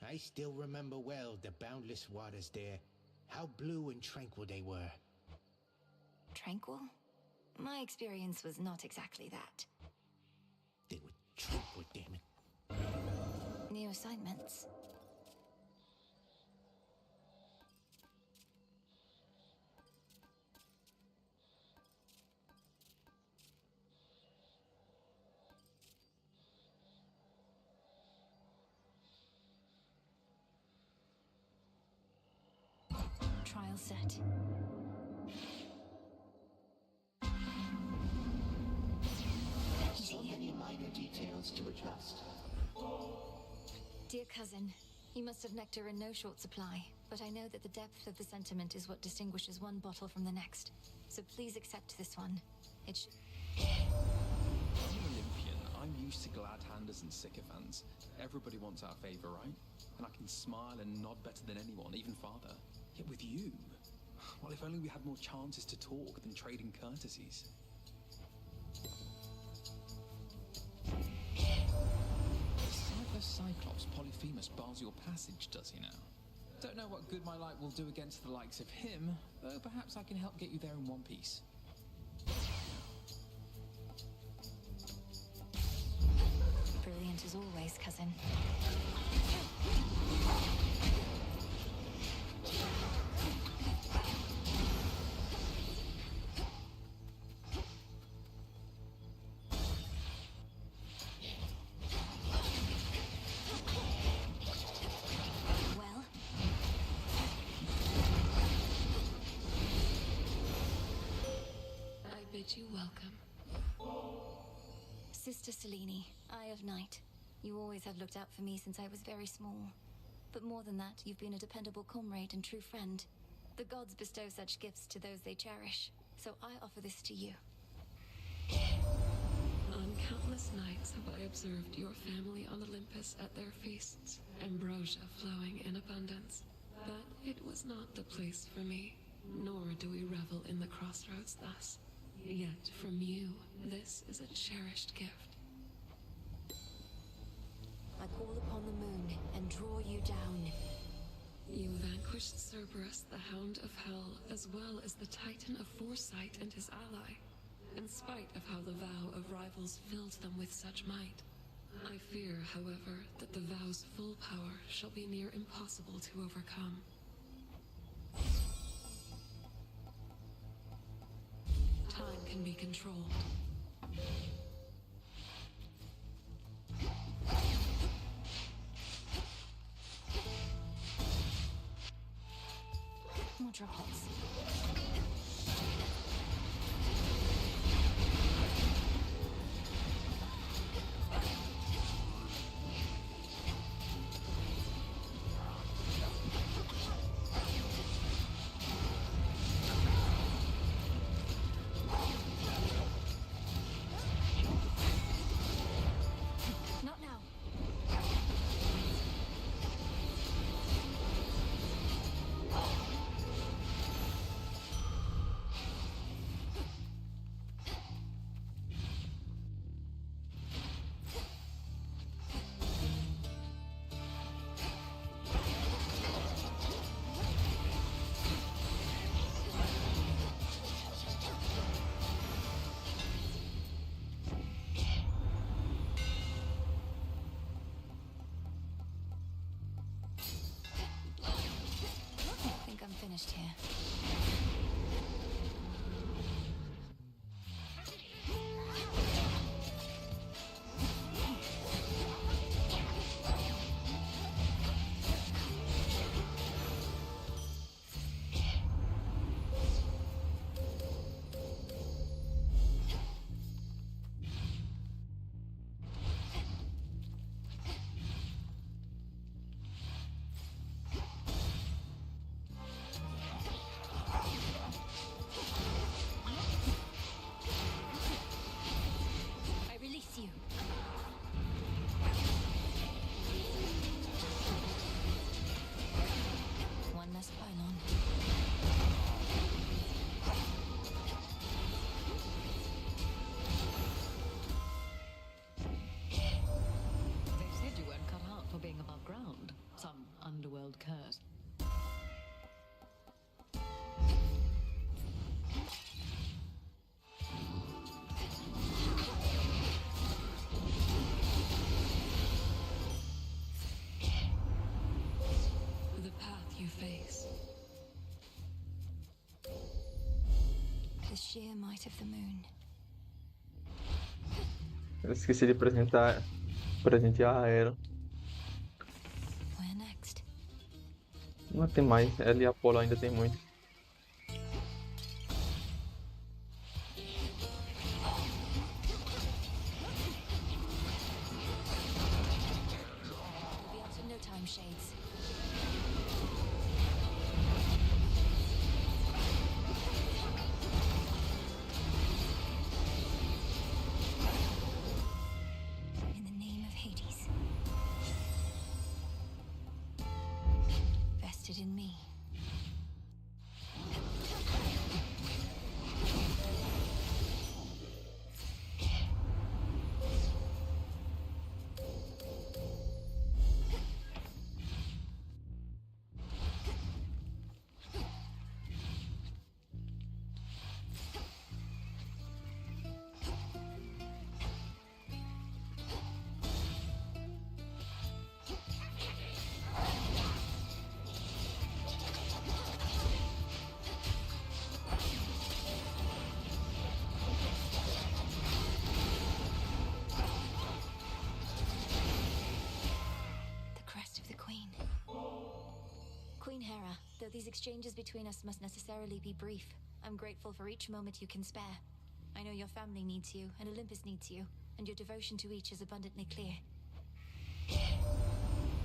I still remember well the boundless waters there. How blue and tranquil they were. Tranquil? My experience was not exactly that. They were tranquil, damn it. New assignments. Trial set. So many minor details to adjust. Dear cousin, you must have nectar in no short supply, but I know that the depth of the sentiment is what distinguishes one bottle from the next. So please accept this one. It should... I'm an Olympian. I'm used to glad-handers and sycophants. Everybody wants our favor, right? And I can smile and nod better than anyone, even father. Yet with you, well, if only we had more chances to talk than trading courtesies. Cyber Cyclops Polyphemus bars your passage, does he now? Don't know what good my light will do against the likes of him, though perhaps I can help get you there in one piece. Brilliant as always, cousin. Well? I bid you welcome. Sister Selene, Eye of Night. You always have looked out for me since I was very small. But more than that, you've been a dependable comrade and true friend. The gods bestow such gifts to those they cherish, so I offer this to you. On countless nights have I observed your family on Olympus at their feasts, ambrosia flowing in abundance. But it was not the place for me, nor do we revel in the crossroads thus. Yet from you, this is a cherished gift. I call upon the moon and draw you down. You vanquish vanquished Cerberus, the Hound of Hell, as well as the Titan of Foresight and his ally, in spite of how the vow of rivals filled them with such might. I fear, however, that the vow's full power shall be near impossible to overcome. Time can be controlled. More droplets. Not now. I think I'm finished here. I release you. One less pylon. They said you weren't cut out for being above ground. Some underworld curse. The path you face. The sheer might of the moon. Eu esqueci de presentear a Hera. Where next? Não tem mais. Ela e a Apollo ainda tem muito. We'll be out in no time, Shades. In the name of Hades. Vested in me. The crest of the Queen. Queen Hera, though these exchanges between us must necessarily be brief, I'm grateful for each moment you can spare. I know your family needs you, and Olympus needs you, and your devotion to each is abundantly clear.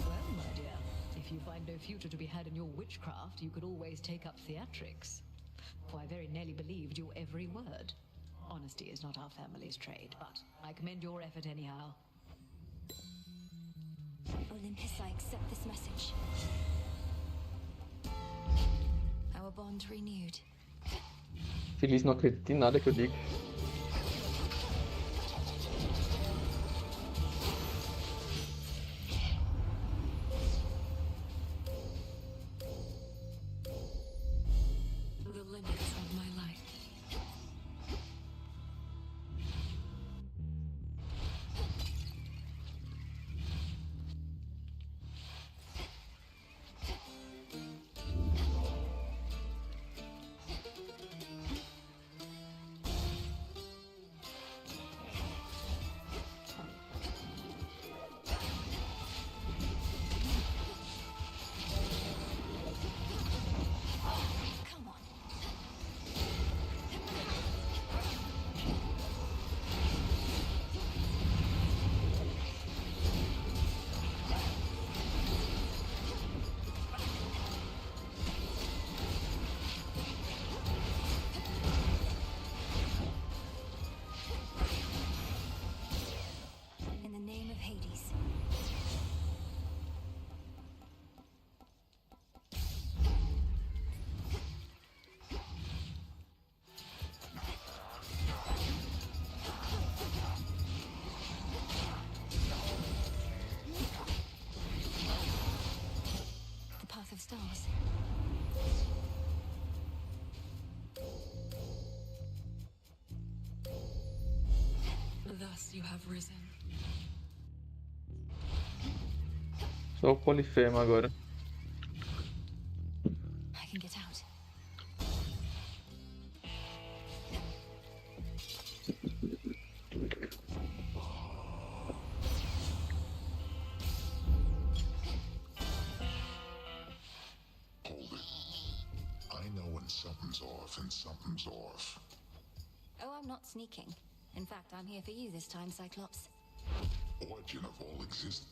Well, my dear, if you find no future to be had in your witchcraft, you could always take up theatrics. For I very nearly believed your every word. Honesty is not our family's trade, but I commend your effort anyhow. Olympus, I accept this message. Our bond renewed. Feliz não acredita em nada que eu digo. pass you have risen. Só o Polifemo agora. I can get out. Hold it. I know when something's off and something's off. Oh, I'm not sneaking. In fact, I'm here for you this time, Cyclops. Origin of all existence.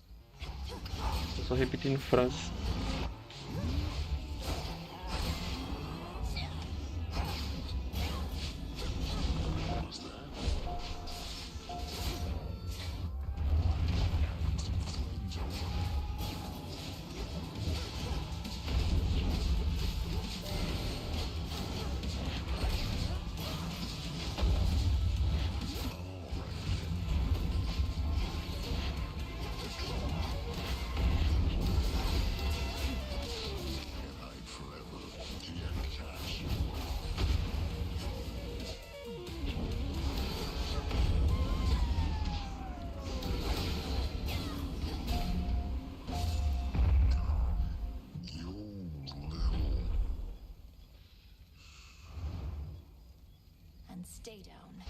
Tô só repetindo frases. And stay down.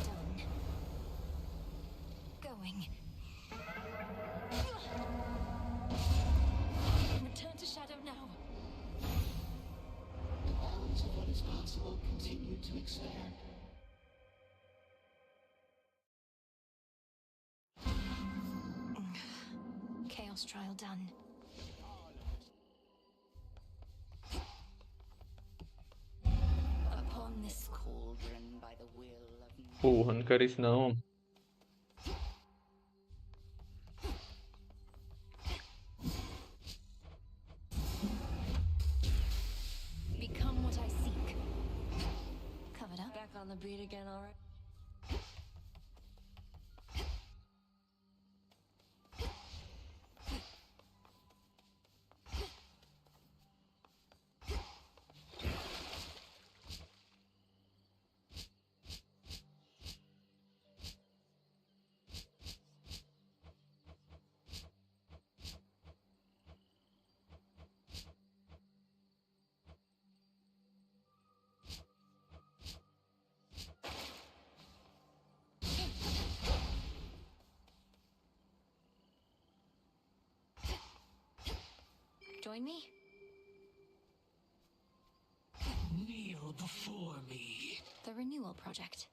Done. Going. Return to shadow now. The bounds of what is possible continue to expand. Chaos trial done. Upon this Cauldron by the will of Porra, não quero isso não. become what I seek. Covered up. Back on the beat again, alright? Join me? Kneel before me. The Renewal Project.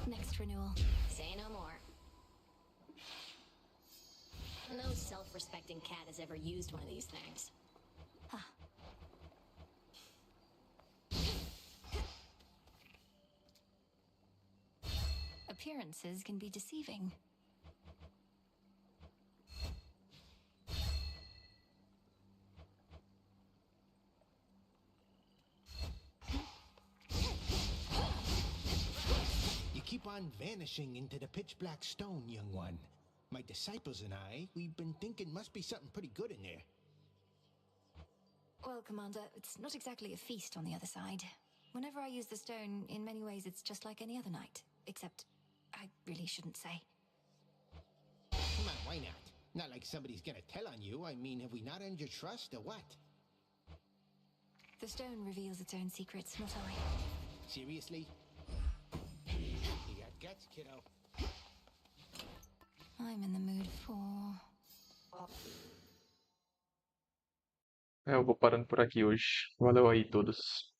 Next renewal. Say no more. No self-respecting cat has ever used one of these things. Appearances can be deceiving. You keep on vanishing into the pitch black stone, young one. My disciples and we've been thinking must be something pretty good in there. Well, Commander, it's not exactly a feast on the other side. Whenever I use the stone, in many ways it's just like any other night. Except, I really shouldn't say. Come on, why not? Not like somebody's gonna tell on you. I mean, have we not earned your trust, or what? The stone reveals its own secrets, not I. Seriously? You got guts, kiddo. I'm in the mood for... Eu vou parando por aqui hoje. Valeu aí todos.